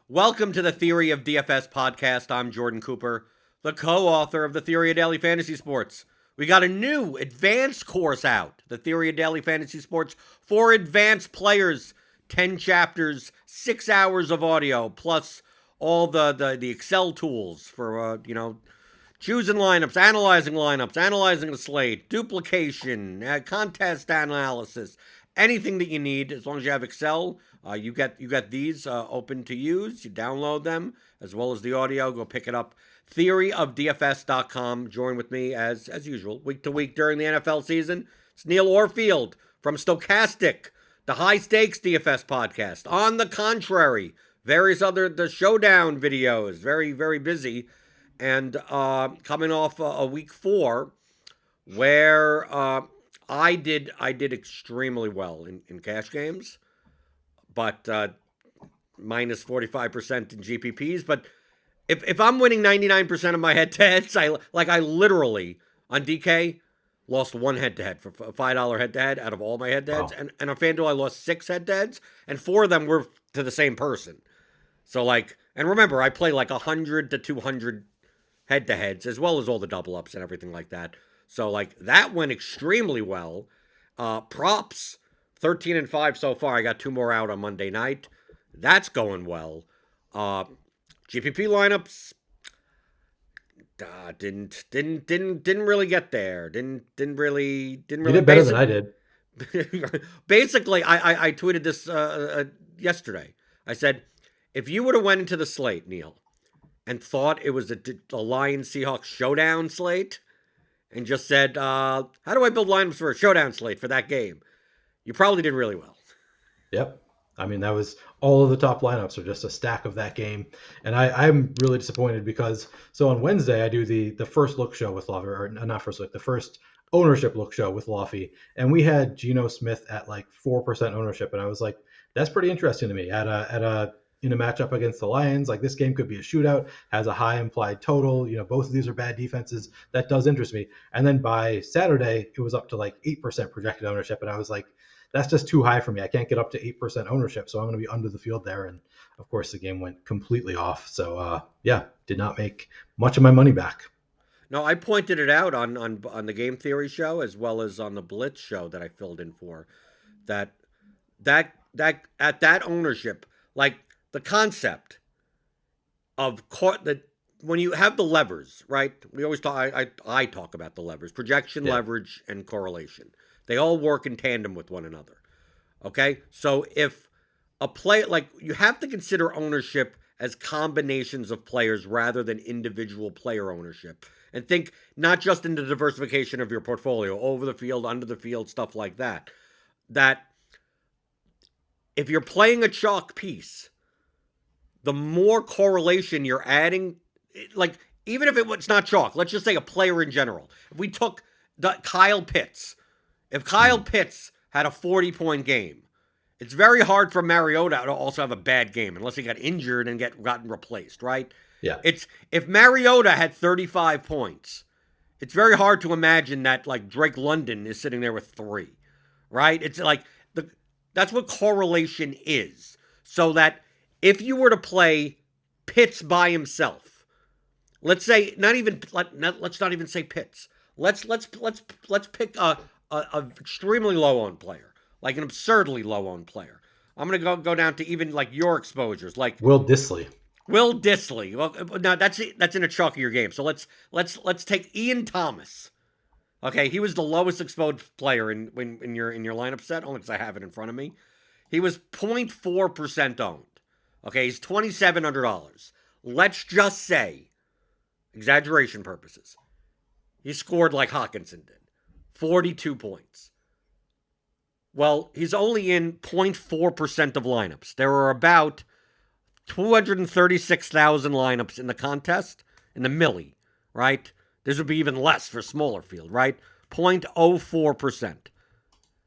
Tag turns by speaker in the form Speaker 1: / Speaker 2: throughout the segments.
Speaker 1: Welcome to the Theory of DFS podcast. I'm Jordan Cooper, the co-author of the Theory of Daily Fantasy Sports. We got a new advanced course out, the Theory of Daily Fantasy Sports for advanced players. 10 chapters, 6 hours of audio, plus all the Excel tools for, choosing lineups, analyzing the slate, duplication, contest analysis, anything that you need. As long as you have Excel, you get these open to use. You download them as well as the audio. Go pick it up. Theoryofdfs.com. Join with me as usual, week to week during the NFL season. It's Neil Orfield from Stochastic, the high stakes DFS podcast. On the contrary, various other the showdown videos. Very, very busy. And coming off a week 4 where I did extremely well in cash games, but minus 45% in GPPs. But if I'm winning 99% of my head-to-heads, I literally on DK lost one head-to-head for a $5 head-to-head out of all my head-to-heads, and on FanDuel I lost 6 head-to-heads, and 4 of them were to the same person. So and remember, I play 100 to 200 head-to-heads as well as all the double-ups and everything like that. So that went extremely well. Props 13-5 so far. I got 2 more out on Monday night. That's going well. GPP lineups didn't really get there. Didn't really.
Speaker 2: You did better than I did.
Speaker 1: Basically, I tweeted this yesterday. I said, if you would have went into the slate, Neil, and thought it was a Lions-Seahawks showdown slate, and just said, how do I build lineups for a showdown slate for that game? You probably did really well.
Speaker 2: Yep. I mean, that was all of the top lineups are just a stack of that game. And I'm really disappointed because, so on Wednesday, I do the first look show with Lofty, or not first look, the first ownership look show with Lofty. And we had Geno Smith at 4% ownership. And I was like, that's pretty interesting to me. In a matchup against the Lions, this game could be a shootout, has a high implied total. Both of these are bad defenses. That does interest me. And then by Saturday, it was up to 8% projected ownership. And I was like, that's just too high for me. I can't get up to 8% ownership. So I'm going to be under the field there. And of course, the game went completely off. So did not make much of my money back.
Speaker 1: No, I pointed it out on the Game Theory show as well as on the Blitz show that I filled in for. That at that ownership, the concept of when you have the levers, right? We always talk. I talk about the levers: projection, leverage, and correlation. They all work in tandem with one another. Okay, so if a play you have to consider ownership as combinations of players rather than individual player ownership, and think not just in the diversification of your portfolio, over the field, under the field, stuff like that. That if you're playing a chalk piece, the more correlation you're adding, even if it's not chalk, let's just say a player in general. If we took Kyle Pitts, if Kyle Pitts had a 40-point game, it's very hard for Mariota to also have a bad game unless he got injured and gotten replaced, right?
Speaker 2: Yeah.
Speaker 1: If Mariota had 35 points, it's very hard to imagine that Drake London is sitting there with 3, right? It's that's what correlation is. So that if you were to play Pitts by himself, let's say let's not even say Pitts. Let's pick a extremely low owned player, an absurdly low owned player. I'm gonna go down to even your exposures,
Speaker 2: Will Dissly.
Speaker 1: Will Dissly. Well, no, that's in a chalkier game. So let's take Ian Thomas. Okay, he was the lowest exposed player in your lineup set, only because I have it in front of me. He was 0.4% owned. Okay, he's $2,700. Let's just say, exaggeration purposes, he scored like Hawkinson did, 42 points. Well, he's only in 0.4% of lineups. There are about 236,000 lineups in the contest, in the milli, right? This would be even less for smaller field, right? 0.04%.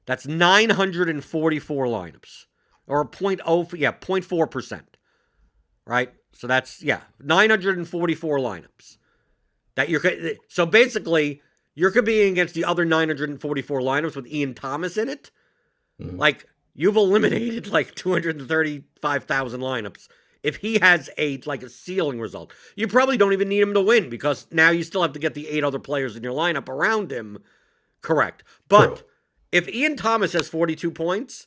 Speaker 1: That's 944 lineups. Or 0.4%. Right? So that's, 944 lineups. So basically, you're competing against the other 944 lineups with Ian Thomas in it. Mm-hmm. You've eliminated 235,000 lineups if he has a ceiling result. You probably don't even need him to win because now you still have to get the 8 other players in your lineup around him correct.
Speaker 2: True.
Speaker 1: But if Ian Thomas has 42 points,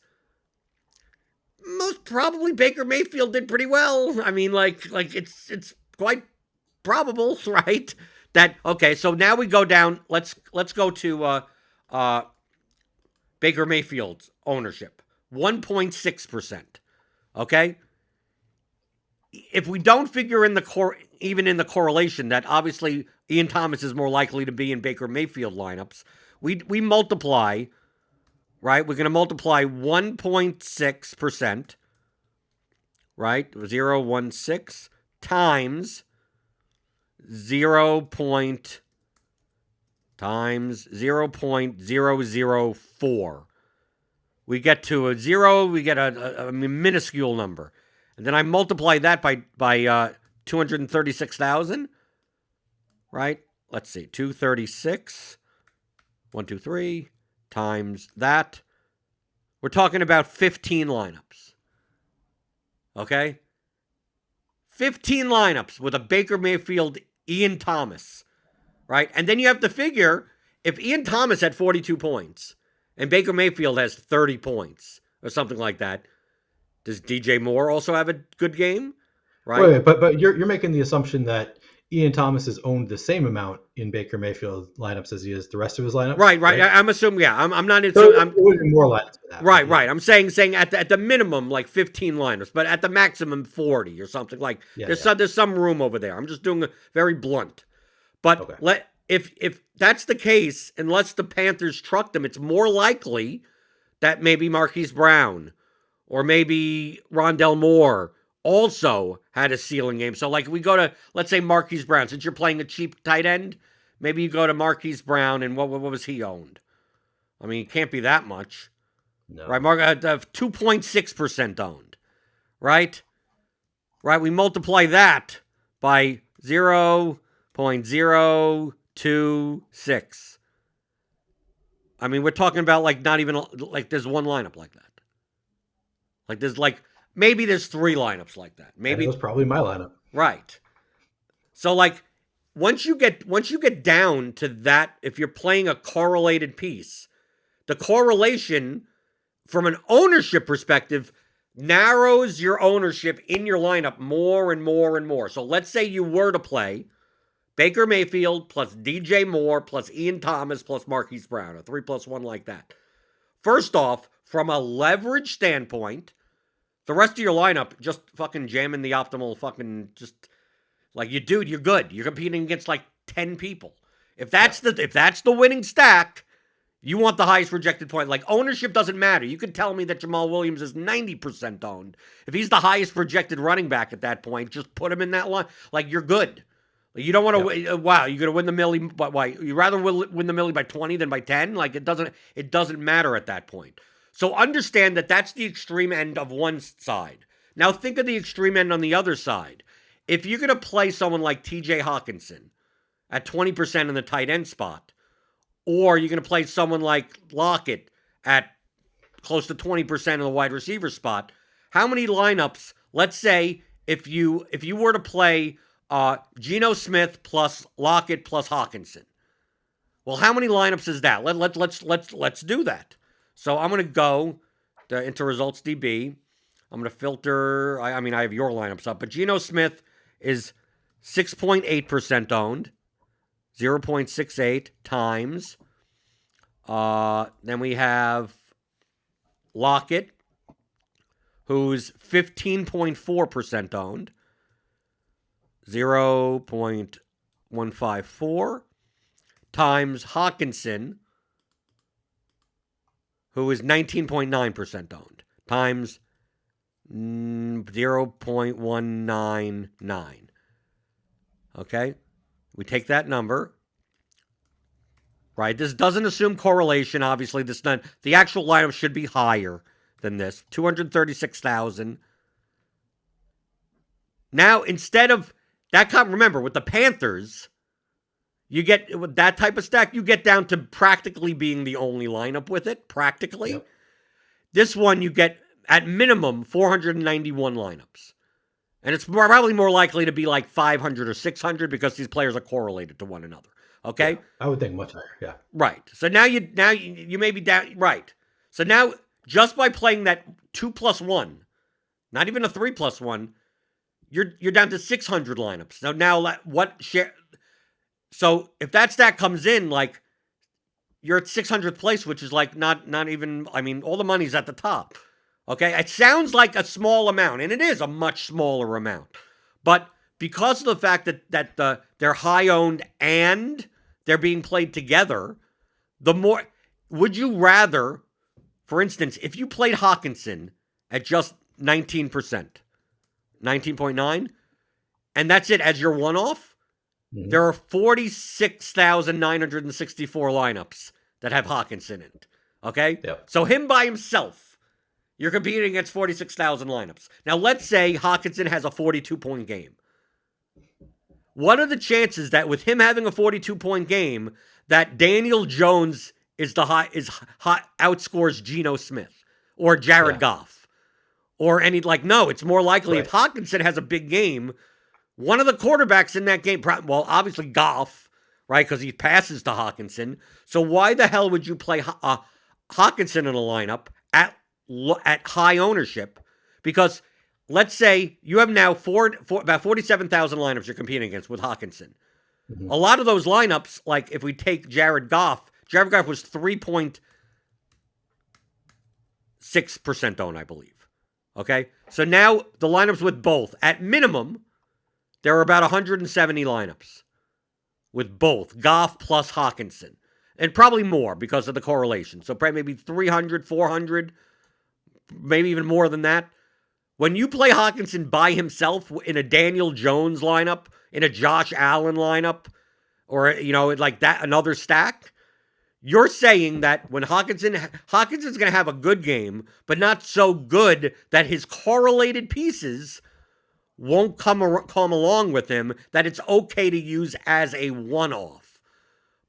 Speaker 1: most probably Baker Mayfield did pretty well. I mean, it's quite probable, right? That okay. So now we go down. Let's go to Baker Mayfield's ownership, 1.6%. Okay, if we don't figure in even in the correlation that obviously Ian Thomas is more likely to be in Baker Mayfield lineups, we multiply. Right, we're going to multiply 1.6%, right, 0.16 times 0.004. We get to a zero, we get a minuscule number. And then I multiply that by 236,000, right? Let's see, 236, 1, 2, 3, times that. We're talking about 15 lineups. Okay? 15 lineups with a Baker Mayfield, Ian Thomas, right? And then you have to figure if Ian Thomas had 42 points and Baker Mayfield has 30 points or something like that, does DJ Moore also have a good game? Right?
Speaker 2: Wait, but you're making the assumption that Ian Thomas has owned the same amount in Baker Mayfield lineups as he is the rest of his lineups.
Speaker 1: Right. I'm assuming, yeah. I'm not.
Speaker 2: So I'm more lineups for that.
Speaker 1: Right. I'm saying at the minimum 15 lineups, but at the maximum 40 or something like. There's some room over there. I'm just doing a very blunt. But if that's the case, unless the Panthers truck them, it's more likely that maybe Marquise Brown or maybe Rondell Moore also had a ceiling game. So we go to, let's say, Marquise Brown. Since you're playing a cheap tight end, maybe you go to Marquise Brown, and what was he owned? I mean, it can't be that much. No. Right, 2.6% owned. Right? Right, we multiply that by 0.026. I mean, we're talking about not even, there's one lineup like that. Maybe there's 3 lineups like that. Maybe
Speaker 2: it was probably my lineup.
Speaker 1: Right. So once you get down to that, if you're playing a correlated piece, the correlation from an ownership perspective narrows your ownership in your lineup more and more and more. So let's say you were to play Baker Mayfield plus DJ Moore plus Ian Thomas plus Marquise Brown, a 3+1 like that. First off, from a leverage standpoint, the rest of your lineup just fucking jamming the optimal fucking just you're good. You're competing against 10 people. If that's the winning stack, you want the highest rejected point. Ownership doesn't matter. You can tell me that Jamal Williams is 90% owned. If he's the highest projected running back at that point, just put him in that line. You're good. You don't want to. You're gonna win the millie, but why? You rather win the millie by 20 than by 10. It doesn't matter at that point. So understand that that's the extreme end of one side. Now think of the extreme end on the other side. If you're going to play someone like TJ Hawkinson at 20% in the tight end spot, or you're going to play someone like Lockett at close to 20% in the wide receiver spot, how many lineups, let's say if you were to play Geno Smith plus Lockett plus Hawkinson, well, how many lineups is that? Let's do that. So I'm going to go into Results DB. I'm going to filter. I have your lineups up, but Geno Smith is 6.8% owned, 0.68 times. Then we have Lockett, who's 15.4% owned, 0.154 times Hawkinson, who is 19.9% owned, times 0.199. Okay? We take that number, right? This doesn't assume correlation, obviously. The actual lineup should be higher than this, 236,000. Now, instead of that, remember, with the Panthers, you get, with that type of stack, you get down to practically being the only lineup with it, practically. Yep. This one, you get, at minimum, 491 lineups. And it's probably more likely to be like 500 or 600 because these players are correlated to one another.
Speaker 2: Yeah,
Speaker 1: Okay?
Speaker 2: I would think much higher. Yeah.
Speaker 1: Right. So now you may be down. Right. So now just by playing that 2+1, not even a 3+1, you're down to 600 lineups. Now what share? So if that stat comes in, like you're at 600th place, which is like not even. I mean, all the money's at the top. Okay, it sounds like a small amount, and it is a much smaller amount, but because of the fact that they're high owned and they're being played together, the more would you rather, for instance, if you played Hawkinson at just 19%, 19.9, and that's it as your one off, there are 46,964 lineups that have Hawkinson in it. Okay?
Speaker 2: Yep.
Speaker 1: So him by himself, you're competing against 46,000 lineups. Now, let's say Hawkinson has a 42-point game. What are the chances that with him having a 42-point game, that Daniel Jones outscores Geno Smith or Jared Goff or any no? It's more likely if Hawkinson has a big game, one of the quarterbacks in that game, well, obviously Goff, right? Because he passes to Hawkinson. So why the hell would you play Hawkinson in a lineup at high ownership? Because let's say you have now about 47,000 lineups you're competing against with Hawkinson. Mm-hmm. A lot of those lineups, like if we take Jared Goff was 3.6% owned, I believe. Okay? So now the lineups with both, at minimum, there are about 170 lineups with both Goff plus Hawkinson. And probably more because of the correlation. So probably maybe 300, 400, maybe even more than that. When you play Hawkinson by himself in a Daniel Jones lineup, in a Josh Allen lineup, or, like that, another stack, you're saying that when Hawkinson's going to have a good game, but not so good that his correlated pieces won't come along with him, that it's okay to use as a one-off.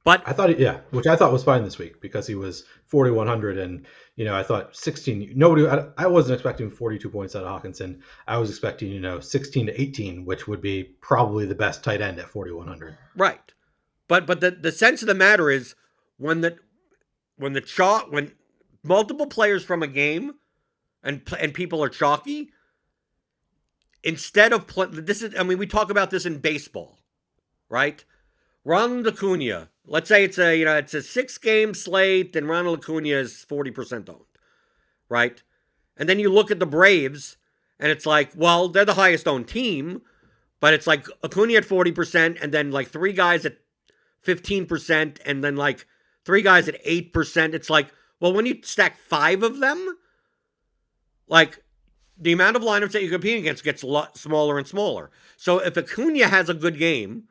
Speaker 1: But
Speaker 2: I thought, which I thought was fine this week because he was 4,100, and I thought 16. I wasn't expecting 42 points out of Hawkinson. I was expecting 16 to 18, which would be probably the best tight end at 4,100.
Speaker 1: Right, but the sense of the matter is when multiple players from a game and people are chalky, instead of we talk about this in baseball, right? Ronald Acuna, let's say it's a 6-game slate and Ronald Acuna is 40% owned, right? And then you look at the Braves and it's like, well, they're the highest owned team, but it's like Acuna at 40% and then like 3 guys at 15% and then like 3 guys at 8%. It's like, well, when you stack 5 of them, like the amount of lineups that you're competing against gets a lot smaller and smaller. So if Acuna has a good game,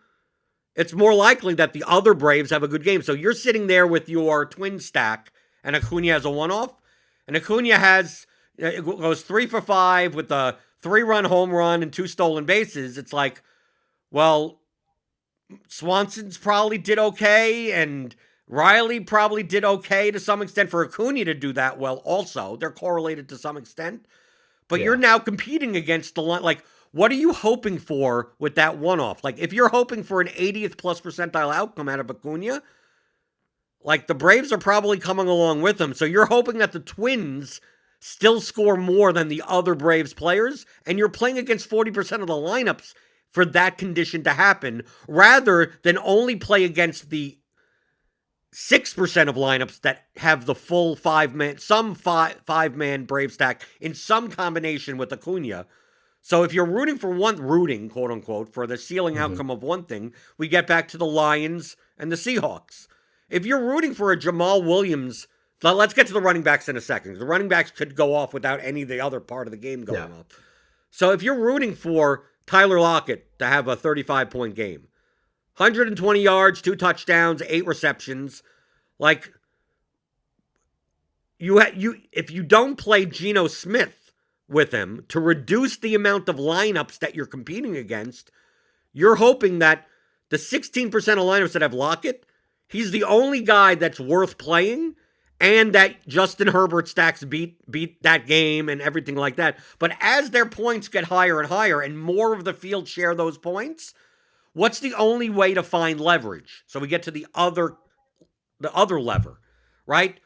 Speaker 1: it's more likely that the other Braves have a good game. So you're sitting there with your twin stack, and Acuna has a one-off, and Acuna goes 3 for 5 with a 3-run home run and 2 stolen bases. It's like, well, Swanson's probably did okay, and Riley probably did okay to some extent. For Acuna to do that well also, they're correlated to some extent. But you're now competing against the line, like, what are you hoping for with that one-off? Like, if you're hoping for an 80th plus percentile outcome out of Acuna, like, the Braves are probably coming along with them. So you're hoping that the Twins still score more than the other Braves players, and you're playing against 40% of the lineups for that condition to happen, rather than only play against the 6% of lineups that have the full 5-man, some 5-man Brave stack in some combination with Acuna. So if you're rooting, quote unquote, for the ceiling outcome of one thing, we get back to the Lions and the Seahawks. If you're rooting for a Jamal Williams, let's get to the running backs in a second. The running backs could go off without any of the other part of the game going off. So if you're rooting for Tyler Lockett to have a 35-point game, 120 yards, 2 touchdowns, 8 receptions, like if you don't play Geno Smith with him to reduce the amount of lineups that you're competing against, you're hoping that the 16% of lineups that have Lockett, he's the only guy that's worth playing, and that Justin Herbert stacks beat that game and everything like that. But as their points get higher and higher and more of the field share those points, what's the only way to find leverage? So we get to the other lever, right?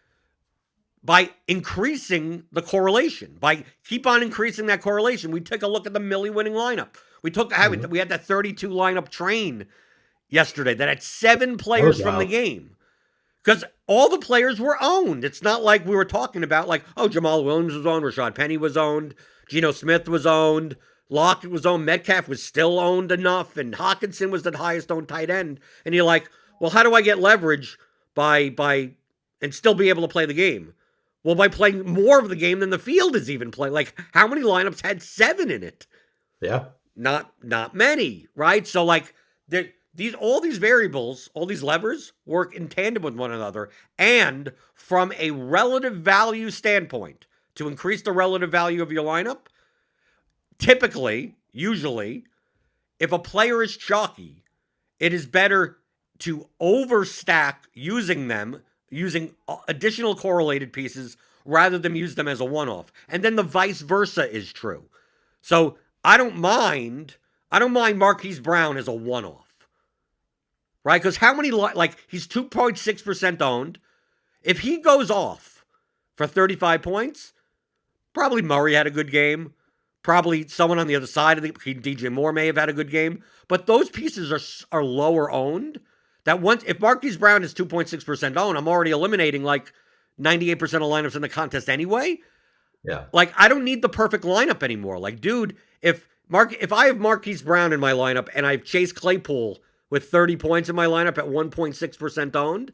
Speaker 1: By increasing the correlation, by keep on increasing that correlation. We took a look at the Millie winning lineup. We had that 32 lineup train yesterday that had 7 players from the game. Because all the players were owned. It's not like we were talking about like, oh, Jamal Williams was owned, Rashad Penny was owned, Geno Smith was owned, Lockett was owned, Metcalf was still owned enough, and Hawkinson was the highest owned tight end. And you're like, well, how do I get leverage by and still be able to play the game? Well, by playing more of the game than the field is even playing. Like, how many lineups had 7 in it?
Speaker 2: Yeah.
Speaker 1: Not many, right? So like all these variables, all these levers work in tandem with one another. And from a relative value standpoint, to increase the relative value of your lineup, usually, if a player is chalky, it is better to overstack using additional correlated pieces rather than use them as a one-off. And then the vice versa is true. So I don't mind Marquise Brown as a one-off. Right? Because how many, he's 2.6% owned. If he goes off for 35 points, probably Murray had a good game. Probably someone on the other side of DJ Moore may have had a good game. But those pieces are lower owned. If Marquise Brown is 2.6% owned, I'm already eliminating like 98% of lineups in the contest anyway.
Speaker 2: Yeah.
Speaker 1: Like, I don't need the perfect lineup anymore. Like, dude, if I have Marquise Brown in my lineup and I have Chase Claypool with 30 points in my lineup at 1.6% owned,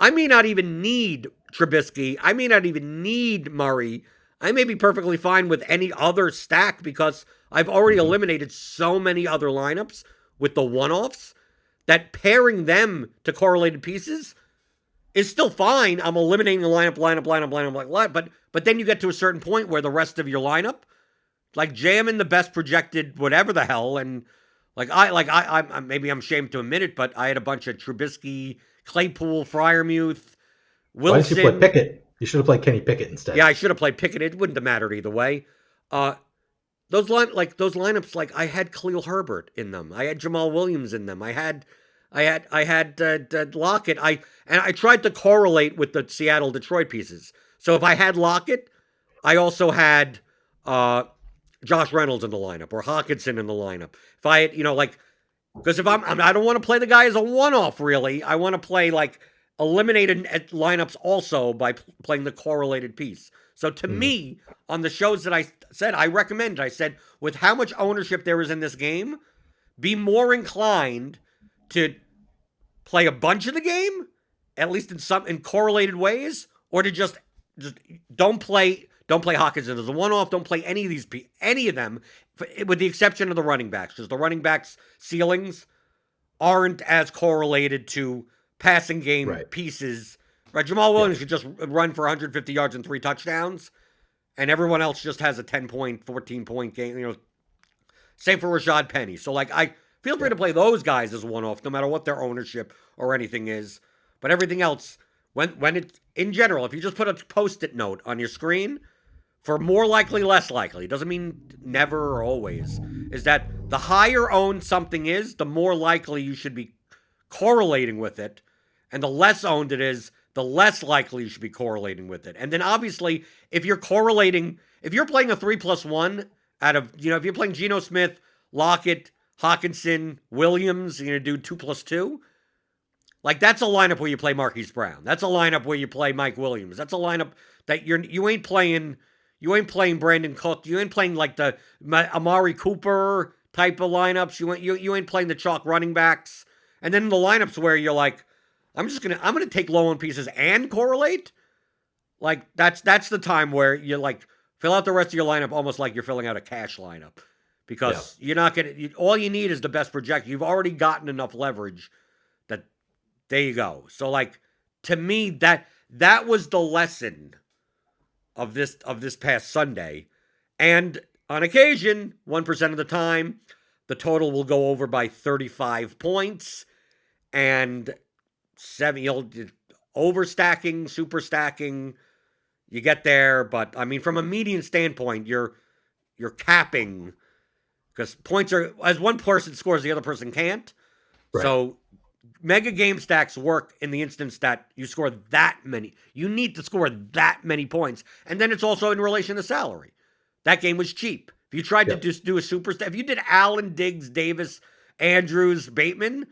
Speaker 1: I may not even need Trubisky. I may not even need Murray. I may be perfectly fine with any other stack because I've already eliminated so many other lineups with the one-offs that pairing them to correlated pieces is still fine. I'm eliminating the lineup, but then you get to a certain point where the rest of your lineup, like jamming the best projected whatever the hell, and I maybe I'm ashamed to admit it, but I had a bunch of Trubisky, Claypool, Freiermuth, Wilson.
Speaker 2: Why didn't you play Pickett? You should have played Kenny Pickett instead.
Speaker 1: Yeah, I should have played Pickett. It wouldn't have mattered either way. Those lineups, like I had Khalil Herbert in them. I had Jamal Williams in them. I had Lockett. I tried to correlate with the Seattle Detroit pieces. So if I had Lockett, I also had Josh Reynolds in the lineup or Hawkinson in the lineup. If I had, because if I don't want to play the guy as a one-off, really. I want to play eliminated lineups also by playing the correlated piece. So to me, on the shows that I said, I said, with how much ownership there is in this game, be more inclined to play a bunch of the game, at least in correlated ways, or to just don't play Hawkinson as a one-off. Don't play any of them, with the exception of the running backs, because the running backs' ceilings aren't as correlated to passing game pieces. Right, Jamal Williams could just run for 150 yards and 3 touchdowns, and everyone else just has a 10-point, 14-point game. Same for Rashad Penny. So I feel free to play those guys as one-off, no matter what their ownership or anything is. But everything else, when it's in general, if you just put a Post-it note on your screen for more likely, less likely, doesn't mean never or always, is that the higher owned something is, the more likely you should be correlating with it, and the less owned it is, the less likely you should be correlating with it. And then obviously, if you're playing a 3+1 out of, if you're playing Geno Smith, Lockett, Hawkinson, Williams, you're going to do 2+2. That's a lineup where you play Marquise Brown. That's a lineup where you play Mike Williams. That's a lineup that you ain't playing Brandon Cook. You ain't playing the Amari Cooper type of lineups. You ain't playing the chalk running backs. And then the lineups where you're like, I'm gonna take low on pieces and correlate. That's the time where you fill out the rest of your lineup almost like you're filling out a cash lineup, because you're not all you need is the best project. You've already gotten enough leverage that there you go. So to me, that was the lesson of this past Sunday. And on occasion, 1% of the time, the total will go over by 35 points, and overstacking, super stacking, you get there, but I mean, from a median standpoint, you're capping because points are as one person scores, the other person can't.
Speaker 2: Right.
Speaker 1: So mega game stacks work in the instance that you score that many. You need to score that many points, and then it's also in relation to salary. That game was cheap. If you tried to
Speaker 2: Yep.
Speaker 1: just do a super stack, if you did Allen, Diggs, Davis, Andrews, Bateman,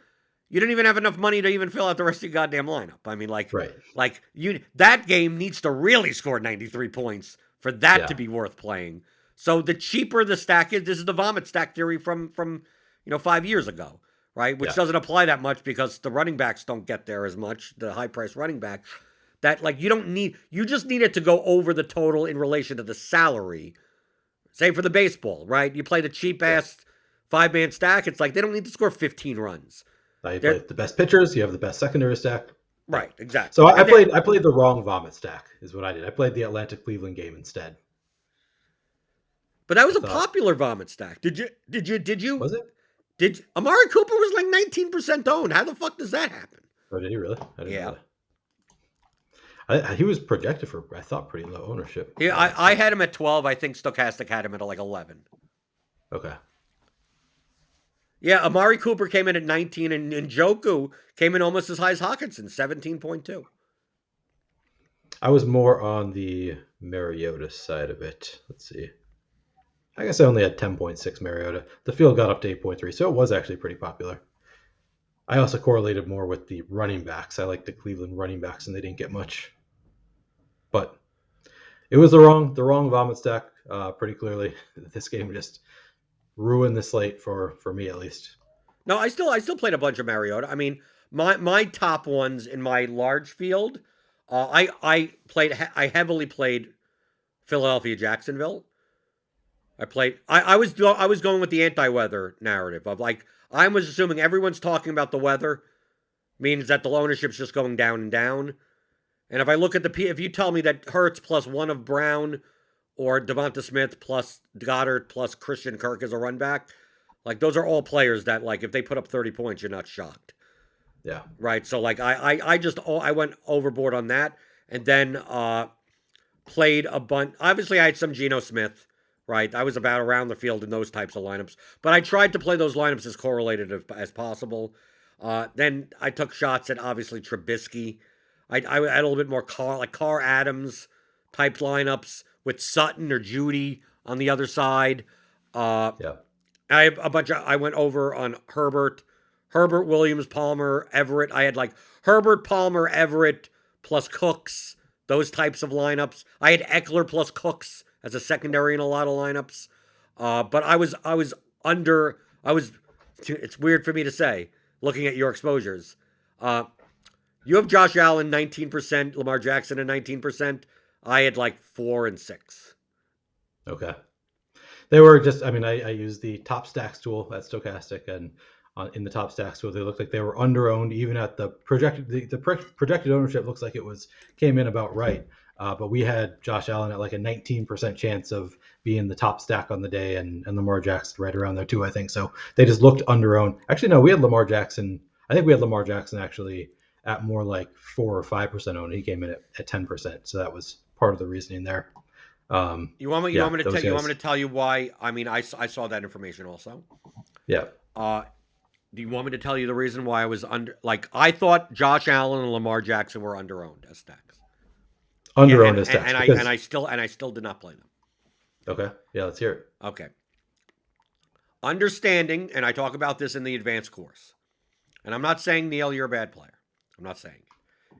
Speaker 1: you didn't even have enough money to even fill out the rest of your goddamn lineup. I mean,
Speaker 2: Right.
Speaker 1: like you that game needs to really score 93 points for that
Speaker 2: Yeah.
Speaker 1: to be worth playing. So the cheaper the stack is, this is the vomit stack theory from 5 years ago, right? Which
Speaker 2: Yeah.
Speaker 1: doesn't apply that much because the running backs don't get there as much, the high price running back. That like you just need it to go over the total in relation to the salary. Same for the baseball, right? You play the cheap
Speaker 2: Yeah.
Speaker 1: ass 5-man stack, it's like they don't need to score 15 runs.
Speaker 2: Now you play
Speaker 1: They're
Speaker 2: the best pitchers. You have the best secondary stack. Yeah.
Speaker 1: right, exactly.
Speaker 2: So I
Speaker 1: And then
Speaker 2: played the wrong vomit stack is what I did. I played the Atlanta Cleveland game instead.
Speaker 1: but that
Speaker 2: I
Speaker 1: was a
Speaker 2: thought,
Speaker 1: popular vomit stack.
Speaker 2: was it?
Speaker 1: Did Amari Cooper was like 19% owned? How the fuck does that happen?
Speaker 2: Or did he really? I didn't
Speaker 1: Yeah.
Speaker 2: know that. He was projected for, I thought, pretty low ownership.
Speaker 1: Yeah, I had him at 12. I think Stochastic had him at like 11.
Speaker 2: Okay.
Speaker 1: Yeah, Amari Cooper came in at 19, and Njoku came in almost as high as Hawkinson, 17.2.
Speaker 2: I was more on the Mariota side of it. Let's see. I guess I only had 10.6 Mariota. The field got up to 8.3, so it was actually pretty popular. I also correlated more with the running backs. I like the Cleveland running backs, and they didn't get much. But it was the wrong vomit stack. Pretty clearly, this game just ruined the slate for me at least.
Speaker 1: No, I still played a bunch of Mariota. I mean, my top ones in my large field, I heavily played Philadelphia Jacksonville. I was going with the anti-weather narrative of like I was assuming everyone's talking about the weather means that the ownership's just going down and down. And if I look at if you tell me that Hurts plus one of Brown or Devonta Smith plus Goddard plus Christian Kirk as a run back, like those are all players that like if they put up 30 points, you're not shocked.
Speaker 2: Yeah.
Speaker 1: Right. So like I went overboard on that and then played a bunch. Obviously I had some Geno Smith. Right, I was about around the field in those types of lineups, but I tried to play those lineups as correlated as possible. Then I took shots at obviously Trubisky. I had a little bit more Carr Adams type lineups with Sutton or Judy on the other side.
Speaker 2: Yeah.
Speaker 1: I went over on Herbert, Williams, Palmer, Everett. I had like Herbert, Palmer, Everett plus Cooks. Those types of lineups. I had Eckler plus Cooks as a secondary in a lot of lineups. But I was under. It's weird for me to say, looking at your exposures. You have Josh Allen 19%, Lamar Jackson at 19%. I had like 4 and 6.
Speaker 2: Okay. They were just. I mean, I used the top stacks tool at Stochastic, and in the top stacks tool, they looked like they were under owned even at the projected. The projected ownership looks like came in about right. But we had Josh Allen at like a 19% chance of being the top stack on the day, and Lamar Jackson right around there too, I think. So they just looked under-owned. Actually, no, we had Lamar Jackson. I think we had Lamar Jackson actually at more like 4 or 5% owned. He came in at 10%. So that was part of the reasoning there.
Speaker 1: You want me to tell you why? I mean, I saw that information also.
Speaker 2: Yeah.
Speaker 1: Do you want me to tell you the reason why I was under? Like, I thought Josh Allen and Lamar Jackson were under-owned as stacks.
Speaker 2: Under-owned as stacks.
Speaker 1: And I still did not play them.
Speaker 2: Okay. Yeah, let's hear it.
Speaker 1: Okay. Understanding, and I talk about this in the advanced course. And I'm not saying, Neil, you're a bad player. I'm not saying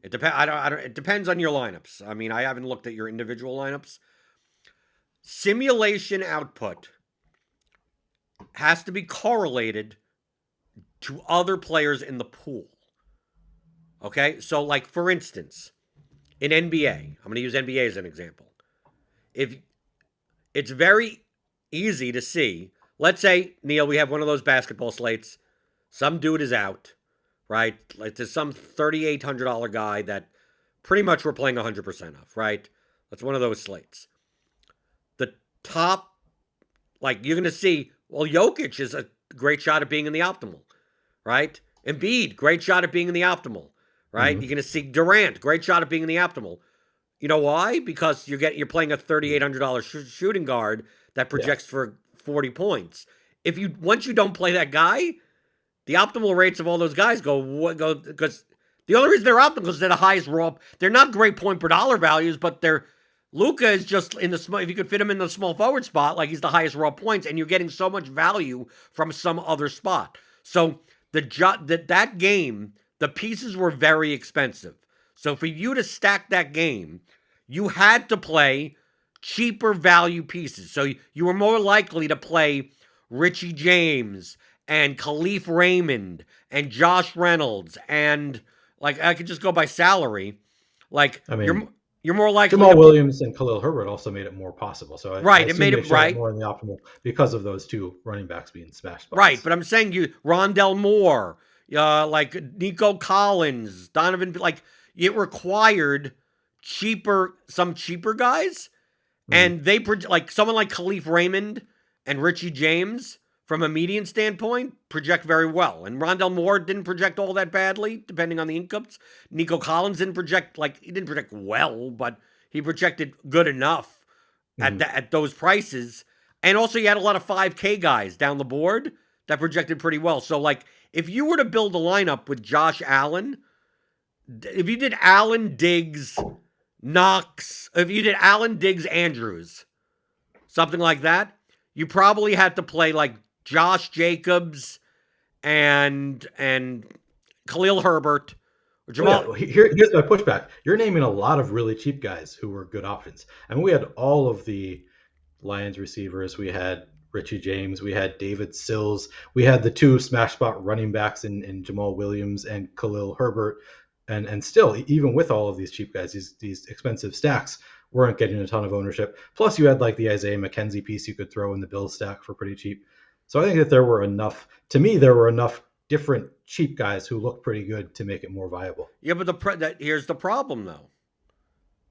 Speaker 1: it. It depends on your lineups. I mean, I haven't looked at your individual lineups. Simulation output has to be correlated to other players in the pool. Okay? So, like, for instance, in NBA, I'm going to use NBA as an example. If it's very easy to see, let's say, Neil, we have one of those basketball slates. Some dude is out, right? Like there's some $3,800 guy that pretty much we're playing 100% of, right? That's one of those slates. The top, like you're going to see, well, Jokic is a great shot at being in the optimal, right? Embiid, great shot at being in the optimal, right?
Speaker 2: Hmm.
Speaker 1: You're going to see Durant, great shot at being in the optimal. You know why? Because you're playing a $3,800 shooting guard that
Speaker 2: Yeah.
Speaker 1: projects for 40 points. If you once you don't play that guy, the optimal rates of all those guys go because the only reason they're optimal is they're the highest raw. They're not great point per dollar values, but they're Luca is just in the small. If you could fit him in the small forward spot, like he's the highest raw points, and you're getting so much value from some other spot. So that game, the pieces were very expensive. So for you to stack that game, you had to play cheaper value pieces. So you were more likely to play Richie James and Khalif Raymond and Josh Reynolds and like I could just go by salary. Like
Speaker 2: I mean,
Speaker 1: you're more likely
Speaker 2: Jamal
Speaker 1: to
Speaker 2: Williams and Khalil Herbert also made it more possible. So I
Speaker 1: right. It
Speaker 2: assume
Speaker 1: made
Speaker 2: they
Speaker 1: it
Speaker 2: shot it
Speaker 1: right.
Speaker 2: more in the optimal because of those two running backs being smash
Speaker 1: Right,
Speaker 2: spots.
Speaker 1: but I'm saying you Rondell Moore, like Nico Collins, Donovan, like it required some cheaper guys,
Speaker 2: Hmm.
Speaker 1: and like someone like Khalif Raymond and Richie James from a median standpoint project very well, and Rondell Moore didn't project all that badly, depending on the incomes. Nico Collins didn't project like he didn't project well, but he projected good enough
Speaker 2: Hmm.
Speaker 1: at those prices. And also, you had a lot of 5K guys down the board that projected pretty well. So, like, if you were to build a lineup with Josh Allen, if you did Allen, Diggs, Knox, if you did Allen, Diggs, Andrews, something like that, you probably had to play like Josh Jacobs and Khalil Herbert or
Speaker 2: Oh yeah,
Speaker 1: Jamal.
Speaker 2: well, here's my pushback. You're naming a lot of really cheap guys who were good options. I mean, we had all of the Lions receivers. We had Richie James. We had David Sills. We had the two smash spot running backs in Jamal Williams and Khalil Herbert. And still, even with all of these cheap guys, these expensive stacks weren't getting a ton of ownership. Plus, you had like the Isaiah McKenzie piece you could throw in the Bills stack for pretty cheap. So I think that there were enough. To me, there were enough different cheap guys who looked pretty good to make it more viable.
Speaker 1: Yeah, but here's the problem though: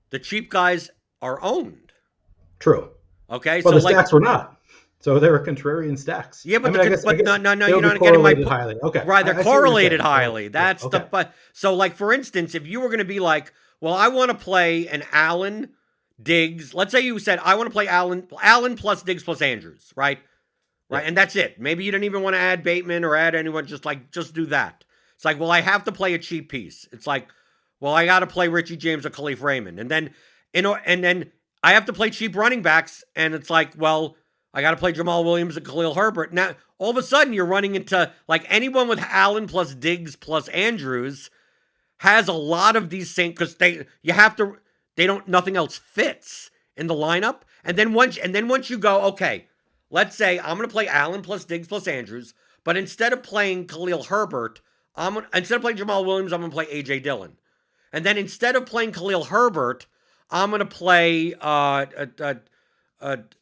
Speaker 1: the cheap guys are owned.
Speaker 2: True.
Speaker 1: Okay,
Speaker 2: Well,
Speaker 1: so
Speaker 2: the
Speaker 1: like
Speaker 2: stacks were not. So they were contrarian stacks.
Speaker 1: yeah,
Speaker 2: I
Speaker 1: but
Speaker 2: mean, I
Speaker 1: but
Speaker 2: guess
Speaker 1: no,
Speaker 2: they
Speaker 1: you're
Speaker 2: would be
Speaker 1: not getting my
Speaker 2: correlated
Speaker 1: point.
Speaker 2: highly. Okay,
Speaker 1: Right, they're
Speaker 2: I see what you're
Speaker 1: correlated
Speaker 2: saying.
Speaker 1: highly.
Speaker 2: Yeah.
Speaker 1: That's the
Speaker 2: Okay.
Speaker 1: but so like for instance, if you were going to be like, well, I want to play an Allen, Diggs. Let's say you said I want to play Allen plus Diggs plus Andrews, right?
Speaker 2: Yeah.
Speaker 1: Right, and that's it. Maybe you don't even want to add Bateman or add anyone. Just do that. It's like, well, I have to play a cheap piece. It's like, well, I got to play Richie James or Khalif Raymond, and then and then I have to play cheap running backs, and it's like, well, I got to play Jamal Williams and Khalil Herbert. Now, all of a sudden, you're running into like anyone with Allen plus Diggs plus Andrews has a lot of these same because they don't nothing else fits in the lineup. And then once you go, okay, let's say I'm gonna play Allen plus Diggs plus Andrews, but instead of playing Khalil Herbert, instead of playing Jamal Williams, I'm gonna play AJ Dillon. And then instead of playing Khalil Herbert, I'm gonna play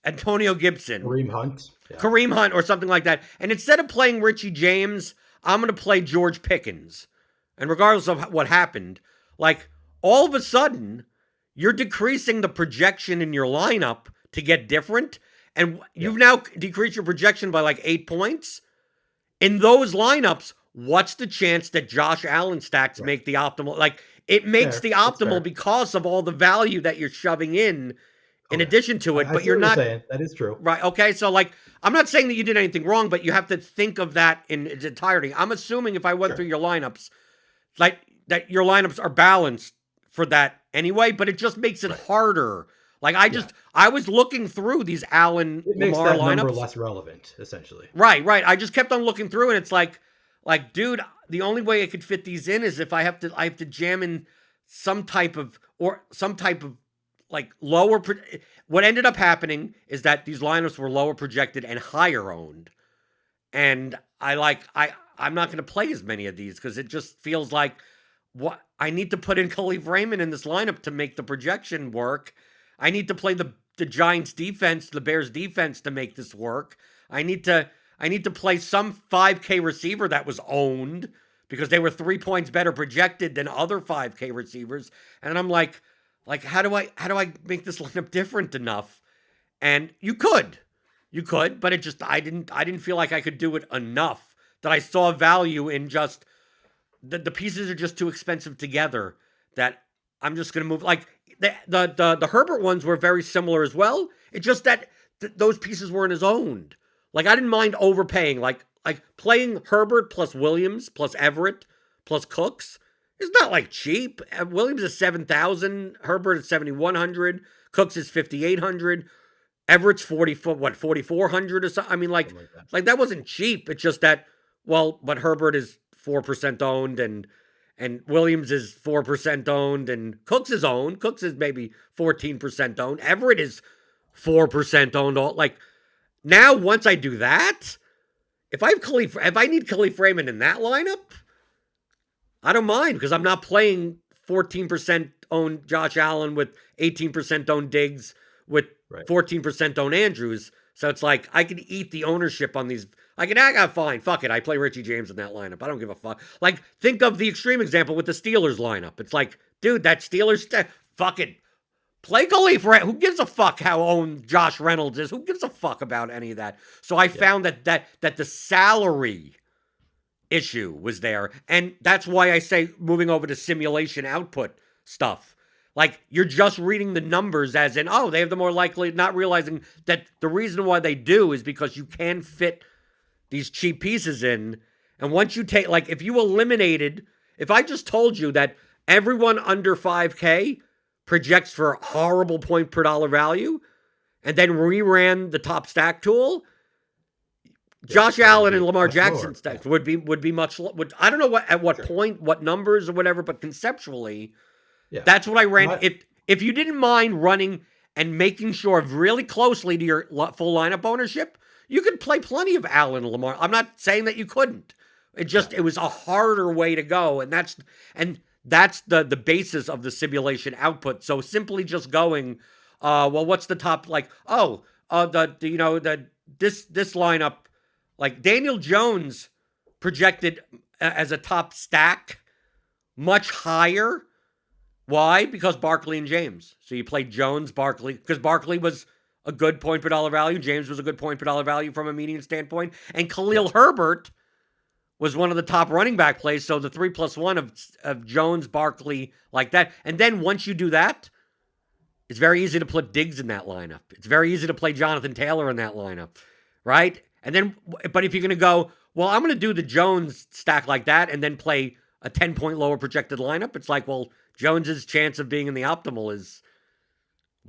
Speaker 1: Antonio Gibson,
Speaker 2: Kareem Hunt. Yeah.
Speaker 1: Kareem Hunt, or something like that. And instead of playing Richie James, I'm going to play George Pickens. And regardless of what happened, like all of a sudden, you're decreasing the projection in your lineup to get different. And
Speaker 2: Yeah.
Speaker 1: you've now decreased your projection by like 8 points. In those lineups, what's the chance that Josh Allen stacks
Speaker 2: Right.
Speaker 1: make the optimal? Like it makes
Speaker 2: Fair.
Speaker 1: the
Speaker 2: That's
Speaker 1: optimal
Speaker 2: fair.
Speaker 1: because of all the value that you're shoving in
Speaker 2: Okay.
Speaker 1: addition to it,
Speaker 2: I
Speaker 1: but
Speaker 2: see
Speaker 1: you're
Speaker 2: what you're
Speaker 1: not
Speaker 2: saying. That is true.
Speaker 1: right. Okay. So, like, I'm not saying that you did anything wrong, but you have to think of that in its entirety. I'm assuming if I went through
Speaker 2: Sure.
Speaker 1: your lineups, like, that your lineups are balanced for that anyway, but it just makes it
Speaker 2: Right.
Speaker 1: harder. Like,
Speaker 2: Yeah.
Speaker 1: I was looking through these Allen
Speaker 2: It makes
Speaker 1: Lamar
Speaker 2: that number
Speaker 1: lineups.
Speaker 2: less relevant, essentially.
Speaker 1: Right. I just kept on looking through, and it's like, dude, the only way I could fit these in is if I have to jam in some type of like what ended up happening is that these lineups were lower projected and higher owned. And I'm not going to play as many of these because it just feels like what I need to put in Khalif Raymond in this lineup to make the projection work. I need to play the Giants defense, the Bears defense to make this work. I need to play some 5K receiver that was owned because they were 3 points better projected than other 5K receivers. And I'm like how do I make this lineup different enough? And you could, but I didn't feel like I could do it enough that I saw value in just the pieces are just too expensive together that I'm just gonna move. Like the Herbert ones were very similar as well. It's just that those pieces weren't as owned. Like I didn't mind overpaying. Like playing Herbert plus Williams plus Everett plus Cooks. It's not like cheap. Williams is 7,000. Herbert is 7,100. Cooks is 5,800. Everett's 4,400 or something. I mean, like that wasn't cheap. It's just that, well, but Herbert is 4% owned and Williams is 4% owned and Cooks is owned. Cooks is maybe 14% owned. Everett is 4% owned. Like now, once I do that, if I need Khalif Raymond in that lineup, I don't mind because I'm not playing 14% owned Josh Allen with 18% owned Diggs with 14% owned Andrews. So it's like I can eat the ownership on these. I got fine. Fuck it. I play Richie James in that lineup. I don't give a fuck. Like, think of the extreme example with the Steelers lineup. It's like, dude, that Steelers fucking play Khalif. Who gives a fuck how owned Josh Reynolds is? Who gives a fuck about any of that? So I found that the salary issue was there. And that's why I say moving over to simulation output stuff. Like, you're just reading the numbers as in, oh, they have the more likely, not realizing that the reason why they do is because you can fit these cheap pieces in. And once you take, like, if I just told you that everyone under 5K projects for horrible point per dollar value and then reran the top stack tool, Josh Allen and Lamar Jackson stacks would be much. I don't know at what point, what numbers or whatever, but conceptually, that's what I ran. If you didn't mind running and making sure really closely to your full lineup ownership, you could play plenty of Allen and Lamar. I'm not saying that you couldn't. It was a harder way to go, and that's the basis of the simulation output. So simply just going, well, what's the top this lineup. Like Daniel Jones projected as a top stack much higher. Why? Because Barkley and James. So you played Jones, Barkley, because Barkley was a good point per dollar value. James was a good point per dollar value from a median standpoint. And Khalil Herbert was one of the top running back plays. So the 3+1 of Jones, Barkley, like that. And then once you do that, it's very easy to put Diggs in that lineup. It's very easy to play Jonathan Taylor in that lineup, right? And then, but if you're going to go, well, I'm going to do the Jones stack like that and then play a 10-point lower projected lineup, it's like, well, Jones's chance of being in the optimal is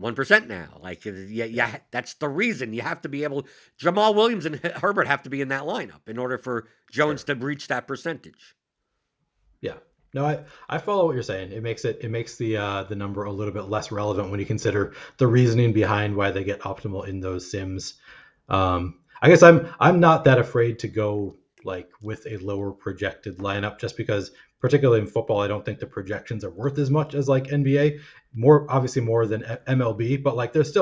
Speaker 1: 1% now. Like, yeah, that's the reason you have to be able. Jamal Williams and Herbert have to be in that lineup in order for Jones to reach that percentage.
Speaker 2: Yeah. No, I follow what you're saying. It makes the number a little bit less relevant when you consider the reasoning behind why they get optimal in those sims. I guess I'm not that afraid to go like with a lower projected lineup just because, particularly in football, I don't think the projections are worth as much as like NBA. Obviously more than MLB, but like there's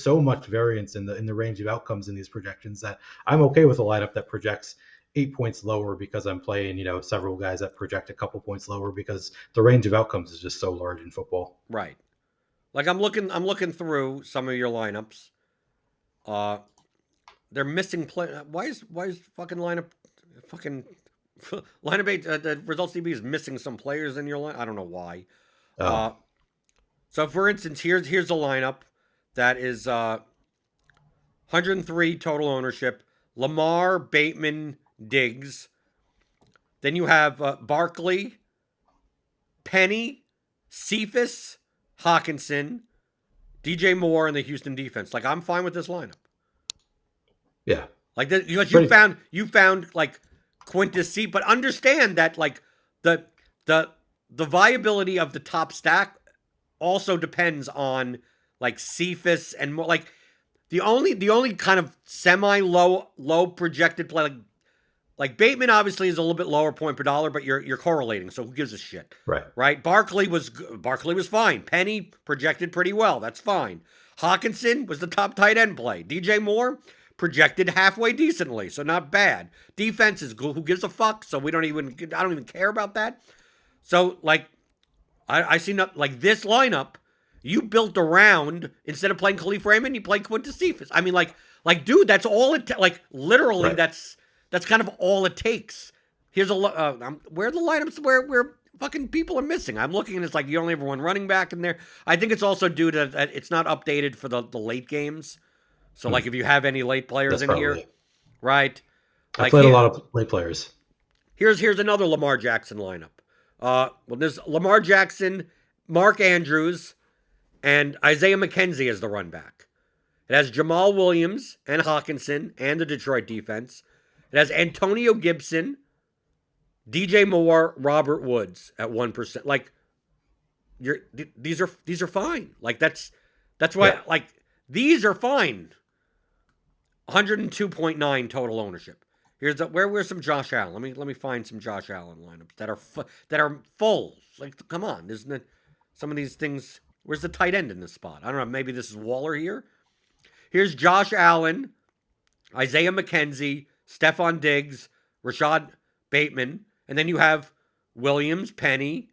Speaker 2: so much variance in the range of outcomes in these projections that I'm okay with a lineup that projects 8 points lower because I'm playing, several guys that project a couple points lower because the range of outcomes is just so large in football.
Speaker 1: Right. Like I'm looking through some of your lineups. They're missing play. Why is fucking lineup 8? The results DB is missing some players in your line. I don't know why. So for instance, here's a lineup that is 103 total ownership. Lamar, Bateman, Diggs. Then you have Barkley, Penny, Cephas, Hawkinson, DJ Moore, and the Houston defense. Like I'm fine with this lineup.
Speaker 2: Yeah,
Speaker 1: like because you found like Quintus C, but understand that like the viability of the top stack also depends on like Cephas and more. Like the only kind of semi low projected play like Bateman obviously is a little bit lower point per dollar, but you're correlating, so who gives a shit? Right. Barkley was fine. Penny projected pretty well. That's fine. Hawkinson was the top tight end play. DJ Moore projected halfway decently, so not bad. Defense is who gives a fuck, so I don't even care about that. So like I see not like this lineup you built around, instead of playing Khalif Raymond, you played Quintus Cephas. I mean like dude, that's all it like literally right. That's kind of all it takes Here's where the lineups where fucking people are missing. I'm looking and it's like you only have one running back in there. I think it's also due to that it's not updated for the late games. So
Speaker 2: Hmm.
Speaker 1: like if you have any late players
Speaker 2: That's
Speaker 1: in here,
Speaker 2: probably.
Speaker 1: right?
Speaker 2: I
Speaker 1: Like
Speaker 2: played a lot of late players.
Speaker 1: here's another Lamar Jackson lineup. Well, there's Lamar Jackson, Mark Andrews, and Isaiah McKenzie as the run back. It has Jamal Williams and Hawkinson and the Detroit defense. It has Antonio Gibson, DJ Moore, Robert Woods at 1%. Like these are fine. Like that's why
Speaker 2: Yeah.
Speaker 1: like these are fine. 102.9 total ownership. Where's some Josh Allen. Let me find some Josh Allen lineups that are full. Like come on, isn't it? Some of these things. Where's the tight end in this spot? I don't know. Maybe this is Waller here. Here's Josh Allen, Isaiah McKenzie, Stephon Diggs, Rashad Bateman, and then you have Williams, Penny,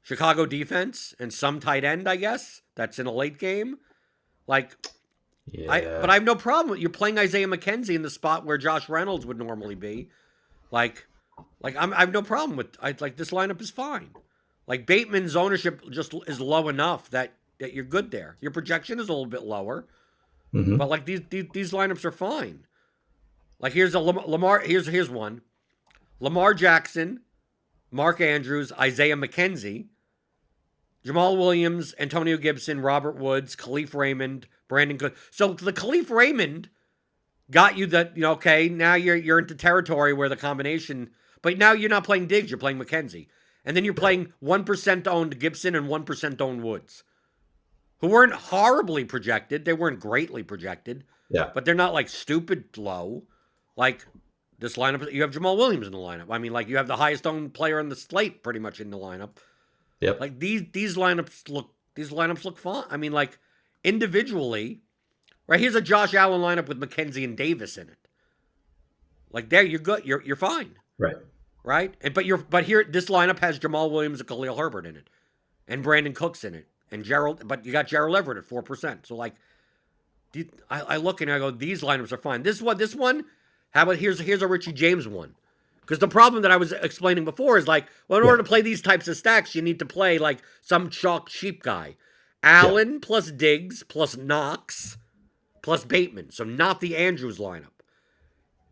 Speaker 1: Chicago defense, and some tight end, I guess. That's in a late game. Like
Speaker 2: Yeah.
Speaker 1: but I have no problem with you're playing Isaiah McKenzie in the spot where Josh Reynolds would normally be. Like I have no problem with like this lineup is fine. Like Bateman's ownership just is low enough that you're good there. Your projection is a little bit lower,
Speaker 2: Hmm.
Speaker 1: but like these lineups are fine. Like here's a Lamar. Here's one: Lamar Jackson, Mark Andrews, Isaiah McKenzie, Jamal Williams, Antonio Gibson, Robert Woods, Khalif Raymond, Brandon Cook. So the Khalif Raymond got you that okay. Now you're into territory where the combination, but now you're not playing Diggs. You're playing McKenzie, and then you're playing 1% owned Gibson and 1% owned Woods, who weren't horribly projected. They weren't greatly projected,
Speaker 2: Yeah.
Speaker 1: but they're not like stupid low. Like this lineup, you have Jamal Williams in the lineup. I mean, like you have the highest owned player on the slate pretty much in the lineup.
Speaker 2: Yep.
Speaker 1: Like these lineups look fun. I mean, like individually, right? Here's a Josh Allen lineup with McKenzie and Davis in it. Like there, you're good. You're fine,
Speaker 2: Right.
Speaker 1: right? But here this lineup has Jamal Williams and Khalil Herbert in it, and Brandon Cooks in it, and Gerald. But you got Gerald Everett at 4%. So like, I look and I go, these lineups are fine. This one. How about here's a Richie James one? Because the problem that I was explaining before is like, well, in
Speaker 2: Yeah.
Speaker 1: order to play these types of stacks, you need to play like some chalk cheap guy.
Speaker 2: Yeah.
Speaker 1: Allen plus Diggs plus Knox plus Bateman. So not the Andrews lineup.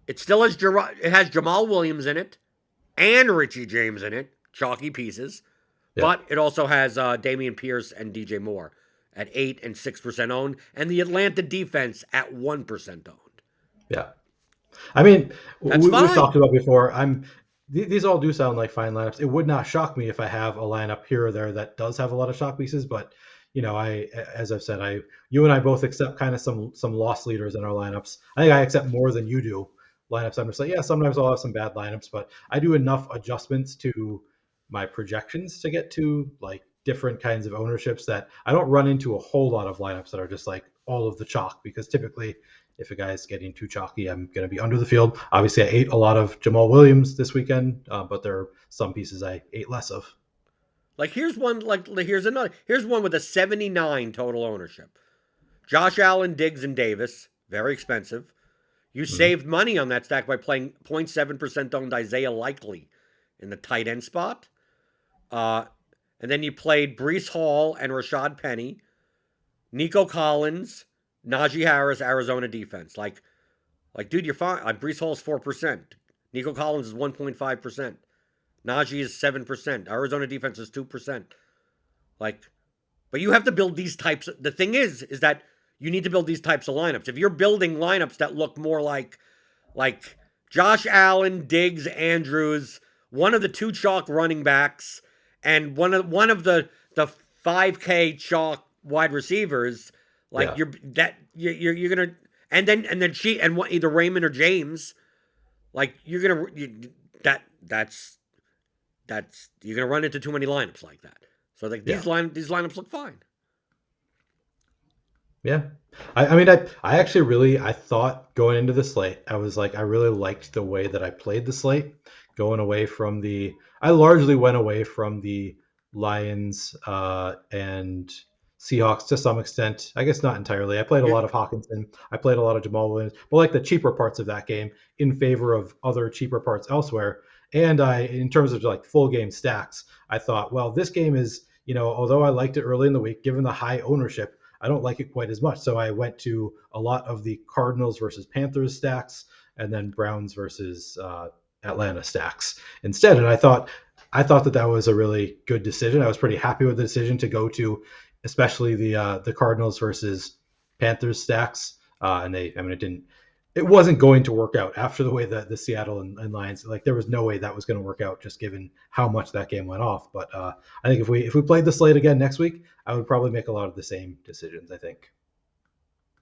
Speaker 1: It still has it has Jamal Williams in it and Richie James in it, chalky pieces.
Speaker 2: Yeah.
Speaker 1: But it also has Damian Pierce and DJ Moore at 8 and 6% owned, and the Atlanta defense at 1% owned.
Speaker 2: Yeah. I mean,
Speaker 1: That's
Speaker 2: we've
Speaker 1: fine.
Speaker 2: talked about before. These all do sound like fine lineups. It would not shock me if I have a lineup here or there that does have a lot of shock pieces. But as I've said, you and I both accept kind of some loss leaders in our lineups. I think I accept more than you do lineups. I'm just like, yeah, sometimes I'll have some bad lineups, but I do enough adjustments to my projections to get to like different kinds of ownerships that I don't run into a whole lot of lineups that are just like all of the chalk, because typically if a guy is getting too chalky, I'm going to be under the field. Obviously, I ate a lot of Jamal Williams this weekend, but there are some pieces I ate less of.
Speaker 1: Like here's one. Here's one with a 79 total ownership. Josh Allen, Diggs, and Davis. Very expensive. You
Speaker 2: Hmm.
Speaker 1: saved money on that stack by playing 0.7% owned Isaiah Likely in the tight end spot. Uh, and then you played Brees Hall and Rashad Penny, Nico Collins, Najee Harris, Arizona defense. Dude, you're fine. Like Brees Hall's 4%. Nico Collins is 1.5%. Najee is 7%. Arizona defense is 2%. Like, but you have to build these types. The thing is that you need to build these types of lineups. If you're building lineups that look more like Josh Allen, Diggs, Andrews, one of the two chalk running backs, and one of the 5K chalk wide receivers, like
Speaker 2: Yeah.
Speaker 1: you're gonna and then she and either Raymond or James, like you're gonna that's you're gonna run into too many lineups like that. So like
Speaker 2: Yeah.
Speaker 1: these lineups look fine.
Speaker 2: Yeah. I actually I thought going into the slate, I was like, I really liked the way that I played the slate, going away from I largely went away from the Lions and Seahawks to some extent. I guess not entirely. I played a
Speaker 1: Yeah,
Speaker 2: lot of Hawkinson. I played a lot of Jamal Williams, but like the cheaper parts of that game in favor of other cheaper parts elsewhere. And in terms of like full game stacks, I thought, well, this game is, although I liked it early in the week, given the high ownership, I don't like it quite as much. So I went to a lot of the Cardinals versus Panthers stacks, and then Browns versus Atlanta stacks instead. And I thought that that was a really good decision. I was pretty happy with the decision to go to, especially the Cardinals versus Panthers stacks. And it wasn't going to work out after the way that the Seattle and Lions, like there was no way that was going to work out just given how much that game went off. But I think if we played the slate again next week, I would probably make a lot of the same decisions. I think.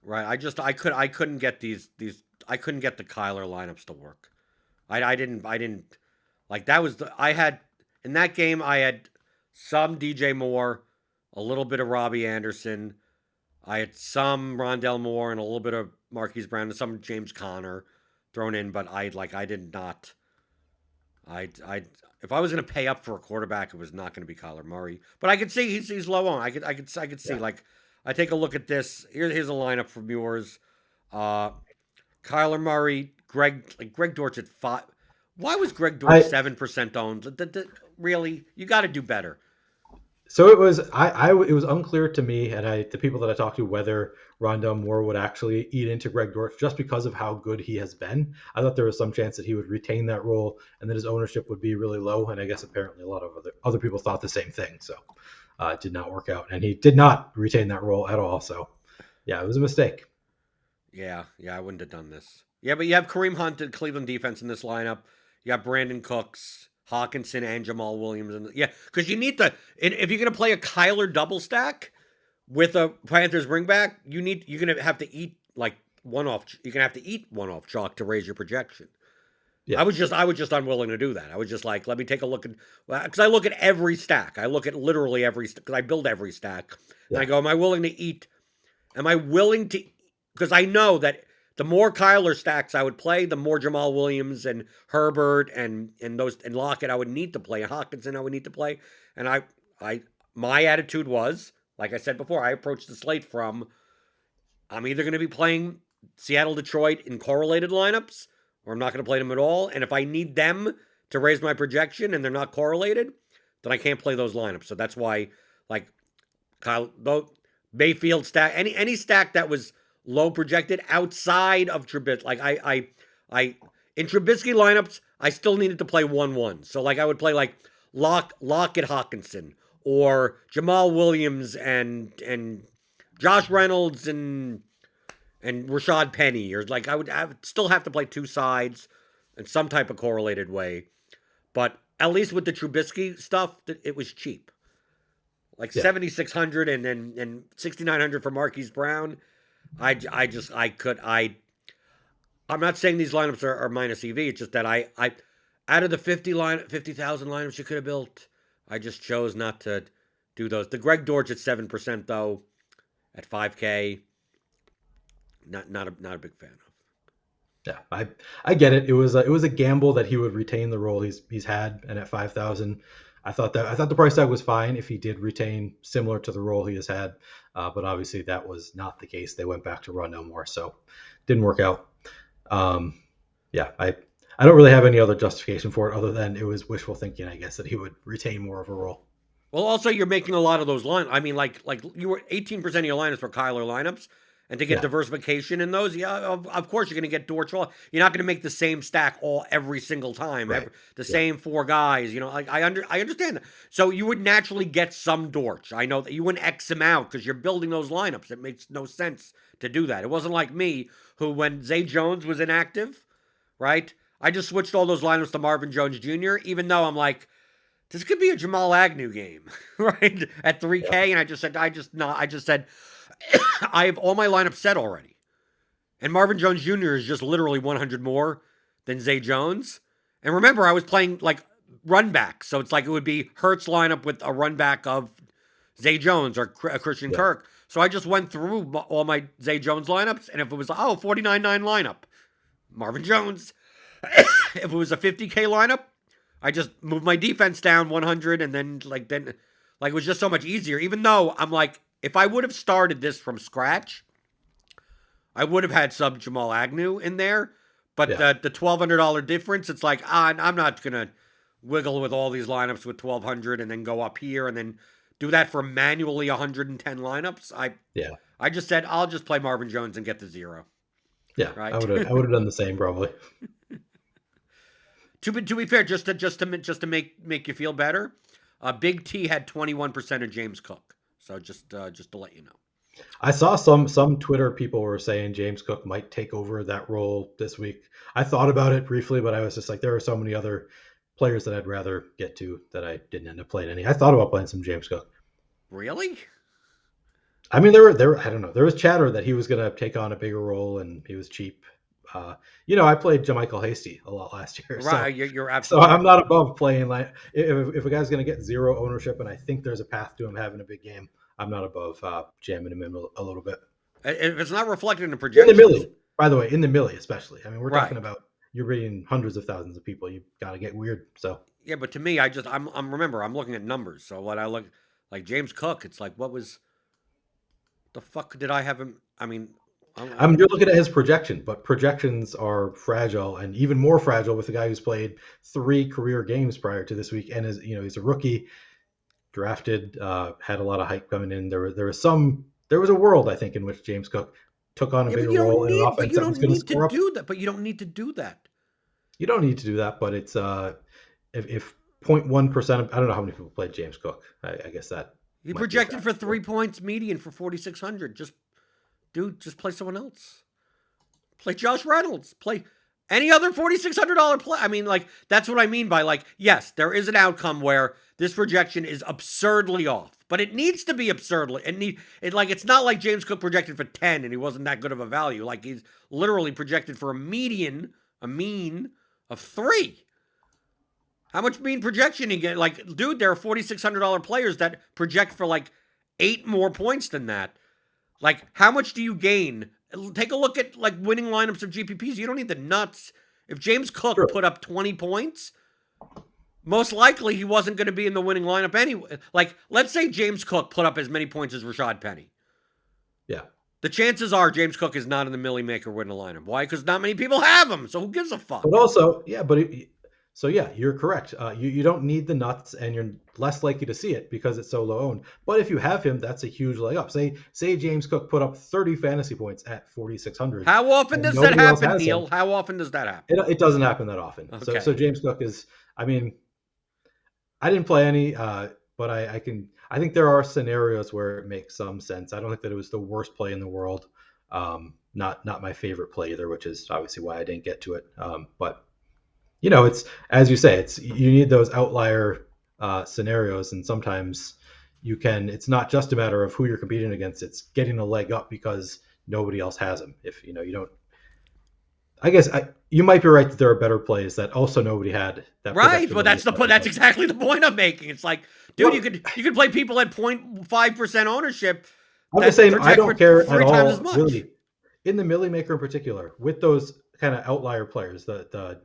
Speaker 1: right. I couldn't get these I couldn't get the Kyler lineups to work. I didn't like that was the I had in that game I had some DJ Moore, a little bit of Robbie Anderson, I had some Rondell Moore and a little bit of Marquise Brown and some James Conner thrown in, but I did not. I if I was going to pay up for a quarterback, it was not going to be Kyler Murray. But I could see he's low on. I could see
Speaker 2: Yeah.
Speaker 1: like I take a look at this. Here's a lineup from yours. Uh, Kyler Murray, Greg Dortch at 5. Why was Greg Dortch
Speaker 2: I
Speaker 1: 7% owned? Really, you got to do better.
Speaker 2: So it was it was unclear to me and the people that I talked to whether Rondell Moore would actually eat into Greg Dortch just because of how good he has been. I thought there was some chance that he would retain that role and that his ownership would be really low. And I guess apparently a lot of other people thought the same thing. So it did not work out, and he did not retain that role at all. So yeah, it was a mistake.
Speaker 1: Yeah, I wouldn't have done this. Yeah, but you have Kareem Hunt and Cleveland defense in this lineup. You got Brandon Cooks, Hawkinson, and Jamal Williams. Yeah, because you need if you're going to play a Kyler double stack with a Panthers bring back, you're going to have to eat like one off. You're going to have to eat one off chalk to raise your projection.
Speaker 2: Yeah,
Speaker 1: I was just unwilling to do that. I was just like, let me take a look at, because I look at every stack. I look at literally every, because I build every stack. And
Speaker 2: yeah,
Speaker 1: I go, am I willing to, because I know that the more Kyler stacks I would play, the more Jamal Williams and Herbert and Lockett I would need to play, and Hawkinson I would need to play. And I, my attitude was, like I said before, I approached the slate from, I'm either going to be playing Seattle, Detroit in correlated lineups, or I'm not going to play them at all. And if I need them to raise my projection and they're not correlated, then I can't play those lineups. So that's why, like Kyle, though Mayfield stack, any stack that was low projected outside of Trubisky, like I in Trubisky lineups, I still needed to play 1-1. So like I would play like Lockett Hawkinson or Jamal Williams and Josh Reynolds and Rashad Penny, or like I would still have to play two sides in some type of correlated way. But at least with the Trubisky stuff, it was cheap, like
Speaker 2: yeah,
Speaker 1: 7,600 and 6,900 for Marquise Brown. I'm not saying these lineups are minus EV. It's just that I out of the 50,000 lineups you could have built, I just chose not to do those. The Greg Dortch at 7% though, at 5K, not a big fan of.
Speaker 2: yeah. I get it. It was a gamble that he would retain the role he's had, and at 5,000, I thought the price tag was fine if he did retain similar to the role he has had, but obviously that was not the case. They went back to run no more, so didn't work out. Yeah, I don't really have any other justification for it other than it was wishful thinking, I guess, that he would retain more of a role.
Speaker 1: Well, also you're making a lot of those line. I mean, like you were 18% of your lineups for Kyler lineups, and to get
Speaker 2: Yeah,
Speaker 1: diversification in those, yeah, of course you're going to get Dortch. You're not going to make the same stack every single time,
Speaker 2: right.
Speaker 1: the
Speaker 2: Yeah,
Speaker 1: same four guys. You know, like I understand that. So you would naturally get some Dortch. I know that you wouldn't X him out because you're building those lineups. It makes no sense to do that. It wasn't like me who, when Zay Jones was inactive, right? I just switched all those lineups to Marvin Jones Jr. Even though I'm like, this could be a Jamal Agnew game, right? At
Speaker 2: yeah,
Speaker 1: 3K, and I just said, I have all my lineups set already, and Marvin Jones Jr. is just literally 100 more than Zay Jones. And remember, I was playing like run back, so it's like it would be Hurts lineup with a run back of Zay Jones or Christian
Speaker 2: yeah,
Speaker 1: Kirk. So I just went through all my Zay Jones lineups, and if it was 49.9 lineup, Marvin Jones. If it was a 50K lineup, I just moved my defense down 100, and then it was just so much easier. Even though I'm like if I would have started this from scratch, I would have had some Jamal Agnew in there. But
Speaker 2: Yeah.
Speaker 1: the $1,200 difference, it's like, I'm not gonna wiggle with all these lineups with 1,200 and then go up here and then do that for manually 110 lineups.
Speaker 2: Yeah.
Speaker 1: I just said I'll just play Marvin Jones and get the zero.
Speaker 2: Yeah.
Speaker 1: Right.
Speaker 2: I would have done the same probably.
Speaker 1: To be fair, just to make you feel better, Big T had 21% of James Cook. So just to let you know.
Speaker 2: I saw some Twitter people were saying James Cook might take over that role this week. I thought about it briefly, but I was just like, there are so many other players that I'd rather get to that I didn't end up playing any. I thought about playing some James Cook.
Speaker 1: Really?
Speaker 2: I mean, there I don't know. There was chatter that he was going to take on a bigger role and he was cheap. I played JaMychal Hasty a lot last year.
Speaker 1: Right,
Speaker 2: So,
Speaker 1: you're
Speaker 2: so
Speaker 1: absolutely
Speaker 2: I'm not above playing like if a guy's going to get zero ownership and I think there's a path to him having a big game, I'm not above jamming him in a little bit.
Speaker 1: If it's not reflected in the
Speaker 2: In the
Speaker 1: projections.
Speaker 2: millie, by the way, in the millie especially. I mean, we're
Speaker 1: Right.
Speaker 2: talking about you're reading hundreds of thousands of people. You got to get weird. So
Speaker 1: Yeah, but to me, I'm remember I'm looking at numbers. So when I look like James Cook, it's like what was the fuck did I have him? I mean,
Speaker 2: you're looking at his projection, but projections are fragile and even more fragile with a guy who's played 3 career games prior to this week and he's a rookie, drafted, had a lot of hype coming in. There was a world I think in which James Cook took on a bigger role in an offense that was going to score up.
Speaker 1: do that. But you don't need to do that.
Speaker 2: You don't need to do that, but it's if 0.1% of, I don't know how many people played James Cook. I guess that
Speaker 1: He
Speaker 2: might be a
Speaker 1: projected for
Speaker 2: factor.
Speaker 1: 3 points median for 4,600. Just play someone else. Play Josh Reynolds. Play any other $4,600 play. I mean, like that's what I mean by like, yes, there is an outcome where this projection is absurdly off, but it needs to be absurdly. It's not like James Cook projected for 10 and he wasn't that good of a value. Like he's literally projected for a mean of 3. How much mean projection you get? Like, dude, there are $4,600 players that project for like 8 more points than that. Like, how much do you gain? Take a look at like winning lineups of GPPs. You don't need the nuts. If James Cook put up 20 points, most likely he wasn't going to be in the winning lineup anyway. Like, let's say James Cook put up as many points as Rashad Penny.
Speaker 2: Yeah.
Speaker 1: The chances are James Cook is not in the Millie Maker winning lineup. Why? Because not many people have him. So who gives a fuck?
Speaker 2: But also, you're correct. You don't need the nuts, and you're less likely to see it because it's so low owned. But if you have him, that's a huge leg up. Say James Cook put up 30 fantasy points at 4,600.
Speaker 1: How often does that happen, Neil? How often does that happen?
Speaker 2: It doesn't happen that often.
Speaker 1: Okay.
Speaker 2: So James Cook is. I mean, I didn't play any, but I think there are scenarios where it makes some sense. I don't think that it was the worst play in the world. Not my favorite play either, which is obviously why I didn't get to it. But it's as you say, you need those outlier scenarios, and sometimes it's not just a matter of who you're competing against. It's getting a leg up because nobody else has them. If you don't, I guess you might be right that there are better plays that also nobody had.
Speaker 1: Right, but that's the point. That's exactly the point I'm making. It's like, dude, you could play people at 0.5% ownership.
Speaker 2: I'm just saying, I don't care at all, really, in the Millie Maker in particular, with those kind of outlier players, the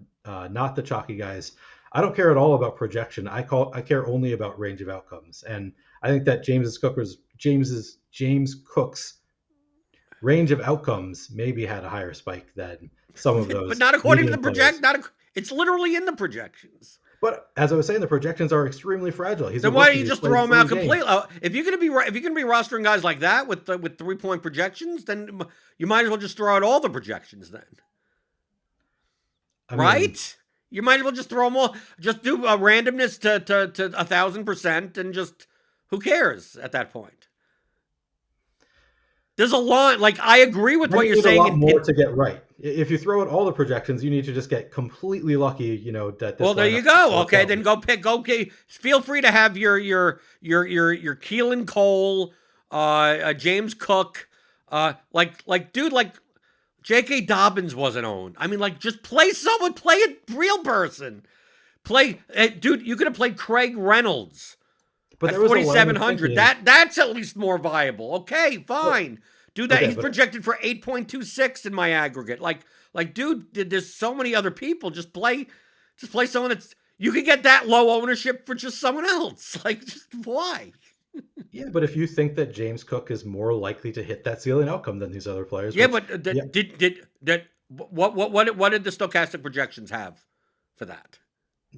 Speaker 2: not the chalky guys. I don't care at all about projection. I care only about range of outcomes, and I think that James Cook's range of outcomes maybe had a higher spike than some of those.
Speaker 1: But not according to the project. It's literally in the projections.
Speaker 2: But as I was saying, the projections are extremely fragile.
Speaker 1: Then why don't you just throw him out completely? If you're going to be rostering guys like that with 3-point projections, then you might as well just throw out all the projections then. Right? You might as well just throw them all. Just do a randomness to 1,000%, and just who cares at that point? There's a lot. Like I agree with what you're saying.
Speaker 2: A lot more to get right. If you throw out all the projections, you need to just get completely lucky. That.
Speaker 1: Well, there you go. Okay, then go pick. Okay, feel free to have your Keelan Cole, James Cook, dude, like J.K. Dobbins wasn't owned. I mean, like just play someone, play a real person, dude. You could have played Craig Reynolds. But at 4,700, that's at least more viable. Okay, fine. Do that. He's projected for 8.26 in my aggregate. Like, dude, there's so many other people. Just play someone that's you can get that low ownership for just someone else. Like, just why?
Speaker 2: Yeah, but if you think that James Cook is more likely to hit that ceiling outcome than these other players,
Speaker 1: Yeah,
Speaker 2: which
Speaker 1: but
Speaker 2: yeah,
Speaker 1: what did the stochastic projections have for that?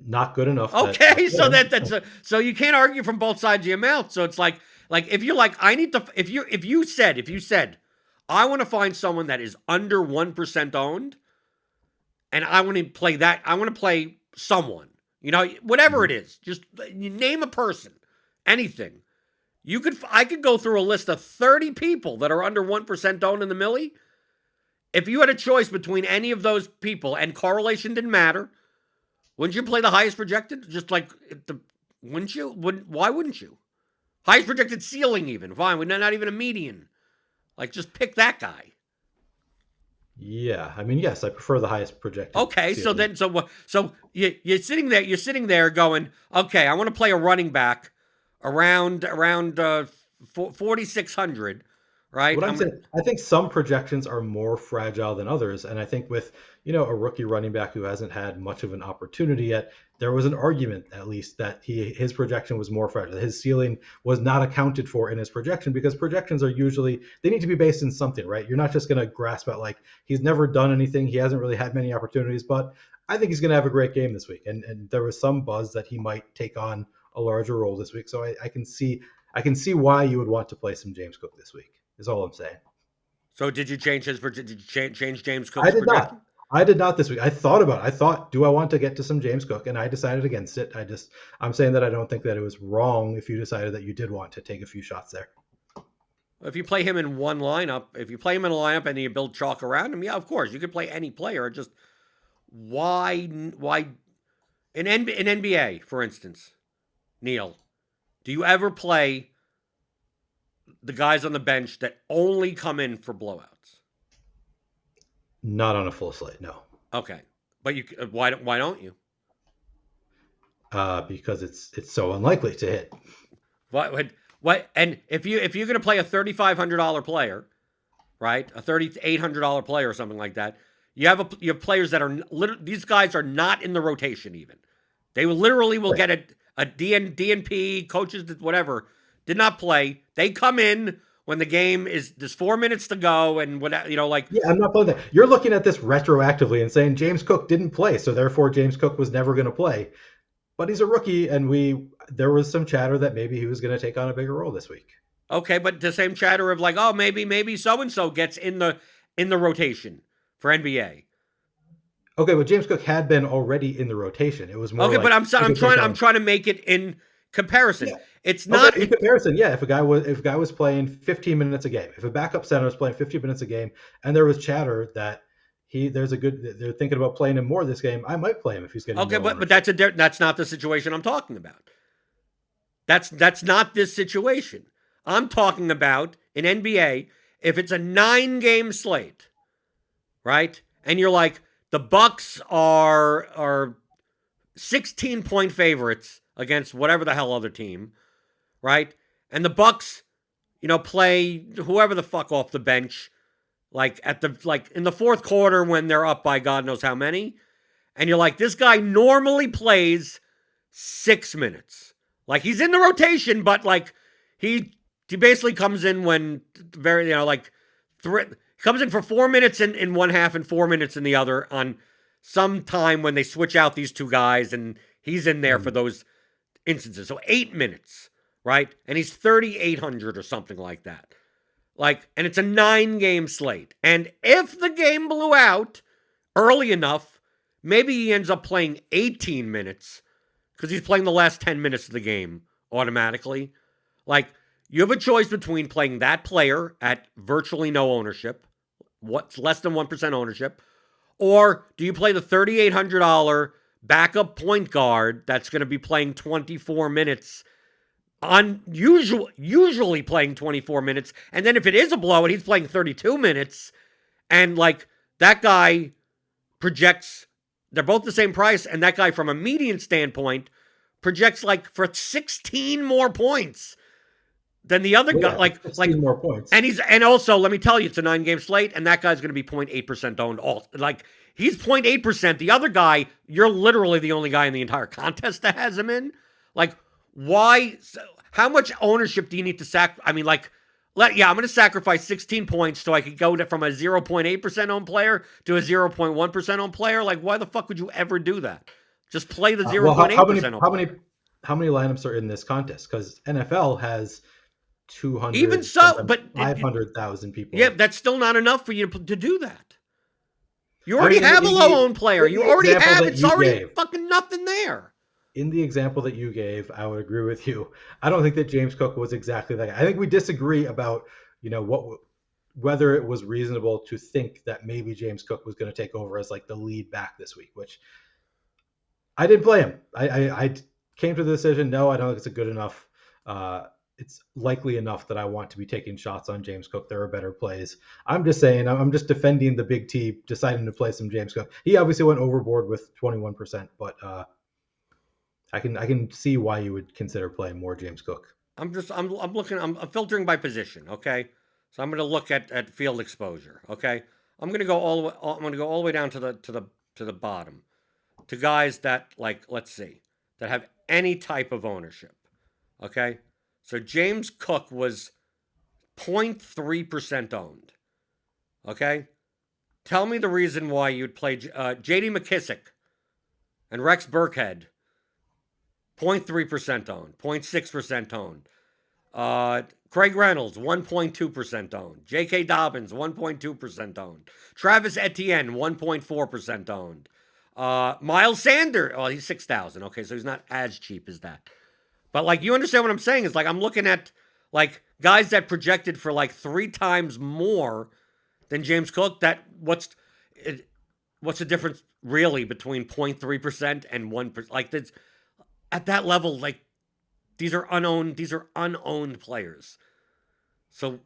Speaker 2: not good enough that
Speaker 1: Okay, so so you can't argue from both sides of your mouth. So it's like if you're like I need to if you said I want to find someone that is under 1% owned and I want to play that I want to play someone, whatever it is, just you name a person, anything. I could go through a list of 30 people that are under 1% owned in the millie. If you had a choice between any of those people and correlation didn't matter, wouldn't you play the highest projected? Just like wouldn't you? Why wouldn't you? Highest projected ceiling, even fine. We're not even a median. Like, just pick that guy.
Speaker 2: yeah, I mean, yes, I prefer the highest projected
Speaker 1: Okay, so
Speaker 2: ceiling.
Speaker 1: then you're sitting there. You're sitting there going, okay, I want to play a running back around 4,600, right?
Speaker 2: What I'm
Speaker 1: I'm gonna
Speaker 2: saying, I think some projections are more fragile than others, and I think with a rookie running back who hasn't had much of an opportunity yet, there was an argument at least that his projection was more fragile. His ceiling was not accounted for in his projection because projections are usually they need to be based in something, right? You're not just going to grasp at like he's never done anything, he hasn't really had many opportunities, but I think he's going to have a great game this week, and there was some buzz that he might take on a larger role this week. So I can see why you would want to play some James Cook this week. Is all I'm saying.
Speaker 1: So did you change Did you change James
Speaker 2: I
Speaker 1: Cook's
Speaker 2: did not.
Speaker 1: projection?
Speaker 2: I did not this week. I thought about it. I thought, do I want to get to some James Cook? And I decided against it. I'm saying that I don't think that it was wrong if you decided that you did want to take a few shots there.
Speaker 1: If you play him in one lineup, if you play him in a lineup and you build chalk around him, yeah, of course you could play any player. Just why in NBA, for instance, Neil, do you ever play the guys on the bench that only come in for blowouts?
Speaker 2: Not on a full slate, no,
Speaker 1: Okay, but why don't you?
Speaker 2: because it's so unlikely to hit.
Speaker 1: What? And if you're going to play a $3,500 player, right, a $3,800 player or something like that, you have players that are these guys are not in the rotation even. They will
Speaker 2: Right.
Speaker 1: get a DNP coaches whatever did not play. They come in when the game is there's 4 minutes to go and what like
Speaker 2: Yeah, I'm not playing that. You're looking at this retroactively and saying James Cook didn't play, so therefore James Cook was never going to play. But he's a rookie, and there was some chatter that maybe he was going to take on a bigger role this week.
Speaker 1: okay, but the same chatter of like, oh, maybe so and so gets in the rotation for NBA.
Speaker 2: Okay, but James Cook had been already in the rotation. It was more
Speaker 1: Okay, but
Speaker 2: like he could take
Speaker 1: I'm
Speaker 2: on.
Speaker 1: trying to make it in comparison.
Speaker 2: Yeah.
Speaker 1: It's
Speaker 2: Okay,
Speaker 1: not
Speaker 2: in
Speaker 1: it,
Speaker 2: comparison, yeah, if a guy was playing 15 minutes a game, if a backup center was playing 15 minutes a game, and there was chatter that they're thinking about playing him more this game, I might play him if he's getting
Speaker 1: okay,
Speaker 2: more
Speaker 1: but
Speaker 2: ownership.
Speaker 1: that's not the situation I'm talking about. That's not this situation. I'm talking about in NBA if it's a 9-game slate, right? And you're like the Bucks are 16-point favorites against whatever the hell other team, right? And the Bucks, play whoever the fuck off the bench, like in the fourth quarter when they're up by God knows how many, and you're like, this guy normally plays 6 minutes. Like he's in the rotation, but like he basically comes in when very like comes in for 4 minutes in one half and 4 minutes in the other on some time when they switch out these two guys, and he's in there for
Speaker 2: Mhm.
Speaker 1: those instances. So 8 minutes, right? And he's 3,800 or something like that. Like, and it's a 9-game slate. And if the game blew out early enough, maybe he ends up playing 18 minutes because he's playing the last 10 minutes of the game automatically. Like, you have a choice between playing that player at virtually no ownership, what's less than 1% ownership, or do you play the $3,800 backup point guard that's going to be playing 24 minutes on usually playing 24 minutes, and then if it is a blowout, he's playing 32 minutes, and like that guy projects they're both the same price, and that guy from a median standpoint projects like for 16 more points than the other
Speaker 2: Well,
Speaker 1: guy.
Speaker 2: yeah,
Speaker 1: Like
Speaker 2: 16 more points.
Speaker 1: and also let me tell you, it's a 9-game slate, and that guy's going to be 0.8% owned. All like he's 0.8%. The other guy, you're literally the only guy in the entire contest that has him in. Like why? how much ownership do you need to I mean, like, I'm going to sacrifice 16 points so I could go from a 0.8% owned player to a 0.1% owned player. Like, why the fuck would you ever do that? Just play the
Speaker 2: Well, how many
Speaker 1: 0.8% owned player.
Speaker 2: how many lineups are in this contest? Because NFL has
Speaker 1: Even
Speaker 2: 200,
Speaker 1: so,
Speaker 2: sometimes
Speaker 1: but
Speaker 2: 500,000
Speaker 1: yeah,
Speaker 2: people.
Speaker 1: that's still not enough for you to do that. You
Speaker 2: I
Speaker 1: already
Speaker 2: mean,
Speaker 1: have a low owned player.
Speaker 2: in
Speaker 1: You
Speaker 2: the
Speaker 1: already
Speaker 2: example
Speaker 1: have,
Speaker 2: that
Speaker 1: it's
Speaker 2: you
Speaker 1: already
Speaker 2: gave,
Speaker 1: fucking nothing there.
Speaker 2: in the example that you gave, I would agree with you. I don't think that James Cook was exactly that guy. I think we disagree about, whether it was reasonable to think that maybe James Cook was going to take over as like the lead back this week, which I didn't play him. I came to the decision, no, I don't think it's a good enough. It's likely enough that I want to be taking shots on James Cook. There are better plays. I'm just saying, I'm just defending the big T deciding to play some James Cook. He obviously went overboard with 21%, but I can see why you would consider playing more James Cook.
Speaker 1: I'm filtering by position, okay? So I'm going to look at field exposure, okay? I'm going to go all the way down to the bottom, to guys that, like, let's see, that have any type of ownership, okay? So James Cook was 0.3% owned, okay? Tell me the reason why you'd play J.D. McKissick and Rex Burkhead, 0.3% owned, 0.6% owned. Craig Reynolds, 1.2% owned. J.K. Dobbins, 1.2% owned. Travis Etienne, 1.4% owned. Miles Sanders, oh, he's 6,000. Okay, so he's not as cheap as that. But, like, you understand what I'm saying? Is like I'm looking at, like, guys that projected for like 3 times more than James Cook. What's the difference really between 0.3% and 1%? Like, that's at that level, like, these are unowned players. So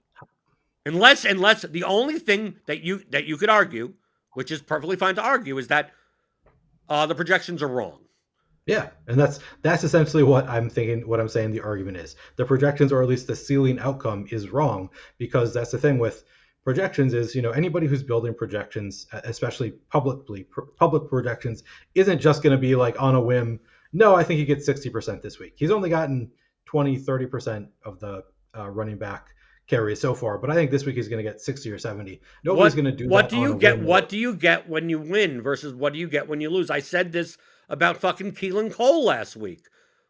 Speaker 1: unless the only thing that you could argue, which is perfectly fine to argue, is that the projections are wrong.
Speaker 2: Yeah, and that's essentially what I'm thinking. What I'm saying the argument is the projections, or at least the ceiling outcome, is wrong, because that's the thing with projections is anybody who's building projections, especially public projections, isn't just going to be like on a whim. No, I think he gets 60% this week. He's only gotten 20-30% of the running back carries so far, but I think this week he's going to get 60 or 70. Nobody's going to do
Speaker 1: what
Speaker 2: that
Speaker 1: do
Speaker 2: on
Speaker 1: you
Speaker 2: a
Speaker 1: get?
Speaker 2: whim.
Speaker 1: What do you get when you win versus what do you get when you lose? I said this about fucking Keelan Cole last week,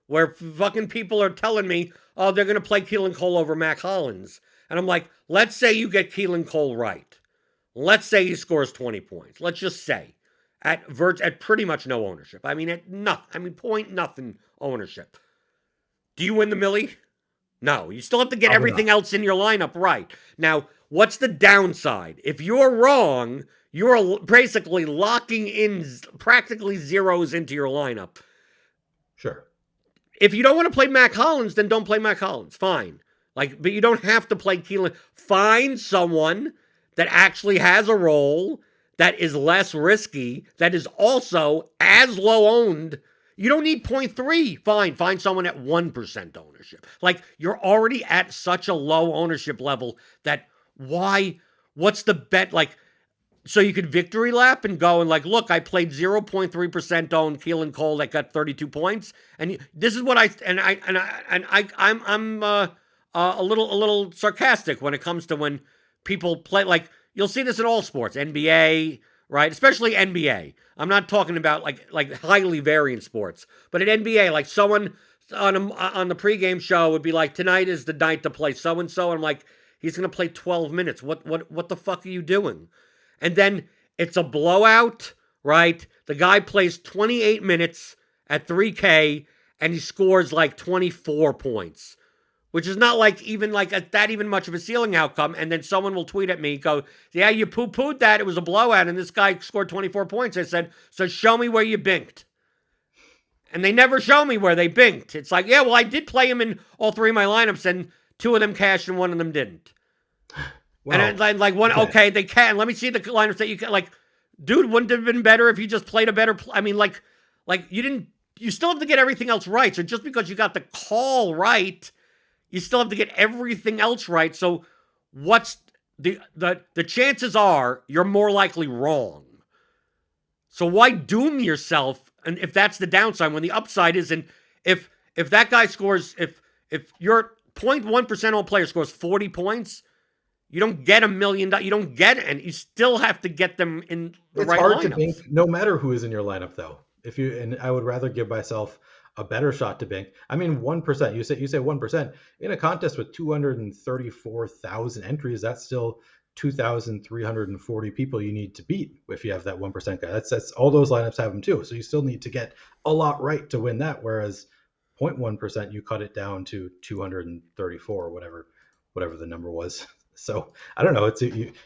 Speaker 1: where fucking people are telling me, oh, they're going to play Keelan Cole over Mac Hollins. And I'm like, let's say you get Keelan Cole right. Let's say he scores 20 points. Let's just say at pretty much no ownership. I mean, point nothing ownership. Do you win the Millie? No, you still have to get
Speaker 2: Probably not.
Speaker 1: everything else in your lineup right. Now, what's the downside? If you're wrong, you're basically locking in practically zeros into your lineup.
Speaker 2: Sure.
Speaker 1: If you don't want to play Mac Hollins, then don't play Mac Hollins. Fine. But you don't have to play Keelan. Find someone that actually has a role that is less risky, that is also as low owned. You don't need 0.3. Fine. Find someone at 1% ownership. Like, you're already at such a low ownership level that what's the bet? Like, so you could victory lap and go and, like, look, I played 0.3% owned Keelan Cole that got 32 points, and this is what I'm a little sarcastic when it comes to when people play. Like, you'll see this in all sports, NBA, right? Especially NBA. I'm not talking about like highly variant sports, but at NBA, like, someone on the pregame show would be like, tonight is the night to play so and so. I'm like, he's gonna play 12 minutes. What the fuck are you doing? And then it's a blowout, right? The guy plays 28 minutes at 3K and he scores like 24 points, which is not like even much of a ceiling outcome. And then someone will tweet at me, go, yeah, you poo-pooed that. It was a blowout and this guy scored 24 points. I said, so show me where you binked. And they never show me where they binked. It's like, yeah, well, I did play him in all 3 of my lineups and 2 of them cashed and 1 of them didn't. Well, and like one, okay, they can. Let me see the lineups that you can. Like, dude, wouldn't it have been better if you just played a better? I mean, like you didn't. You still have to get everything else right. So just because you got the call right, you still have to get everything else right. So what's the chances are you're more likely wrong. So why doom yourself? And if that's the downside, when the upside isn't, if that guy scores, if your 0.1% owned player scores 40 points, you don't get $1 million. You don't get it, and you still have to get them in the
Speaker 2: It's
Speaker 1: right
Speaker 2: hard to
Speaker 1: lineups.
Speaker 2: bink no matter who is in your lineup though. If you and I would rather give myself a better shot to bink. I mean 1%. You say 1% in a contest with 234,000 entries, that's still 2,340 people you need to beat if you have that 1% guy. That's all those lineups have them too. So you still need to get a lot right to win that, whereas 0.1% you cut it down to 234 or whatever the number was. So I don't know.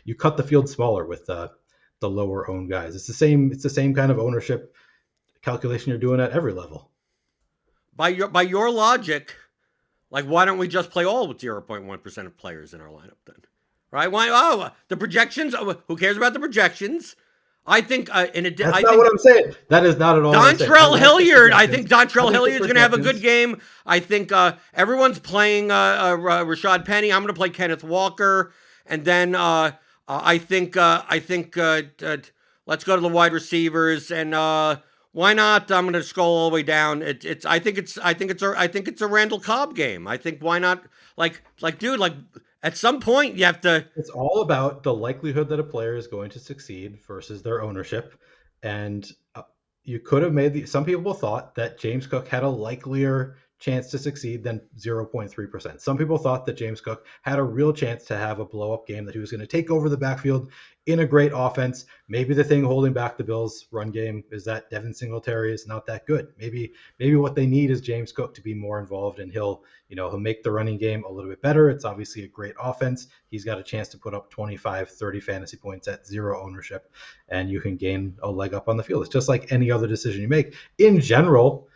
Speaker 2: You cut the field smaller with the lower owned guys. It's the same kind of ownership calculation you're doing at every level.
Speaker 1: By your logic, like why don't we just play all with 0.1% of players in our lineup then? Right? Why? Oh, the projections. Oh, who cares about the projections? I think
Speaker 2: That's
Speaker 1: I
Speaker 2: not
Speaker 1: think
Speaker 2: what I'm saying. That is not at all what I'm saying.
Speaker 1: Dontrell Hilliard. I think
Speaker 2: I
Speaker 1: Dontrell
Speaker 2: think the
Speaker 1: Hilliard's going to have a good
Speaker 2: projections.
Speaker 1: game. I think everyone's playing Rashad Penny. I'm going to play Kenneth Walker, and then I think let's go to the wide receivers and why not? I'm going to scroll all the way down. I think it's a Randall Cobb game. I think why not? Dude, at some point you have to.
Speaker 2: It's all about the likelihood that a player is going to succeed versus their ownership. And you could have made some people thought that James Cook had a likelier chance to succeed than 0.3%. Some people thought that James Cook had a real chance to have a blow up game, that he was going to take over the backfield in a great offense. Maybe the thing holding back the Bills' run game is that Devin Singletary is not that good. Maybe what they need is James Cook to be more involved, and he'll make the running game a little bit better. It's obviously a great offense. He's got a chance to put up 25, 30 fantasy points at zero ownership, and you can gain a leg up on the field. It's just like any other decision you make. In general,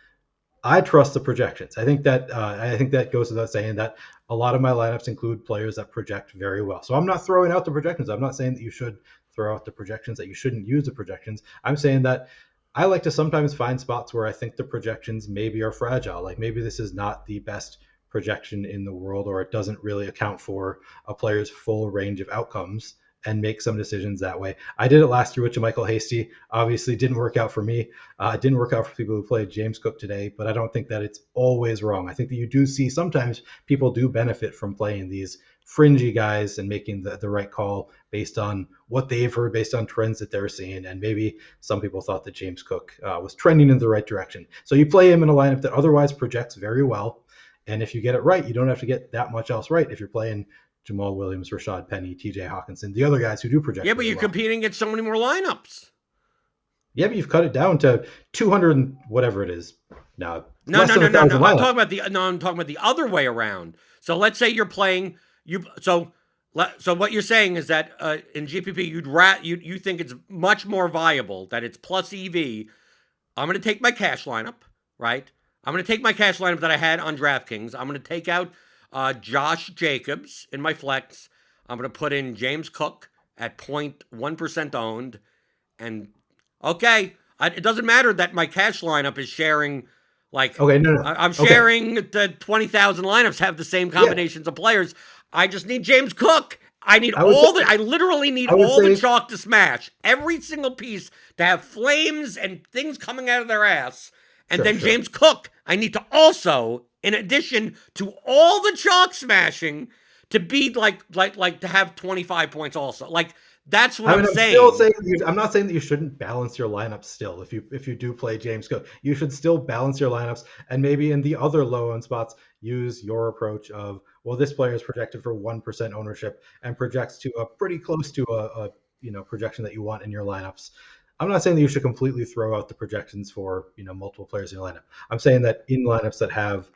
Speaker 2: I trust the projections. I think that goes without saying that a lot of my lineups include players that project very well. So I'm not throwing out the projections. I'm not saying that you should throw out the projections, that you shouldn't use the projections. I'm saying that I like to sometimes find spots where I think the projections maybe are fragile. Like maybe this is not the best projection in the world, or it doesn't really account for a player's full range of outcomes, and make some decisions that way. I did it last year with JaMychal Hasty. Obviously, didn't work out for me. It didn't work out for people who played James Cook today, but I don't think that it's always wrong. I think that you do see sometimes people do benefit from playing these fringy guys and making the right call based on what they've heard, based on trends that they're seeing. And maybe some people thought that James Cook was trending in the right direction. So you play him in a lineup that otherwise projects very well. And if you get it right, you don't have to get that much else right if you're playing Jamal Williams, Rashad Penny, TJ Hawkinson, the other guys who do project.
Speaker 1: Yeah, but you're competing against so many more lineups.
Speaker 2: Yeah, but you've cut it down to 200 and whatever it is now.
Speaker 1: No. I'm talking about the other way around. So let's say you're playing you. So what you're saying is that in GPP you think it's much more viable that it's plus EV. I'm going to take my cash lineup, right? I'm going to take my cash lineup that I had on DraftKings. I'm going to take out Josh Jacobs in my flex. I'm going to put in James Cook at 0.1% owned. And okay, it doesn't matter that my cash lineup is sharing,
Speaker 2: okay, no.
Speaker 1: I'm sharing the 20,000 lineups have the same combinations of players. I just need James Cook. I literally need all the chalk to smash. Every single piece to have flames and things coming out of their ass. And then James Cook, I need to also, in addition to all the chalk smashing, to be to have 25 points also. That's what I'm saying.
Speaker 2: I'm not saying that you shouldn't balance your lineup still. If you do play James Cook, you should still balance your lineups, and maybe in the other low owned spots, use your approach of, well, this player is projected for 1% ownership and projects to a pretty close to a projection that you want in your lineups. I'm not saying that you should completely throw out the projections for multiple players in your lineup. I'm saying that in lineups that have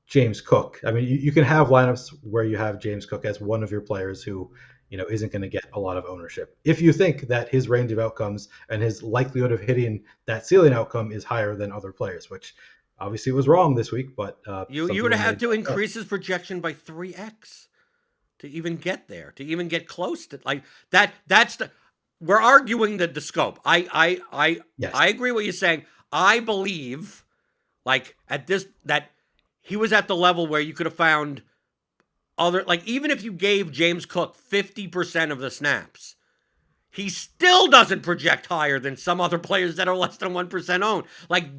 Speaker 2: James Cook, I mean, you can have lineups where you have James Cook as one of your players who isn't going to get a lot of ownership. If you think that his range of outcomes and his likelihood of hitting that ceiling outcome is higher than other players, which obviously was wrong this week, but
Speaker 1: you would have to increase his projection by 3x to even get there, to even get close to that. We're arguing the scope. I agree what you're saying. I believe that he was at the level where you could have found other, even if you gave James Cook 50% of the snaps, he still doesn't project higher than some other players that are less than 1% owned.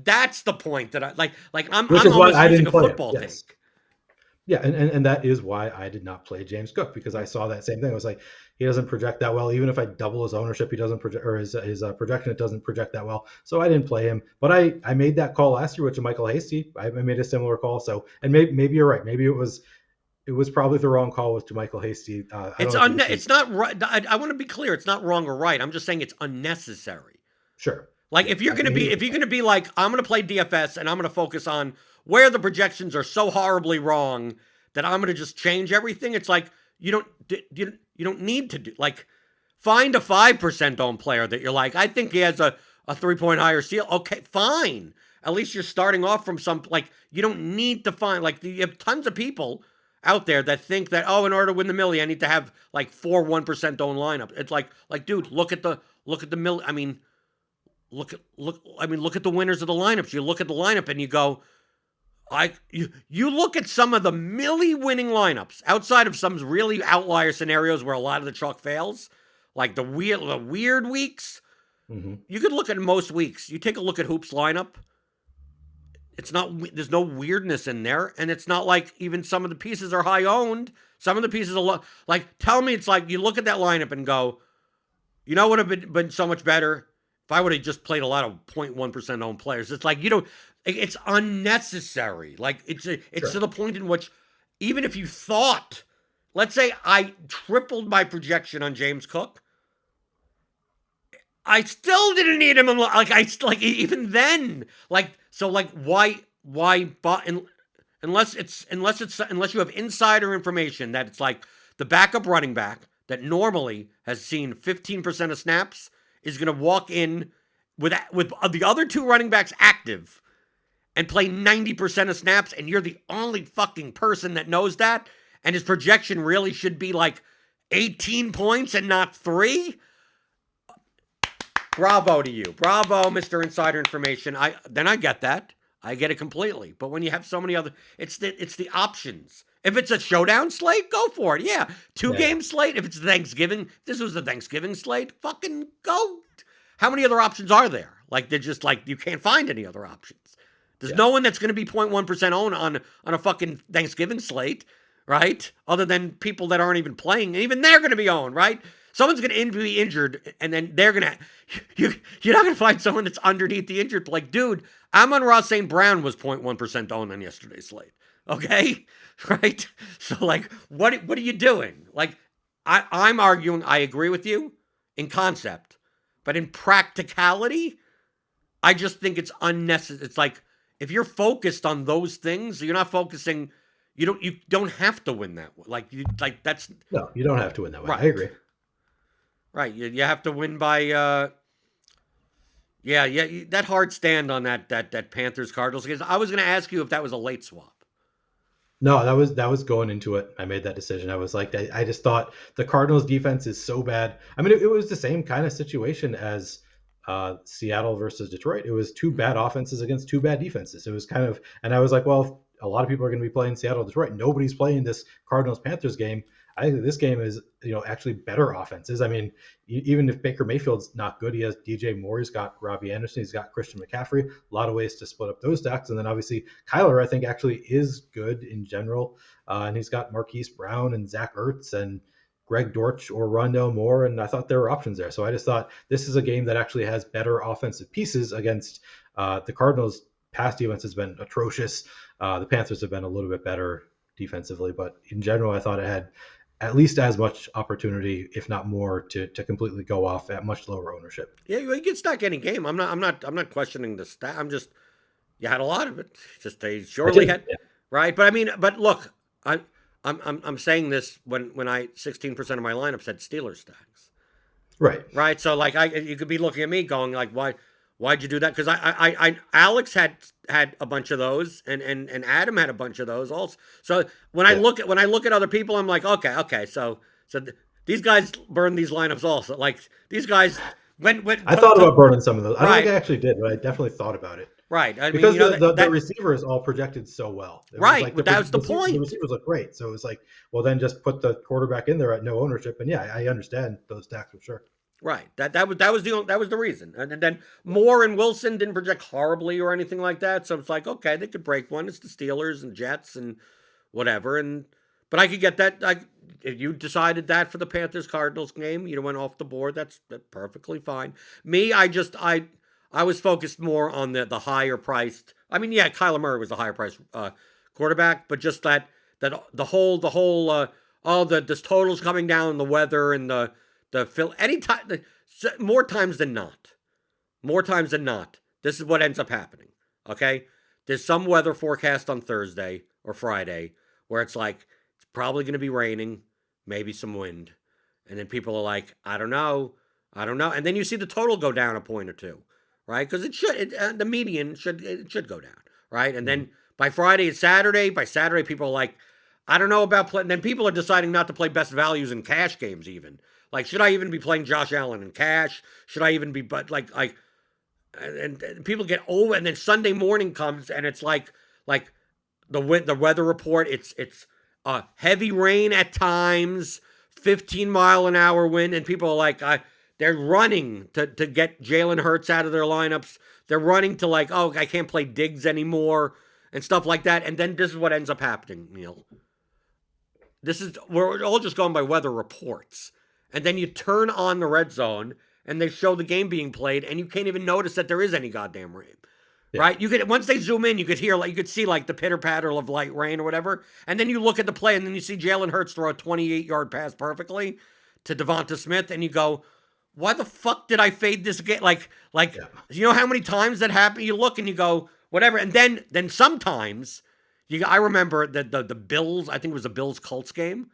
Speaker 1: That's the point that I'm almost using a football take.
Speaker 2: Yeah, and that is why I did not play James Cook, because I saw that same thing. I was like, he doesn't project that well. Even if I double his ownership, he doesn't project, or his projection, it doesn't project that well. So I didn't play him. But I made that call last year with Michael Hasty. I made a similar call. So, and maybe you're right. Maybe it was probably the wrong call with Michael Hasty. I don't think this
Speaker 1: It's
Speaker 2: is
Speaker 1: not right. I want to be clear. It's not wrong or right. I'm just saying it's unnecessary.
Speaker 2: sure.
Speaker 1: Like
Speaker 2: Yeah, I hear
Speaker 1: if
Speaker 2: you.
Speaker 1: you're gonna be like, I'm gonna play DFS and I'm gonna focus on where the projections are so horribly wrong that I'm gonna just change everything. It's like you don't need to do like find a 5% owned player that you're like, I think he has a 3 point higher seal. Okay, fine. At least you're starting off from some like you don't need to find like you have tons of people out there that think that, oh, in order to win the milli, I need to have like 1% owned lineup. It's like dude, look at the mill. I mean, look at the winners of the lineups. You look at the lineup and you go, you look at some of the milli winning lineups outside of some really outlier scenarios where a lot of the chalk fails, like the weird weeks.
Speaker 2: Hmm.
Speaker 1: You could look at most weeks. You take a look at Hoop's lineup. It's not there's no weirdness in there, and it's not like even some of the pieces are high owned. Some of the pieces are like tell me it's like you look at that lineup and go, you know what would have been so much better if I would have just played a lot of 0.1% owned players. It's like you don't. It's unnecessary. Like it's to
Speaker 2: Sure.
Speaker 1: the point in which even if you thought, let's say I tripled my projection on James Cook, I still didn't need him. Like like even then, like so like why but unless you have insider information that it's like the backup running back that normally has seen 15% of snaps is going to walk in with the other two running backs active and play 90% of snaps, and you're the only fucking person that knows that, and his projection really should be like 18 points and not 3. Bravo to you. Bravo, Mr. Insider Information. I get that. I get it completely. But when you have so many other it's the options. If it's a showdown slate, go for it. Yeah. Two
Speaker 2: Yeah, yeah,
Speaker 1: game slate. If it's Thanksgiving, if this was the Thanksgiving slate, fucking go. How many other options are there? Like they're just like you can't find any other options. There's
Speaker 2: yeah,
Speaker 1: no one that's going to be 0.1% owned on a fucking Thanksgiving slate, right? Other than people that aren't even playing, and even they're going to be owned, right? Someone's going to be injured, and then they're going to you're not going to find someone that's underneath the injured. Like, dude, Amon-Ra St. Brown was 0.1% owned on yesterday's slate. Okay, right? So like, what are you doing? Like, I'm arguing. I agree with you in concept, but in practicality, I just think it's unnecessary. It's like if you're focused on those things, you're not focusing. You don't have to win that. Like that's
Speaker 2: no, you don't have to win that way. I
Speaker 1: right.
Speaker 2: agree.
Speaker 1: Right. You have to win by yeah, that hard stand on that Panthers Cardinals because I was going to ask you if that was a late swap.
Speaker 2: No, that was going into it. I made that decision. I was like, I just thought the Cardinals defense is so bad. I mean, it was the same kind of situation as Seattle versus Detroit. It was two bad offenses against two bad defenses. It was kind of, and I was like, well, a lot of people are going to be playing Seattle, Detroit. Nobody's playing this Cardinals Panthers game. I think this game is, actually better offenses. I mean, even if Baker Mayfield's not good, he has DJ Moore, he's got Robbie Anderson, he's got Christian McCaffrey. A lot of ways to split up those stacks, and then obviously Kyler, I think actually is good in general, and he's got Marquise Brown and Zach Ertz and Greg Dortch or Rondell Moore, and I thought there were options there. So I just thought this is a game that actually has better offensive pieces against the Cardinals. Past defense has been atrocious. The Panthers have been a little bit better defensively, but in general, I thought it had at least as much opportunity, if not more, to completely go off at much lower ownership.
Speaker 1: Yeah, you can stack any game. I'm not questioning the stat. I'm just you had a lot of it. Just they
Speaker 2: I
Speaker 1: surely
Speaker 2: did.
Speaker 1: had right. But I mean, but look, I'm saying this when I 16% of my lineups had Steelers stacks.
Speaker 2: Right.
Speaker 1: Right. So like you could be looking at me going like why'd you do that? Because Alex had a bunch of those and Adam had a bunch of those also. So when
Speaker 2: Yeah.
Speaker 1: I look at other people, I'm like okay. These guys burn these lineups also. Like these guys when
Speaker 2: I thought about burning some of those. I don't think
Speaker 1: right
Speaker 2: I actually did, but I definitely thought about it.
Speaker 1: right. I mean
Speaker 2: Because
Speaker 1: you know
Speaker 2: the
Speaker 1: that
Speaker 2: receivers all projected so well. It was
Speaker 1: right.
Speaker 2: like
Speaker 1: But that was the
Speaker 2: the
Speaker 1: point.
Speaker 2: receivers look great. So it was like, well, then just put the quarterback in there at no ownership. And yeah, I understand those stacks for sure.
Speaker 1: Right. That was the reason. And then Moore and Wilson didn't project horribly or anything like that. So it's like, okay, they could break one. It's the Steelers and Jets and whatever. But I could get that. If you decided that for the Panthers Cardinals game, you went off the board. That's perfectly fine. Me, I was focused more on the higher priced. I mean, yeah, Kyler Murray was the higher priced quarterback, but just that the whole all the this totals coming down, the weather and the fill anytime more times than not. More times than not, this is what ends up happening. Okay? There's some weather forecast on Thursday or Friday where it's like, it's probably going to be raining, maybe some wind. And then people are like, I don't know. I don't know. And then you see the total go down a point or two, right? Because the median should go down, right? And then by Friday, it's Saturday. By Saturday, people are like, I don't know about playing. Then people are deciding not to play best values in cash games even. Like, should I even be playing Josh Allen in cash? Should I even be, but like, and people get over, and then Sunday morning comes, and it's like the weather report. It's heavy rain at times, 15-mile-an-hour wind, and people are like, they're running to get Jalen Hurts out of their lineups. They're running to like, oh, I can't play Diggs anymore and stuff like that. And then this is what ends up happening, Neil. We're all just going by weather reports, and then you turn on the red zone and they show the game being played, and you can't even notice that there is any goddamn rain. Yeah. Right? You could, once they zoom in, you could hear, like, you could see like the pitter patter of light rain or whatever, and then you look at the play, and then you see Jalen Hurts throw a 28-yard pass perfectly to Devonta Smith, and you go, why the fuck did I fade this game? Like, yeah. You know how many times that happened? You look and you go, whatever, and then sometimes I remember that the Bills, I think it was the Bills Colts game.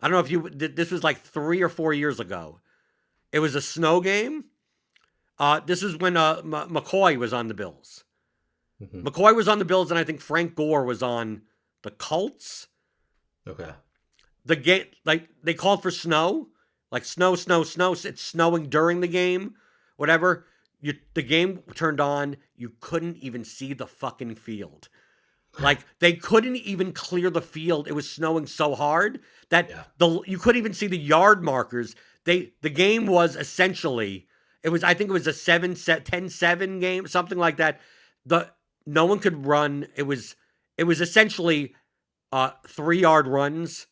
Speaker 1: I don't know if this was like 3 or 4 years ago. It was a snow game. This is when McCoy was on the Bills. Mm-hmm. McCoy was on the Bills, and I think Frank Gore was on the Colts.
Speaker 2: Okay.
Speaker 1: The game, like, they called for snow, like snow. It's snowing during the game, whatever. The game turned on. You couldn't even see the fucking field. Like, they couldn't even clear the field. It was snowing so hard that you couldn't even see the yard markers. The game was essentially, I think it was a 10-7 game, something like that. No one could run. It was essentially 3-yard runs,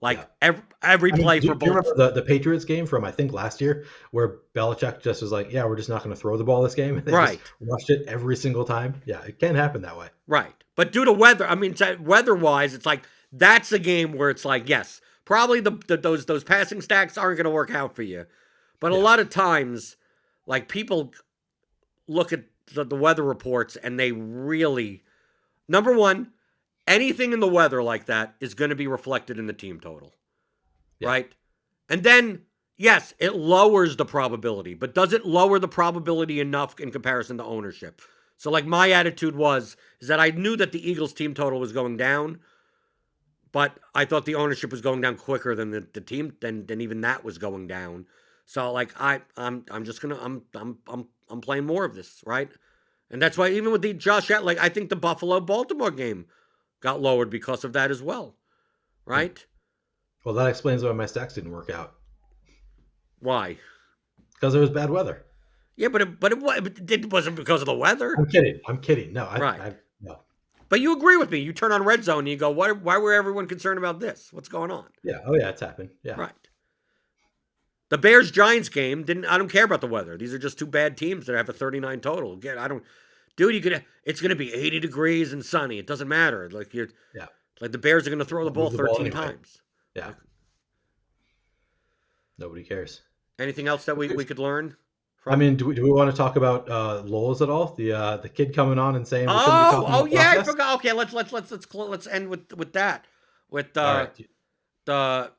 Speaker 1: like every play for both.
Speaker 2: Do you remember the Patriots game from, I think, last year, where Belichick just was like, yeah, we're just not going to throw the ball this game. And they just rushed it every single time. Yeah, it can happen that way.
Speaker 1: Right. But due to weather, I mean, weather-wise, it's like, that's a game where it's like, yes, probably those passing stacks aren't going to work out for you. But a lot of times, like, people look at the weather reports and they really, number one, anything in the weather like that is going to be reflected in the team total, right? And then, yes, it lowers the probability, but does it lower the probability enough in comparison to ownership? So, like, my attitude is that I knew that the Eagles team total was going down, but I thought the ownership was going down quicker than the team, than even that was going down. So, like, I'm just gonna I'm playing more of this, right? And that's why even with the Josh Allen, like, I think the Buffalo-Baltimore game got lowered because of that as well, right?
Speaker 2: Well, that explains why my stacks didn't work out.
Speaker 1: Why?
Speaker 2: Because there was bad weather.
Speaker 1: Yeah, but it wasn't because of the weather.
Speaker 2: I'm kidding. No, no.
Speaker 1: But you agree with me. You turn on Red Zone and you go, why were everyone concerned about this? What's going on?
Speaker 2: Yeah. Oh, yeah, it's happened. Yeah.
Speaker 1: Right. The Bears-Giants game, I don't care about the weather. These are just two bad teams that have a 39 total. Again, it's going to be 80 degrees and sunny. It doesn't matter. Like, like, the Bears are going to throw the ball 13 times.
Speaker 2: Yeah. Nobody cares.
Speaker 1: Anything else that we could learn?
Speaker 2: I mean, do we want to talk about Lowe's at all? The kid coming on and saying,
Speaker 1: "Oh yeah, I forgot." Okay, let's end with that. With the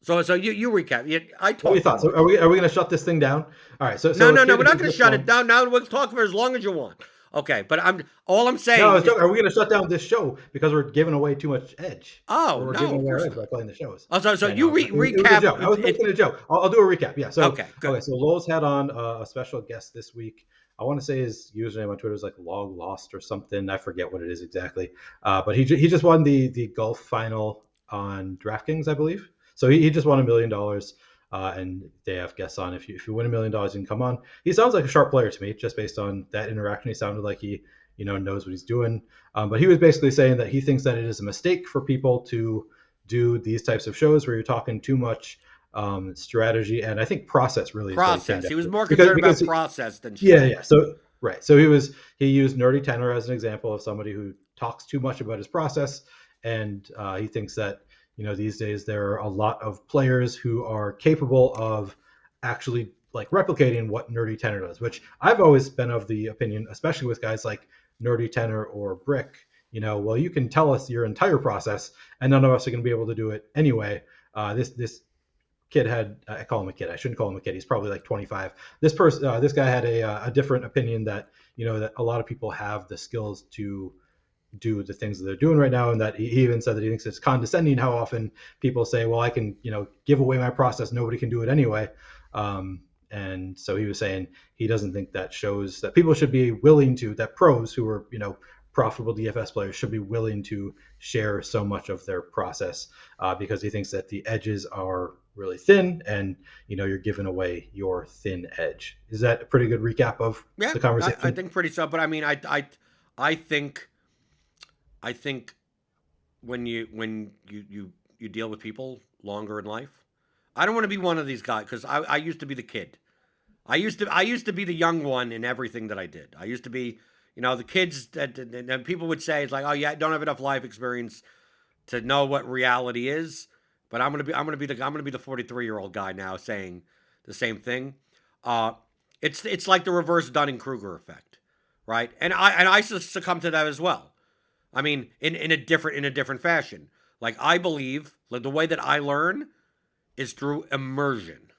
Speaker 1: so you recap. I told.
Speaker 2: What are your thoughts? Are we going to shut this thing down? All right. So
Speaker 1: no, we're not going to shut it down. Now we'll talk for as long as you want. Okay, but I'm saying.
Speaker 2: No, are we going to shut down this show because we're giving away too much edge?
Speaker 1: Oh,
Speaker 2: we're giving away our edge by playing the shows.
Speaker 1: Oh, so you recap.
Speaker 2: I was making a joke. I'll do a recap. Yeah. So
Speaker 1: okay, good.
Speaker 2: Okay. So Lowe's had on a special guest this week. I want to say his username on Twitter is like Log Lost or something. I forget what it is exactly. But he just won the golf final on DraftKings, I believe. So he just won $1 million. And they have guests on. If you win $1 million, you can come on. He sounds like a sharp player to me, just based on that interaction. He sounded like he knows what he's doing. But he was basically saying that he thinks that it is a mistake for people to do these types of shows where you're talking too much strategy, and I think process really is what he came
Speaker 1: Process.
Speaker 2: down
Speaker 1: He was
Speaker 2: to.
Speaker 1: more
Speaker 2: because
Speaker 1: concerned
Speaker 2: because
Speaker 1: about
Speaker 2: he,
Speaker 1: process than
Speaker 2: yeah,
Speaker 1: strategy.
Speaker 2: yeah. So right. So he used Nerdy Tenor as an example of somebody who talks too much about his process, and he thinks that these days there are a lot of players who are capable of actually like replicating what Nerdy Tenor does. Which I've always been of the opinion, especially with guys like Nerdy Tenor or Brick. Well, you can tell us your entire process, and none of us are going to be able to do it anyway. This kid had, I call him a kid, I shouldn't call him a kid, he's probably like 25. This guy had a different opinion that that a lot of people have the skills to do the things that they're doing right now, and that he even said that he thinks it's condescending how often people say, well, I can give away my process, nobody can do it anyway. And so he was saying he doesn't think that shows that people should be willing to, that pros who are profitable DFS players should be willing to share so much of their process, because he thinks that the edges are really thin, and you're giving away your thin edge. Is that a pretty good recap of
Speaker 1: Yeah,
Speaker 2: the
Speaker 1: I
Speaker 2: conversation?
Speaker 1: think pretty so. But I mean, I think, I think when you deal with people longer in life, I don't want to be one of these guys because I used to be the kid. I used to be the young one in everything that I did. I used to be, the kids that people would say it's like, oh yeah, I don't have enough life experience to know what reality is. But I'm gonna be the 43-year-old guy now saying the same thing. Uh, it's like the reverse Dunning Kruger effect, right? And I succumb to that as well. I mean, in a different fashion. Like I believe, like the way that I learn is through immersion,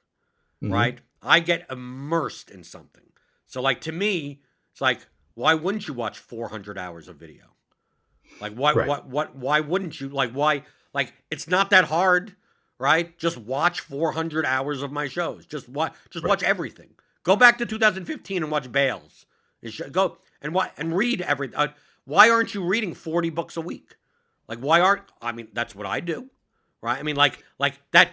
Speaker 2: Mm-hmm.
Speaker 1: right? I get immersed in something. So like to me, it's like why wouldn't you watch 400 hours of video? Like
Speaker 2: Right.
Speaker 1: why wouldn't you? Like why like it's not that hard, right? Just watch 400 hours of my shows. Just
Speaker 2: Right.
Speaker 1: watch everything. Go back to 2015 and watch Bales. Go and read every why aren't you reading 40 books a week? Like why aren't I mean that's what I do, right? I mean like that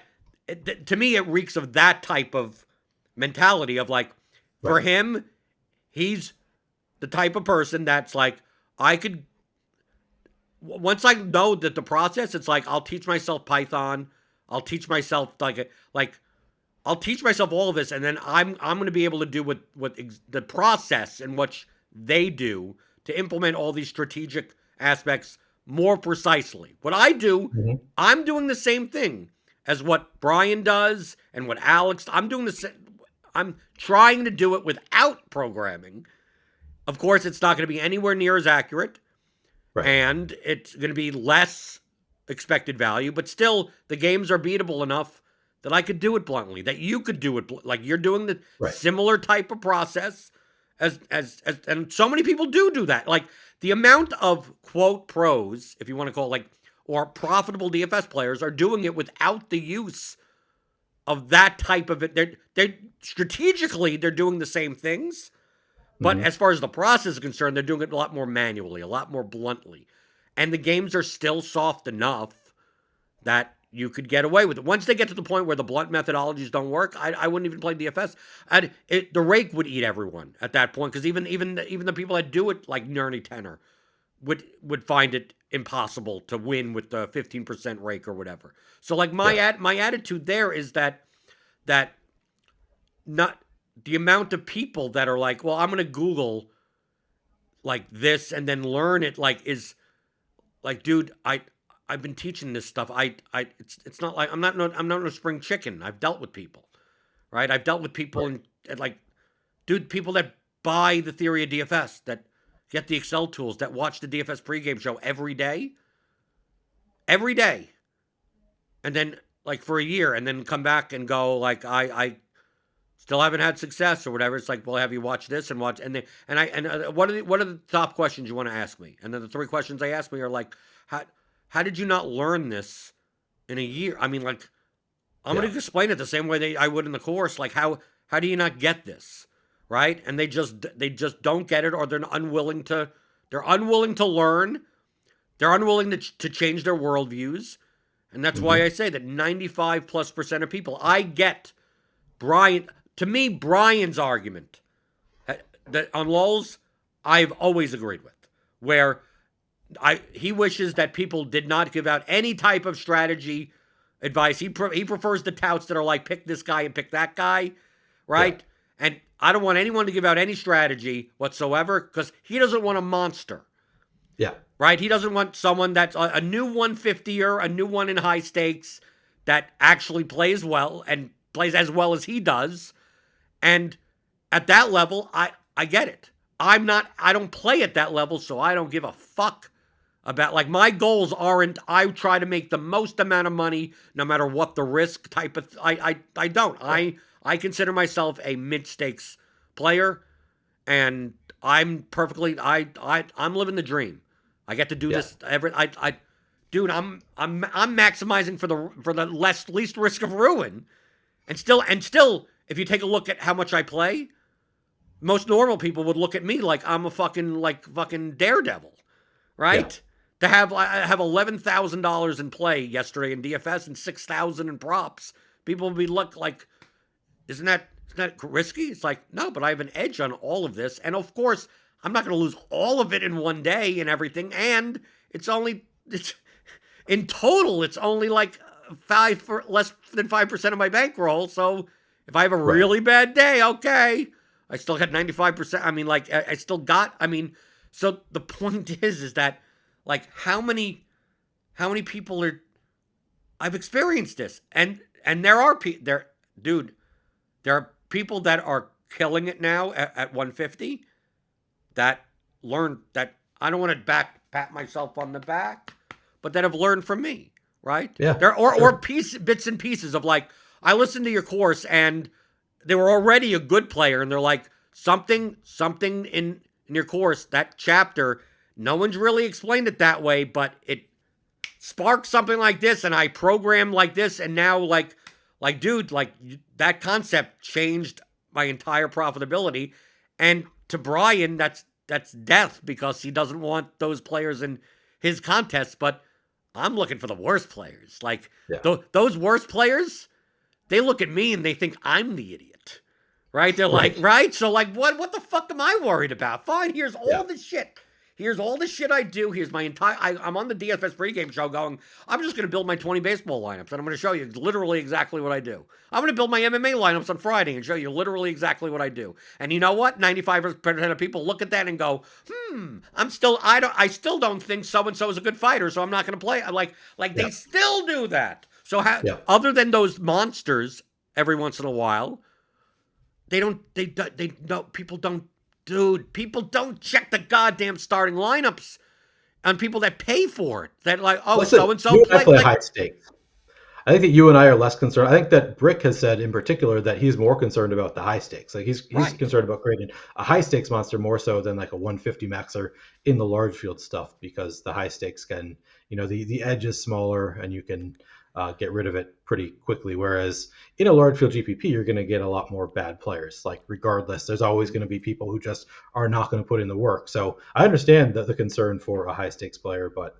Speaker 1: to me it reeks of that type of mentality of like for
Speaker 2: Right.
Speaker 1: him he's the type of person that's like I could once I know that the process, it's like I'll teach myself Python, I'll teach myself like I'll teach myself all of this, and then I'm going to be able to do the process in which they do to implement all these strategic aspects more precisely. What I do,
Speaker 2: Mm-hmm.
Speaker 1: I'm doing the same thing as what Brian does and what Alex. I'm doing the same. I'm trying to do it without programming. Of course, it's not going to be anywhere near as accurate
Speaker 2: Right.
Speaker 1: and it's going to be less expected value, but still the games are beatable enough that I could do it bluntly, that you could do it like you're doing the
Speaker 2: Right.
Speaker 1: similar type of process as and so many people do that. Like the amount of quote pros, if you want to call it like or profitable DFS players are doing it without the use of that type of it. They're strategically they're doing the same things, but
Speaker 2: Mm-hmm.
Speaker 1: as far as the process is concerned, they're doing it a lot more manually, a lot more bluntly. And the games are still soft enough that you could get away with it. Once they get to the point where the blunt methodologies don't work, I wouldn't even play DFS. The rake would eat everyone at that point because even the people that do it like Nerdy Tenor would find it impossible to win with the 15% rake or whatever. So like
Speaker 2: Yeah.
Speaker 1: my attitude there is that not the amount of people that are like, well, I'm going to Google like this and then learn it like is like, dude, I've been teaching this stuff. It's not like I'm not no spring chicken. I've dealt with people, right? I've dealt with people
Speaker 2: Right.
Speaker 1: and like, dude, people that buy the theory of DFS, that get the Excel tools, that watch the DFS pregame show every day, and then like for a year, and then come back and go like, I still haven't had success or whatever. It's like, well, have you watched this and watch and then and what are the top questions you want to ask me? And then the three questions they ask me are like, how did you not learn this in a year? I mean, like, I'm
Speaker 2: Yeah.
Speaker 1: going to explain it the same way I would in the course. Like, how do you not get this, right? And they just don't get it, or they're unwilling to learn. They're unwilling to change their worldviews, and that's why
Speaker 2: Mm-hmm.
Speaker 1: I say that 95+% of people. I get Brian. To me, Brian's argument that on lulls, I've always agreed with. where he wishes that people did not give out any type of strategy advice. He prefers the touts that are like, pick this guy and pick that guy,
Speaker 2: Yeah.
Speaker 1: right? And I don't want anyone to give out any strategy whatsoever because he doesn't want a monster,
Speaker 2: Yeah.
Speaker 1: right? He doesn't want someone that's a new 150er, a new one in high stakes that actually plays well and plays as well as he does. And at that level, I get it. I don't play at that level, so I don't give a fuck about, like, my goals aren't, I try to make the most amount of money no matter what the risk type of I don't. I consider myself a mid-stakes player, and I'm perfectly I'm living the dream. I get to do this every dude, I'm maximizing for the least risk of ruin. And still if you take a look at how much I play, most normal people would look at me like I'm a fucking daredevil, right?
Speaker 2: Yeah.
Speaker 1: To have I have $11,000 in play yesterday in DFS and 6,000 in props. People would be like, isn't that risky? It's like, no, but I have an edge on all of this, and of course I'm not going to lose all of it in one day and everything. And it's in total it's only like less than 5% of my bankroll. So if I have a really bad day, okay, I still got 95%. I mean, like, I still got. I mean, so the point is that, like, how many people are? I've experienced this, and there are dude, there are people that are killing it now at 150 that learn that. I don't want to pat myself on the back, but that have learned from me, right?
Speaker 2: Yeah.
Speaker 1: There or bits and pieces of, like, I listened to your course and they were already a good player, and they're like, something in your course, that chapter, no one's really explained it that way, but it sparked something like this, and I programmed like this, and now like dude, like, that concept changed my entire profitability. And to Brian, that's death, because he doesn't want those players in his contests. But I'm looking for the worst players. Like, those worst players, they look at me and they think I'm the idiot, right? They're like, right? So, like, what the fuck am I worried about? Fine, here's all the shit. Here's all the shit I do. Here's my entire. I'm on the DFS pregame show going, I'm just going to build my 20 baseball lineups, and I'm going to show you literally exactly what I do. I'm going to build my MMA lineups on Friday and show you literally exactly what I do. And you know what? 95% of people look at that and go, I still don't think so and so is a good fighter, so I'm not going to play. They still do that. So other than those monsters, every once in a while, people don't check the goddamn starting lineups on people that pay for it. That, like, so and so
Speaker 2: play high stakes. I think that you and I are less concerned. I think that Brick has said in particular that he's more concerned about the high stakes. Like, he's concerned about creating a high stakes monster more so than like a 150 maxer in the large field stuff, because the high stakes can, the edge is smaller and you can get rid of it pretty quickly. Whereas in a large field GPP, you're going to get a lot more bad players. Like, regardless, there's always going to be people who just are not going to put in the work. So I understand the concern for a high stakes player, but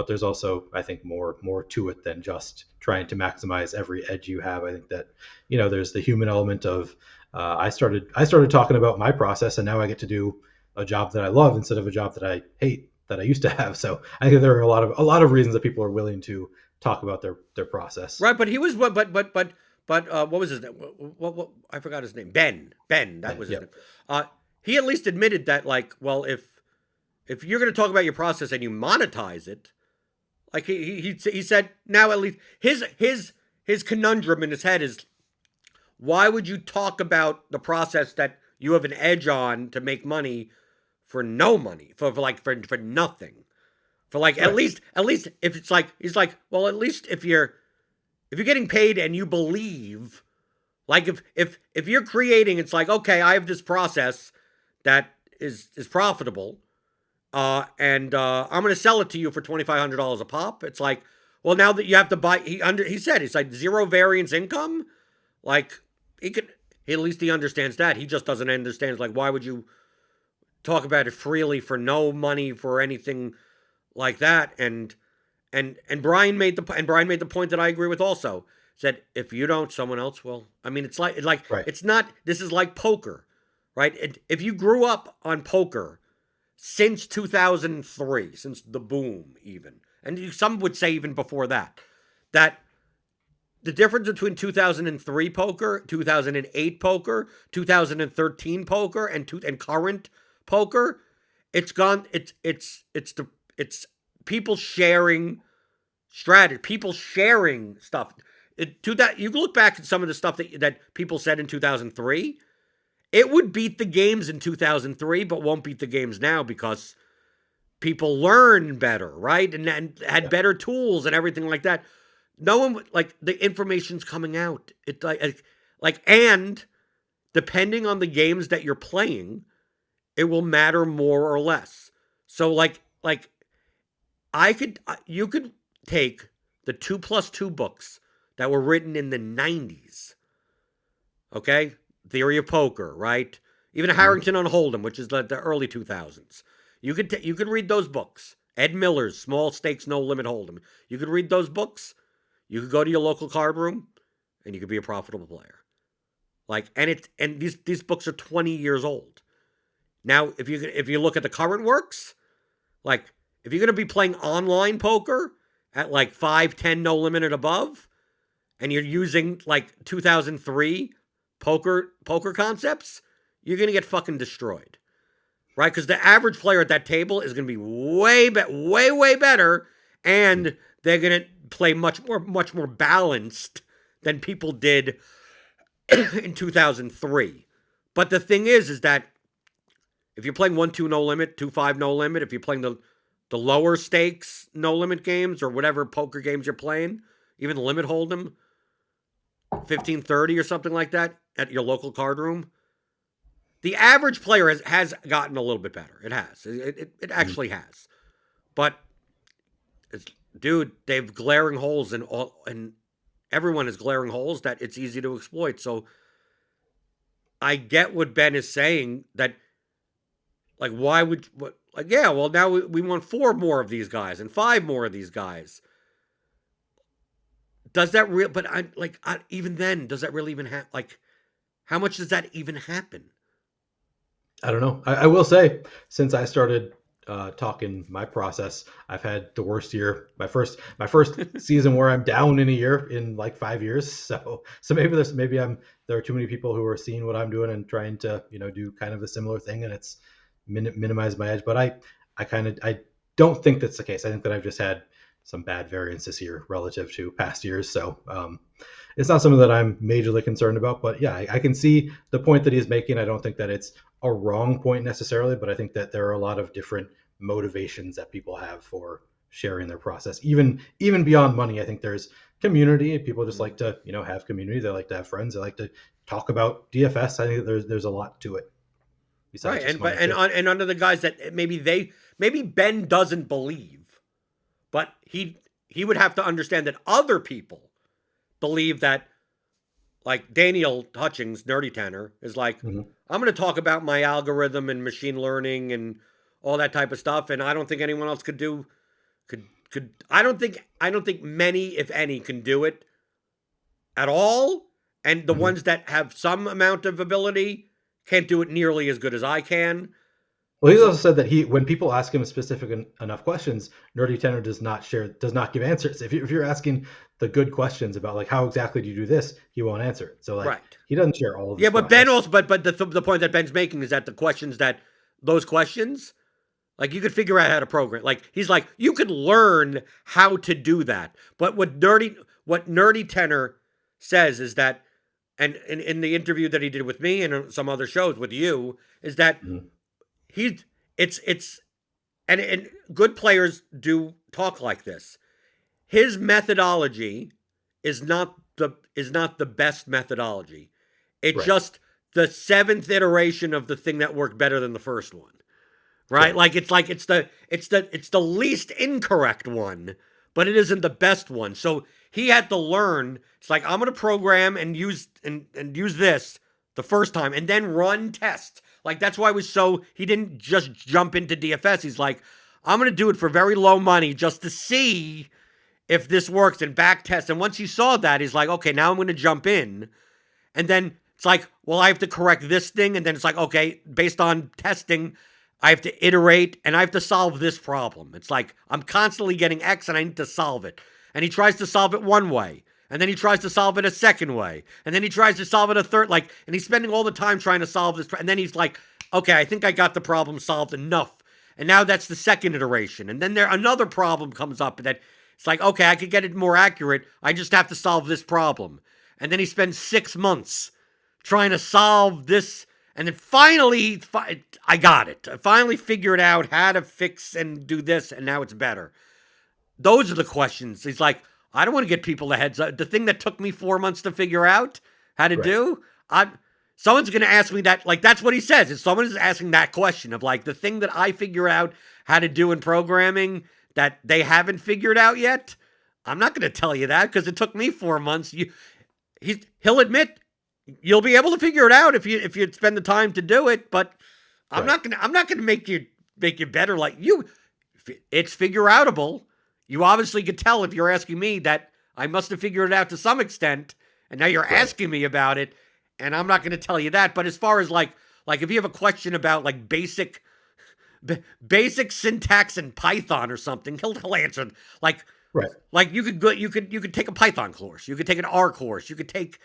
Speaker 2: there's also, I think, more to it than just trying to maximize every edge you have. I think that, there's the human element of I started talking about my process, and now I get to do a job that I love instead of a job that I hate that I used to have. So I think there are a lot of reasons that people are willing to talk about their process.
Speaker 1: Right, but he was what was his name? What I forgot his name. Ben. That was his name. He at least admitted that, like, well, if you're going to talk about your process and you monetize it, like, he said, now at least his conundrum in his head is, why would you talk about the process that you have an edge on to make money for no money, for nothing? For, like, at least if it's like, he's like, well, at least if you're getting paid and you believe, like, if you're creating, it's like, okay, I have this process that is profitable, and I'm going to sell it to you for $2,500 a pop. It's like, well, now that you have to buy, he said it's like zero variance income. Like, at least he understands that. He just doesn't understand, like, why would you talk about it freely for no money for anything like that? And Brian made the point that I agree with also. Said, if you don't, someone else will. I mean, it's like
Speaker 2: right.
Speaker 1: It's not. This is like poker, right? If you grew up on poker, since 2003, since the boom, even, and some would say even before that, that the difference between 2003 poker, 2008 poker, 2013 poker, and current poker, it's gone. It's people sharing strategy, people sharing stuff. To that, you look back at some of the stuff that people said in 2003. It would beat the games in 2003, but won't beat the games now because people learn better, right? And had better tools and everything like that. No one, like, the information's coming out. It and depending on the games that you're playing, it will matter more or less. So you could take the 2+2 books that were written in the 90s, okay? Theory of Poker, right? Even Harrington on Hold'em, which is the early 2000s. You could read those books. Ed Miller's Small Stakes No Limit Hold'em. You could read those books. You could go to your local card room, and you could be a profitable player. And these books are 20 years old. Now, if you look at the current works, like, if you're going to be playing online poker at like 5, 10, no limit and above, and you're using like 2003 poker concepts, you're going to get fucking destroyed. Right? Because the average player at that table is going to be way better, and they're going to play much more balanced than people did in 2003. But the thing is that if you're playing 1-2 no limit, 2-5 no limit, if you're playing the lower stakes no limit games or whatever poker games you're playing, even the limit hold'em, 15-30 or something like that at your local card room, the average player has gotten a little bit better. It has. It actually has. But, dude, they've glaring holes and everyone has glaring holes that it's easy to exploit. So I get what Ben is saying, that, like, why would, now we want 4 more of these guys and 5 more of these guys. Does that even then, does that really even happen? Like, how much does that even happen?
Speaker 2: I don't know. I will say, since I started talking my process, I've had the worst year. My first season where I'm down in a year in like 5 years. So maybe there are too many people who are seeing what I'm doing and trying to do kind of a similar thing, and it's minimize my edge. But I don't think that's the case. I think that I've just had some bad variance this year relative to past years. So it's not something that I'm majorly concerned about. But yeah, I can see the point that he's making. I don't think that it's a wrong point necessarily, but I think that there are a lot of different motivations that people have for sharing their process. Even beyond money, I think there's community. People just like to have community. They like to have friends. They like to talk about DFS. I think there's a lot to it.
Speaker 1: Right, and under the guys that maybe Ben doesn't believe, but he would have to understand that other people believe that. Like Daniel Hutchings, Nerdy Tanner, is like, I'm going to talk about my algorithm and machine learning and all that type of stuff, and I don't think anyone else could. I don't think many, if any, can do it at all. And the ones that have some amount of ability can't do it nearly as good as I can.
Speaker 2: Well, he's also said that when people ask him specific enough questions, Nerdy Tanner does not give answers. If you're asking the good questions about like how exactly do you do this, he won't answer it. So he doesn't share all of this.
Speaker 1: Yeah, but Ben also, but the point that Ben's making is that those questions, like, you could figure out how to program. Like, he's like, you could learn how to do that. But what Nerdy Tanner says is that, and in the interview that he did with me and some other shows with you, is that and good players do talk like this. His methodology is not the best methodology. It's just the 7th iteration of the thing that worked better than the first one. Right? It's the least incorrect one, but it isn't the best one. So he had to learn. It's like, I'm going to program and use this the first time and then run tests. Like, that's why he didn't just jump into DFS. He's like, I'm going to do it for very low money just to see if this works and back test. And once he saw that, he's like, okay, now I'm going to jump in. And then it's like, well, I have to correct this thing. And then it's like, okay, based on testing, I have to iterate and I have to solve this problem. It's like I'm constantly getting X and I need to solve it. And he tries to solve it one way. And then he tries to solve it a second way. And then he tries to solve it a third, like, and he's spending all the time trying to solve this. And then he's like, okay, I think I got the problem solved enough. And now that's the second iteration. And then another problem comes up that it's like, okay, I could get it more accurate. I just have to solve this problem. And then he spends 6 months trying to solve this. And then finally, I got it. I finally figured out how to fix and do this. And now it's better. Those are the questions. He's like, I don't want to get people the heads up. The thing that took me 4 months to figure out how to do, someone's going to ask me that. Like, that's what he says. If someone is asking that question of like the thing that I figure out how to do in programming that they haven't figured out yet, I'm not going to tell you that because it took me 4 months. He'll admit you'll be able to figure it out if you spend the time to do it. But I'm not gonna make you better. Like you, it's figure outable. You obviously could tell if you're asking me that I must have figured it out to some extent, and now you're asking me about it, and I'm not going to tell you that. But as far as like if you have a question about like basic syntax in Python or something, he'll answer. Like you could take a Python course, you could take an R course, you could take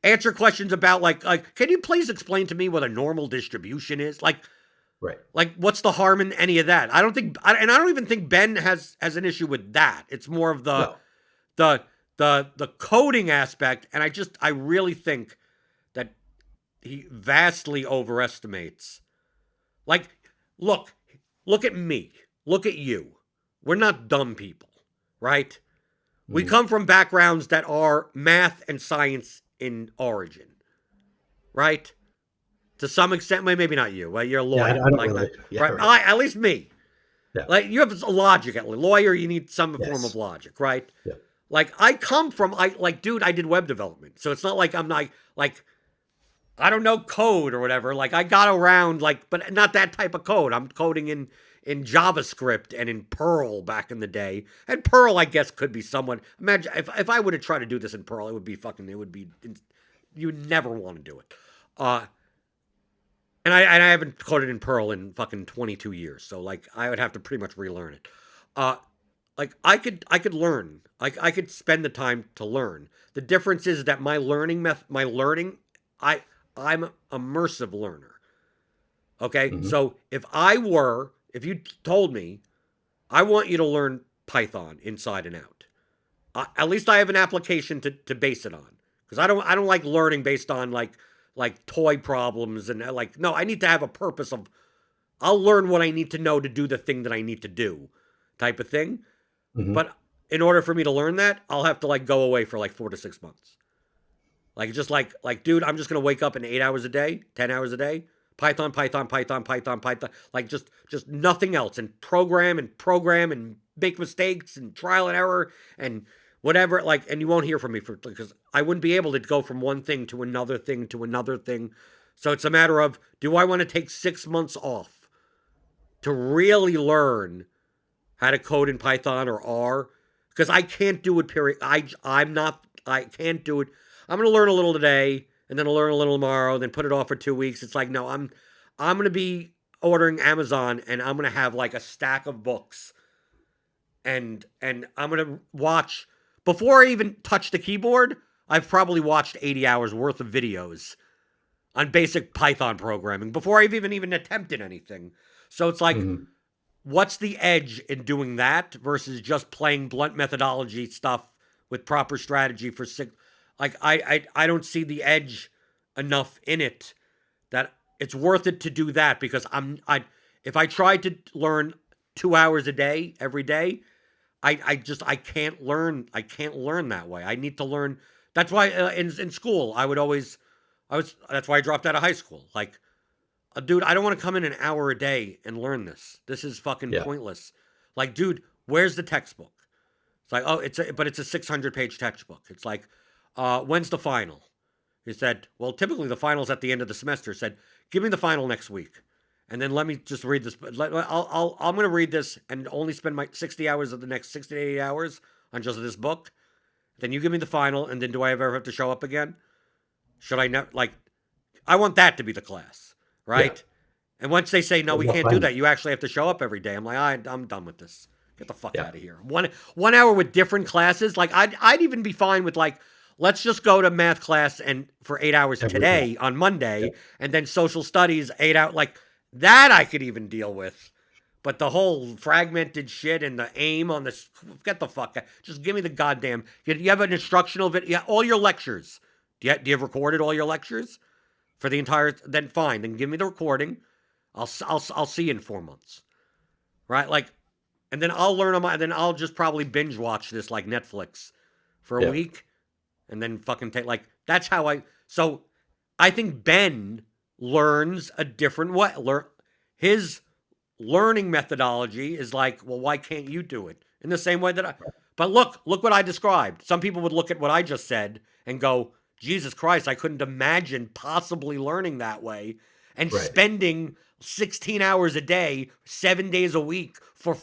Speaker 1: answer questions about like can you please explain to me what a normal distribution is like.
Speaker 2: Right.
Speaker 1: Like, what's the harm in any of that? I don't even think Ben has an issue with that. It's more of the coding aspect, and I really think that he vastly overestimates. Like, look at me, look at you. We're not dumb people, right? Mm-hmm. We come from backgrounds that are math and science in origin, right? To some extent, maybe not you. Well, you're a lawyer.
Speaker 2: Yeah, I don't like relate. That. Yeah,
Speaker 1: right? At least me.
Speaker 2: Yeah.
Speaker 1: Like you have a logic. At lawyer, you need some form of logic, right?
Speaker 2: Yeah.
Speaker 1: Like I come from, dude, I did web development, so it's not like I'm not like I don't know code or whatever. Like I got around, but not that type of code. I'm coding in JavaScript and in Perl back in the day. And Perl, I guess, could be somewhat. Imagine if I would have tried to do this in Perl, it would be. You would never want to do it. And I haven't coded in Perl in fucking 22 years, so like I would have to pretty much relearn it. Like I could learn. I could spend the time to learn. The difference is that I'm immersive learner. Okay? Mm-hmm. So if you told me I want you to learn Python inside and out, at least I have an application to base it on. Because I don't like learning based on like toy problems and no, I need to have a purpose of I'll learn what I need to know to do the thing that I need to do type of thing. Mm-hmm. But in order for me to learn that, I'll have to go away for 4 to 6 months. Just dude, I'm just going to wake up in 8 hours a day, 10 hours a day, Python, just nothing else and program and make mistakes and trial and error and whatever, and you won't hear from me because I wouldn't be able to go from one thing to another thing to another thing. So it's a matter of, do I want to take 6 months off to really learn how to code in Python or R? Because I can't do it, period. I can't do it. I'm going to learn a little today, and then I'll learn a little tomorrow, and then put it off for 2 weeks. It's like, no, I'm going to be ordering Amazon, and I'm going to have a stack of books. And I'm going to watch... Before I even touch the keyboard, I've probably watched 80 hours worth of videos on basic Python programming before I've even attempted anything. So it's like, what's the edge in doing that versus just playing blunt methodology stuff with proper strategy for six? I don't see the edge enough in it that it's worth it to do that because if I tried to learn 2 hours a day every day, I can't learn. I can't learn that way. I need to learn. That's why in school that's why I dropped out of high school. Dude, I don't want to come in an hour a day and learn this. This is fucking pointless. Dude, where's the textbook? It's like, oh, it's a 600-page textbook. It's like, when's the final? He said, well, typically the final's at the end of the semester. Said, give me the final next week. And then let me just read this. I'm going to read this and only spend my 60 hours of the next 60 to 80 hours on just this book. Then you give me the final, and then do I ever have to show up again? Should I not? I want that to be the class, right? And once they say no, we
Speaker 2: Well,
Speaker 1: can't do
Speaker 2: fine.
Speaker 1: that, you actually have to show up every day. I'm like, I'm done with this. Get the fuck
Speaker 2: Yeah.
Speaker 1: out of here. One hour with different classes. Like I'd even be fine with like, let's just go to math class and for 8 hours
Speaker 2: Every day.
Speaker 1: today on
Speaker 2: Yeah.
Speaker 1: Monday, and then social studies 8 hours. Like that I could even deal with. But the whole fragmented shit and the aim on this, get the fuck out. Just give me the goddamn. You have an instructional video, yeah, all your lectures. Do you have recorded all your lectures for the entire? Then fine. Then give me the recording. I'll see you in 4 months, right? Like, and then I'll learn on my. Then I'll just probably binge watch this like Netflix for a
Speaker 2: Yeah.
Speaker 1: week, and then fucking take like that's how I. So I think Ben learns a different way. His learning methodology is like, well, why can't you do it in the same way that I? But look what I described. Some people would look at what I just said and go, Jesus Christ, I couldn't imagine possibly learning that way and
Speaker 2: Right.
Speaker 1: spending 16 hours a day, 7 days a week for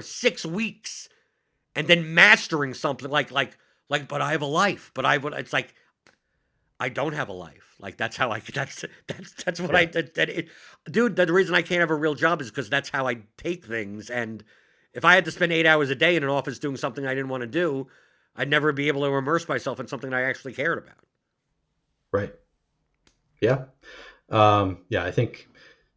Speaker 1: 6 weeks, and then mastering something like. But I have a life. But I would. It's like I don't have a life. Like that's how I. That's what I. Dude, the reason I can't have a real job is because that's how I take things. And if I had to spend 8 hours a day in an office doing something I didn't want to do, I'd never be able to immerse myself in something I actually cared about.
Speaker 2: Right. Yeah. Yeah, I think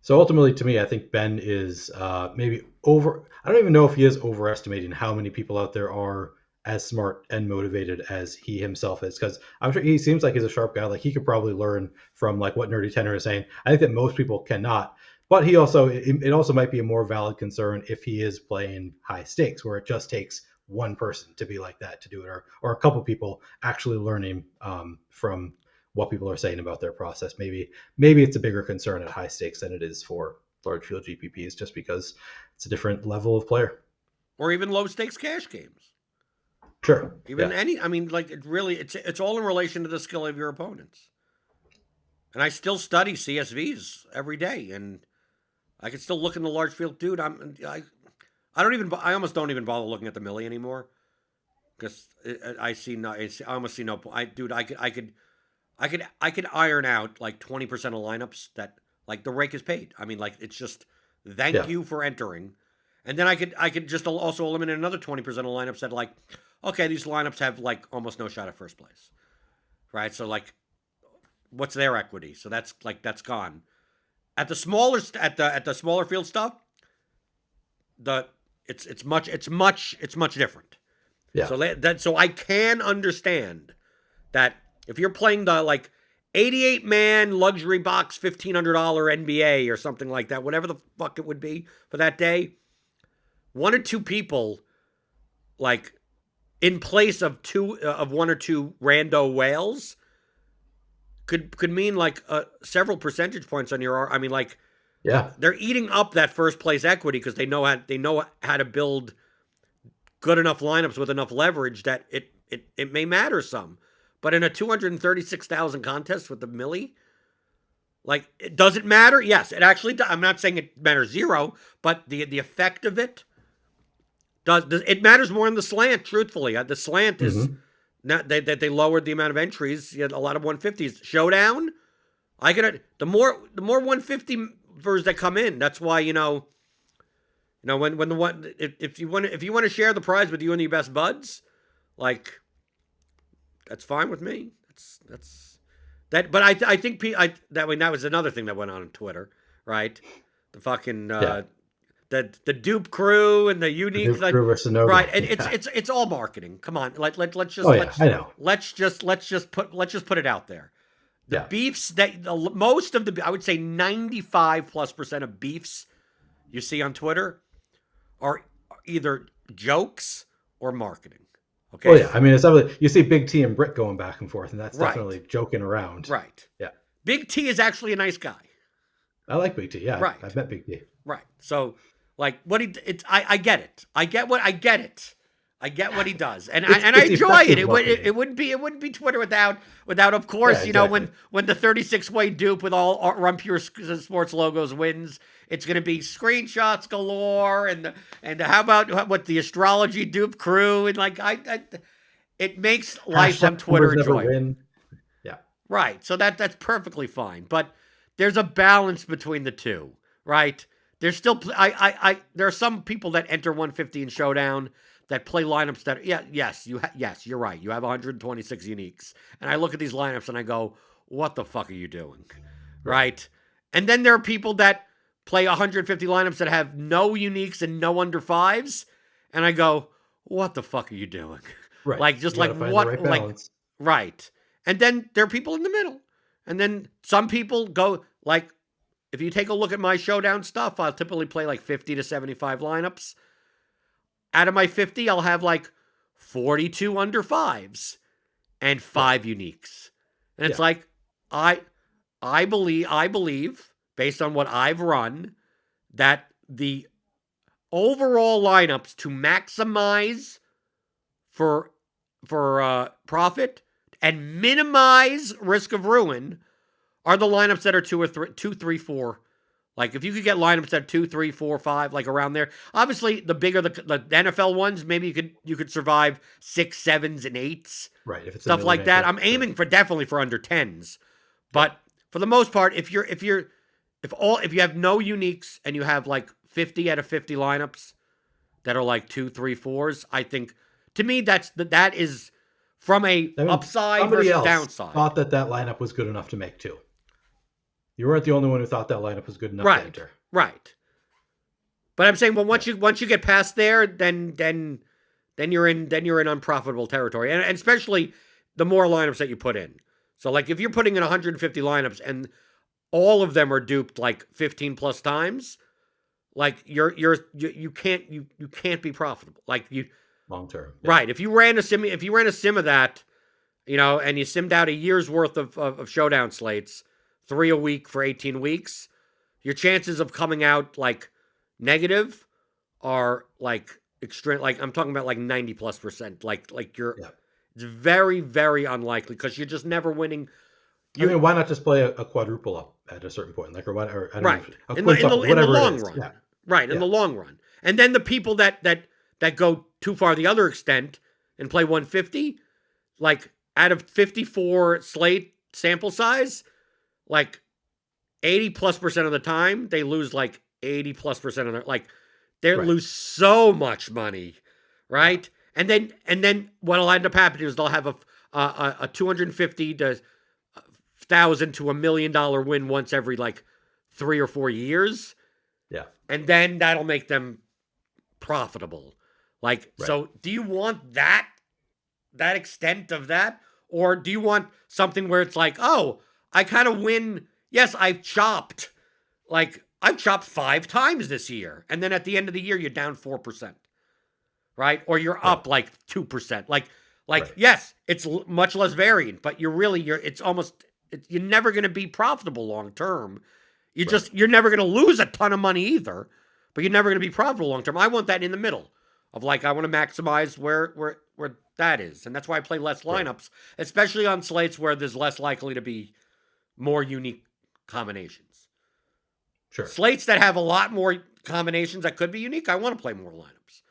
Speaker 2: so. Ultimately, to me, I think Ben is maybe over. I don't even know if he is overestimating how many people out there are as smart and motivated as he himself is. Because I'm sure he seems like he's a sharp guy. Like he could probably learn from like what Nerdy Tenor is saying. I think that most people cannot. But he also, it also might be a more valid concern if he is playing high stakes, where it just takes one person to be like that to do it, or a couple people actually learning from what people are saying about their process. Maybe it's a bigger concern at high stakes than it is for large field GPPs, just because it's a different level of player.
Speaker 1: Or even low stakes cash games.
Speaker 2: Sure.
Speaker 1: Even
Speaker 2: Yeah.
Speaker 1: any, I mean, like it's all in relation to the skill of your opponents. And I still study CSVs every day, and I can still look in the large field, dude. I almost don't even bother looking at the millie anymore because I almost see no point. I could iron out like 20% of lineups that like the rake is paid. I mean, like it's just thank
Speaker 2: Yeah.
Speaker 1: you for entering, and then I could just also eliminate another 20% of lineups that like, okay, these lineups have like almost no shot at first place, right? So like, what's their equity? So that's gone. At the smaller field stuff, the it's much different.
Speaker 2: Yeah.
Speaker 1: So I can understand that if you're playing the like 88 man luxury box $1,500 NBA or something like that, whatever the fuck it would be for that day, one or two people like in place of one or two rando whales could mean like several percentage points on your. I mean, like
Speaker 2: Yeah.
Speaker 1: they're eating up that first place equity because they know how to build good enough lineups with enough leverage that it may matter some. But in a 236,000 contest with the millie, like does it matter? Yes, it actually does. I'm not saying it matters zero, but the effect of it does it matters more in the slant. Truthfully, the slant is
Speaker 2: Hmm.
Speaker 1: not that they lowered the amount of entries. You had a lot of 150s. Showdown, I get the more 150 vers that come in. That's why when the one if you want to share the prize with you and your best buds, like that's fine with me. That's that. But I think that was another thing that went on Twitter, right? The fucking
Speaker 2: Yeah.
Speaker 1: the dupe crew and the unique like,
Speaker 2: Drew versus Nogi.
Speaker 1: right. And
Speaker 2: Yeah.
Speaker 1: it's all marketing. Come on, like let's just
Speaker 2: Oh yeah, I know.
Speaker 1: let's just put it out there. The
Speaker 2: Yeah.
Speaker 1: beefs that most of the I would say 95+% of beefs you see on Twitter are either jokes or marketing. Okay.
Speaker 2: Oh yeah. I mean, it's definitely you see Big T and Britt going back and forth, and that's
Speaker 1: Right.
Speaker 2: definitely joking around.
Speaker 1: Right.
Speaker 2: Yeah.
Speaker 1: Big T is actually a nice guy.
Speaker 2: I like Big T. Yeah.
Speaker 1: Right.
Speaker 2: I've met Big T.
Speaker 1: Right. So like what I get it. I get it. I get what he does, and I
Speaker 2: It's
Speaker 1: enjoy it.
Speaker 2: effective marketing.
Speaker 1: It wouldn't be Twitter without of course
Speaker 2: Yeah, exactly.
Speaker 1: when the 36-way dupe with all Run Pure Sports logos wins, it's going to be screenshots galore and how about what the astrology dupe crew and like it makes life on
Speaker 2: Hashtag
Speaker 1: Twitter
Speaker 2: numbers never
Speaker 1: enjoyable.
Speaker 2: win. Yeah.
Speaker 1: Right. So that's perfectly fine. But there's a balance between the two, right? There's still there are some people that enter 150 in Showdown that play lineups that yes, you're right. You have 126 uniques, and I look at these lineups and I go, what the fuck are you doing,
Speaker 2: Right.
Speaker 1: right? And then there are people that play 150 lineups that have no uniques and no under fives, and I go, what the fuck are you doing?
Speaker 2: Right.
Speaker 1: Like just
Speaker 2: You got
Speaker 1: like
Speaker 2: to find the right
Speaker 1: what like
Speaker 2: balance.
Speaker 1: right. And then there are people in the middle. And then some people go like if you take a look at my Showdown stuff, I'll typically play like 50 to 75 lineups. Out of my 50, I'll have like 42 under fives and
Speaker 2: Right.
Speaker 1: 5 uniques. And it's
Speaker 2: Yeah.
Speaker 1: like I I believe based on what I've run that the overall lineups to maximize for profit and minimize risk of ruin are the lineups that are 2, 3, 4. Like if you could get lineups that 2, 3, 4, 5, like around there. Obviously, the bigger the NFL ones, maybe you could survive 6, 7s, and 8s,
Speaker 2: Right. If it's a
Speaker 1: stuff
Speaker 2: milli
Speaker 1: like that.
Speaker 2: maker,
Speaker 1: I'm
Speaker 2: sure.
Speaker 1: aiming for definitely for under 10s,
Speaker 2: Yeah.
Speaker 1: but for the most part, if you have no uniques and you have like 50 out of 50 lineups that are like 2, 3, 4s, I think to me that is from a
Speaker 2: I mean,
Speaker 1: upside
Speaker 2: somebody
Speaker 1: versus
Speaker 2: else
Speaker 1: downside.
Speaker 2: thought that lineup was good enough to make two. You weren't the only one who thought that lineup was good enough to
Speaker 1: Right,
Speaker 2: enter.
Speaker 1: right. But I'm saying, well,
Speaker 2: Yeah.
Speaker 1: once you get past there, then you're in unprofitable territory, and especially the more lineups that you put in. So like if you're putting in 150 lineups and all of them are duped like 15 plus times, like you can't be profitable. Like you
Speaker 2: Long term. Yeah.
Speaker 1: right if you ran a sim of that, and you simmed out a year's worth of Showdown slates, 3 a week for 18 weeks, your chances of coming out like negative are like extreme. Like I'm talking about like 90+%. Like you're
Speaker 2: Yeah.
Speaker 1: it's very very unlikely because you're just never winning.
Speaker 2: I
Speaker 1: You
Speaker 2: mean, why not just play a quadruple up at a certain point, like or I don't know,
Speaker 1: right
Speaker 2: a
Speaker 1: in the
Speaker 2: quintuple,
Speaker 1: in the
Speaker 2: whatever it
Speaker 1: long
Speaker 2: is.
Speaker 1: run,
Speaker 2: Yeah.
Speaker 1: right in
Speaker 2: Yeah.
Speaker 1: the long run, and then the people that go too far the other extent and play 150, like out of 54 slate sample size, like 80+% of the time they lose like 80+% of their like they
Speaker 2: Right.
Speaker 1: lose so much money,
Speaker 2: Yeah.
Speaker 1: right? And then what'll end up happening is they'll have a 250 to 1,000 to $1 million win once every like 3 or 4 years,
Speaker 2: Yeah.
Speaker 1: and then that'll make them profitable. Like,
Speaker 2: Right.
Speaker 1: so do you want that extent of that, or do you want something where it's like, oh, I kind of win? Yes, I've chopped 5 times this year, and then at the end of the year you're down 4%, right? Or you're
Speaker 2: Right.
Speaker 1: up like 2%. Like
Speaker 2: Right.
Speaker 1: yes, it's much less variant, but it's almost you're never going to be profitable long term.
Speaker 2: Right.
Speaker 1: You're never going to lose a ton of money either, but you're never going to be profitable long term. I want that in the middle of like I want to maximize where that is, and that's why I play less
Speaker 2: Right.
Speaker 1: lineups, especially on slates where there's less likely to be more unique combinations.
Speaker 2: Sure.
Speaker 1: Slates that have a lot more combinations that could be unique, I want to play more lineups.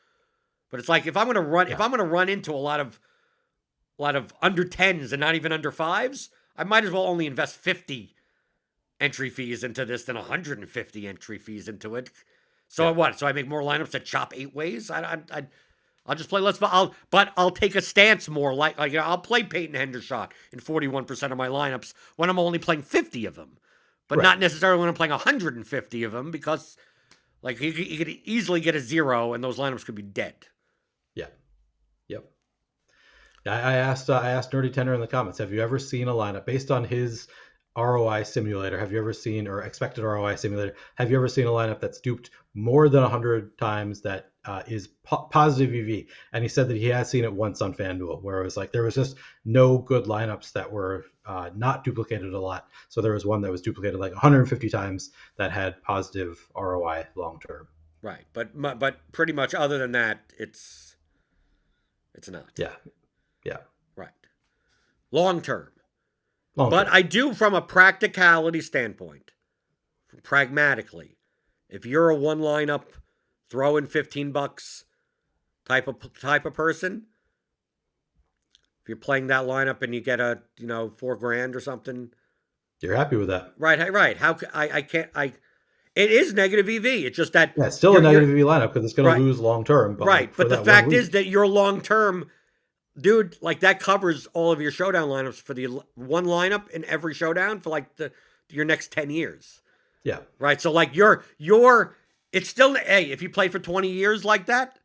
Speaker 1: But it's like if I'm
Speaker 2: Yeah.
Speaker 1: going to run into a lot of under 10s and not even under 5s, I might as well only invest 50 entry fees into this than 150 entry fees into it. So
Speaker 2: Yeah.
Speaker 1: what? So I make more lineups that chop 8 ways. I'll just play less. I'll take a stance more like I'll play Peyton Hendershot in 41% of my lineups when I'm only playing 50 of them, but
Speaker 2: Right.
Speaker 1: not necessarily when I'm playing 150 of them because like you could easily get a 0 and those lineups could be dead.
Speaker 2: Yeah. Yep. I asked Nerdy Tenor in the comments, have you ever seen a lineup based on his ROI simulator? Have you ever seen, or expected ROI simulator? Have you ever seen a lineup that's duped more than 100 times that is positive EV? And he said that he has seen it once on FanDuel, where it was like there was just no good lineups that were not duplicated a lot. So there was one that was duplicated like 150 times that had positive ROI long term.
Speaker 1: Right, but pretty much other than that, it's not.
Speaker 2: Yeah. Yeah.
Speaker 1: Right. Long term.
Speaker 2: Long
Speaker 1: But
Speaker 2: term.
Speaker 1: I do from a practicality standpoint, pragmatically. If you're a one lineup, throw in $15 type of person, if you're playing that lineup and you get a $4 grand or something,
Speaker 2: You're happy with that.
Speaker 1: Right, right. I can't I it is negative EV. It's just that
Speaker 2: Yeah, it's still a
Speaker 1: you're
Speaker 2: negative EV lineup because it's going to
Speaker 1: right,
Speaker 2: lose long term, but like
Speaker 1: right.
Speaker 2: for
Speaker 1: But the
Speaker 2: that one
Speaker 1: fact is
Speaker 2: week.
Speaker 1: that your long term, dude, like that covers all of your showdown lineups for the one lineup in every showdown for like the your next 10 years.
Speaker 2: Yeah.
Speaker 1: Right? So like it's still hey, if you play for 20 years like that,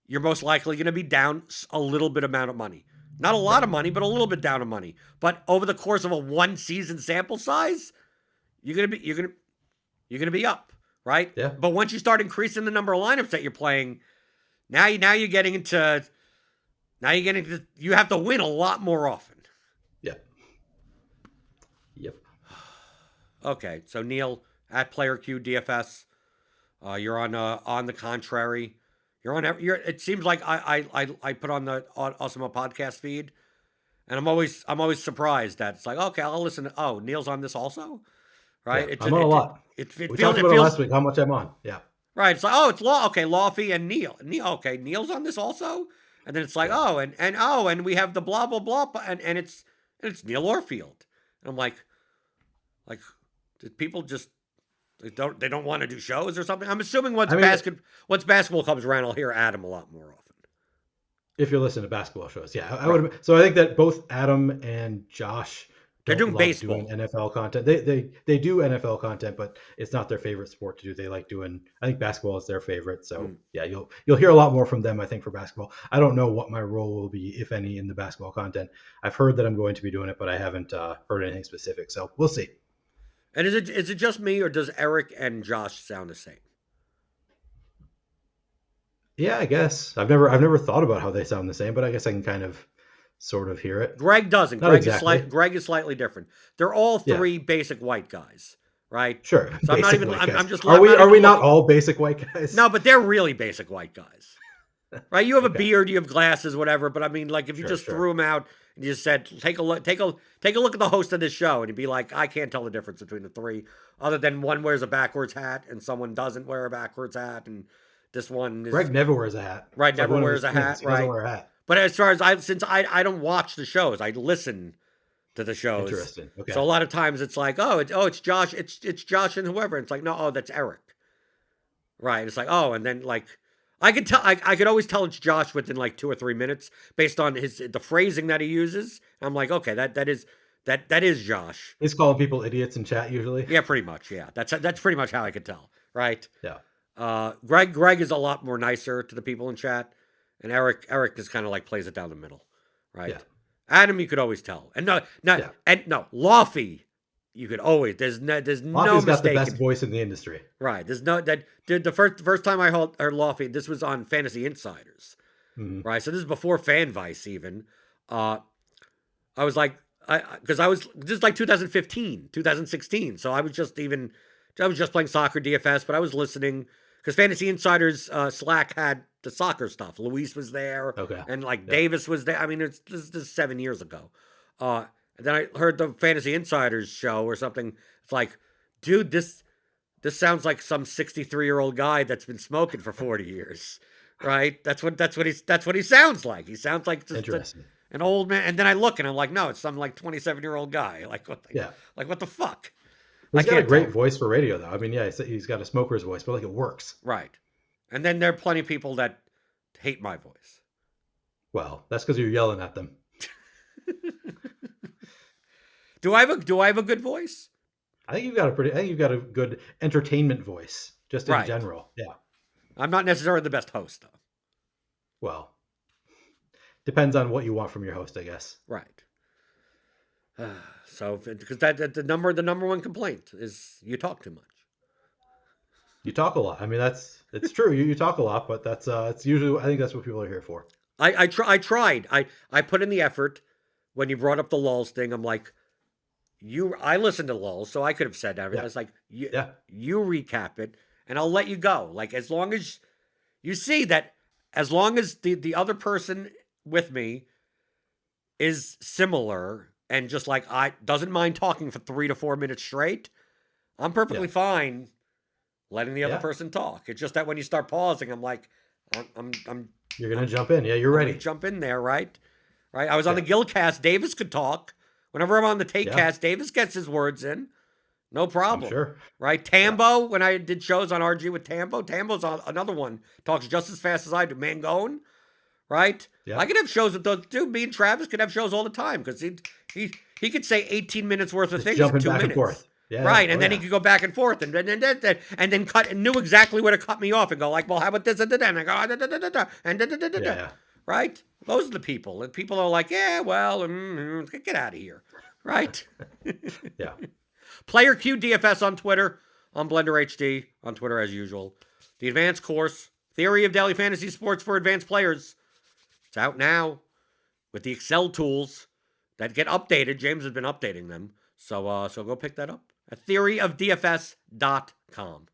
Speaker 1: you're most likely going to be down a little bit amount of money. Not a lot
Speaker 2: Right.
Speaker 1: of money, but a little bit down of money. But over the course of a one season sample size, you're gonna be up, right?
Speaker 2: Yeah.
Speaker 1: But once you start increasing the number of lineups that you're playing, now you're getting into you have to win a lot more often.
Speaker 2: Yeah. Yep.
Speaker 1: Okay, so Neil at Player Q DFS, you're on the contrary. You're on. It seems like I put on the Awesome podcast feed, and I'm always surprised that it's like okay, I'll listen. Oh, Neil's on this also,
Speaker 2: Yeah.
Speaker 1: right?
Speaker 2: I'm on a lot.
Speaker 1: It
Speaker 2: We
Speaker 1: feels
Speaker 2: talked
Speaker 1: it
Speaker 2: about it
Speaker 1: feels
Speaker 2: last week, how much I'm on. Yeah.
Speaker 1: right. It's like oh, it's Law. Okay, Lawfy and Neil. Okay, Neil's on this also, and then it's like
Speaker 2: Yeah.
Speaker 1: oh, and we have the blah blah blah, and it's Neil Orfield, and I'm like, did people just they don't want to do shows or something? I'm assuming
Speaker 2: I mean,
Speaker 1: once basketball comes around, I'll hear Adam a lot more often.
Speaker 2: if you're listening to basketball shows, yeah, I
Speaker 1: Right.
Speaker 2: would. So I think that both Adam and Josh
Speaker 1: They're
Speaker 2: don't
Speaker 1: doing
Speaker 2: love doing
Speaker 1: baseball.
Speaker 2: NFL content. They do NFL content, but it's not their favorite sport to do. They like doing. I think basketball is their favorite. So
Speaker 1: Mm.
Speaker 2: yeah, you'll hear a lot more from them. I think for basketball. I don't know what my role will be, if any, in the basketball content. I've heard that I'm going to be doing it, but I haven't heard anything specific. So we'll see.
Speaker 1: And is it just me or does Eric and Josh sound the same?
Speaker 2: Yeah, I guess I've never thought about how they sound the same, but I guess I can kind of sort of hear it.
Speaker 1: Greg doesn't.
Speaker 2: Not exactly.
Speaker 1: Greg is slightly different. They're all
Speaker 2: Yeah,
Speaker 1: three basic white guys, right?
Speaker 2: sure.
Speaker 1: So I'm not
Speaker 2: Basic
Speaker 1: even.
Speaker 2: white
Speaker 1: I'm
Speaker 2: guys.
Speaker 1: just.
Speaker 2: Are
Speaker 1: I'm
Speaker 2: we
Speaker 1: not
Speaker 2: are
Speaker 1: even
Speaker 2: we not
Speaker 1: looking.
Speaker 2: all basic white guys?
Speaker 1: No, but they're really basic white guys, right? You have a
Speaker 2: Okay.
Speaker 1: beard, you have glasses, whatever. But I mean, like, if you
Speaker 2: Sure,
Speaker 1: just
Speaker 2: sure.
Speaker 1: threw them out and you just said, take a look, take a look at the host of this show, and you'd be like, I can't tell the difference between the three, other than one wears a backwards hat and someone doesn't wear a backwards hat, and this one is
Speaker 2: Greg never wears a hat.
Speaker 1: right,
Speaker 2: It's like
Speaker 1: never
Speaker 2: one of
Speaker 1: wears
Speaker 2: his
Speaker 1: a
Speaker 2: things.
Speaker 1: hat,
Speaker 2: He doesn't
Speaker 1: right?
Speaker 2: wear a hat.
Speaker 1: But as far as since I don't watch the shows, I listen to the shows.
Speaker 2: Interesting. Okay.
Speaker 1: So a lot of times it's like, it's Josh, it's Josh and whoever. And it's like, no, that's Eric, right? It's like, oh, and then like I could tell, I could always tell it's Josh within like 2 or 3 minutes based on the phrasing that he uses. I'm like, okay, that is Josh.
Speaker 2: He's calling people idiots in chat usually.
Speaker 1: Yeah, pretty much. Yeah, that's pretty much how I could tell, right?
Speaker 2: Yeah.
Speaker 1: Greg is a lot more nicer to the people in chat, and Eric just kind of like plays it down the middle, right?
Speaker 2: Yeah.
Speaker 1: Adam, you could always tell, and
Speaker 2: Yeah.
Speaker 1: Lawfy, you could always. There's no
Speaker 2: Lofty's got the
Speaker 1: mistake.
Speaker 2: best voice in the industry.
Speaker 1: Right. There's no that. Dude, the first time I heard Lawfy, this was on Fantasy Insiders,
Speaker 2: Hmm.
Speaker 1: right? So this is before Fan Vice even. I was like, because this is like 2015, 2016. So I was just playing soccer DFS, but I was listening because Fantasy Insiders Slack had the soccer stuff. Luis was there,
Speaker 2: Okay.
Speaker 1: and like
Speaker 2: Yeah.
Speaker 1: Davis was there. I mean, this is 7 years ago. And then I heard the Fantasy Insiders show or something. It's like, dude, this sounds like some 63-year-old guy that's been smoking for 40 years, right? That's what he sounds like. He sounds like just
Speaker 2: Interesting.
Speaker 1: an old man. And then I look and I'm like, no, it's some like 27-year-old guy.
Speaker 2: Yeah.
Speaker 1: Like what the fuck?
Speaker 2: Well,
Speaker 1: I
Speaker 2: he's got a
Speaker 1: can't
Speaker 2: great
Speaker 1: tell.
Speaker 2: voice for radio, though. I mean, yeah, he's got a smoker's voice, but like it works.
Speaker 1: Right. And then there are plenty of people that hate my voice.
Speaker 2: Well, that's because you're yelling at them.
Speaker 1: Do I have a good voice?
Speaker 2: I think you've got a good entertainment voice, just in
Speaker 1: Right.
Speaker 2: general. Yeah.
Speaker 1: I'm not necessarily the best host though.
Speaker 2: Well, depends on what you want from your host, I guess.
Speaker 1: Right. So because that the number one complaint is you talk too much.
Speaker 2: You talk a lot. I mean, it's true. You talk a lot, but it's usually, I think that's what people are here for.
Speaker 1: I tried. I put in the effort when you brought up the lulls thing. I'm like, I listened to lulls, so I could have said that.
Speaker 2: Yeah.
Speaker 1: I was like,
Speaker 2: Yeah.
Speaker 1: you recap it, and I'll let you go. Like as long as you see that, as long as the other person with me is similar and just like I doesn't mind talking for 3 to 4 minutes straight, I'm perfectly
Speaker 2: Yeah.
Speaker 1: fine letting the other
Speaker 2: Yeah.
Speaker 1: person talk. It's just that when you start pausing, I'm like, I'm
Speaker 2: You're gonna jump in. Yeah, you're
Speaker 1: I'm gonna
Speaker 2: ready.
Speaker 1: jump in there, right? Right. I was on the
Speaker 2: Yeah.
Speaker 1: Gilcast. Davis could talk. Whenever I'm on the take
Speaker 2: Yeah,
Speaker 1: cast, Davis gets his words in. No
Speaker 2: I'm
Speaker 1: problem.
Speaker 2: sure.
Speaker 1: Right?
Speaker 2: Yeah.
Speaker 1: Tambo, when I did shows on RG with Tambo's another one. Talks just as fast as I do. Mangone, right? I
Speaker 2: Yep.
Speaker 1: could have shows with those, dude. Me and Travis could have shows all the time because he he could say 18 minutes worth of
Speaker 2: Just
Speaker 1: things in
Speaker 2: jumping
Speaker 1: two
Speaker 2: back and
Speaker 1: minutes.
Speaker 2: forth. Yeah, yeah.
Speaker 1: Right, and
Speaker 2: Oh
Speaker 1: then he
Speaker 2: yeah.
Speaker 1: could go back and forth, and then cut and knew exactly where to cut me off and go like, well, how about this and then I go
Speaker 2: Yeah, yeah.
Speaker 1: right. Those are the people, and people are like, yeah, well, get out of here, right?
Speaker 2: Yeah.
Speaker 1: Player Q DFS on Twitter, on Blender HD on Twitter as usual. The advanced course, Theory of Daily Fantasy Sports for Advanced Players. It's out now with the Excel tools that get updated. James has been updating them. So go pick that up at theoryofdfs.com.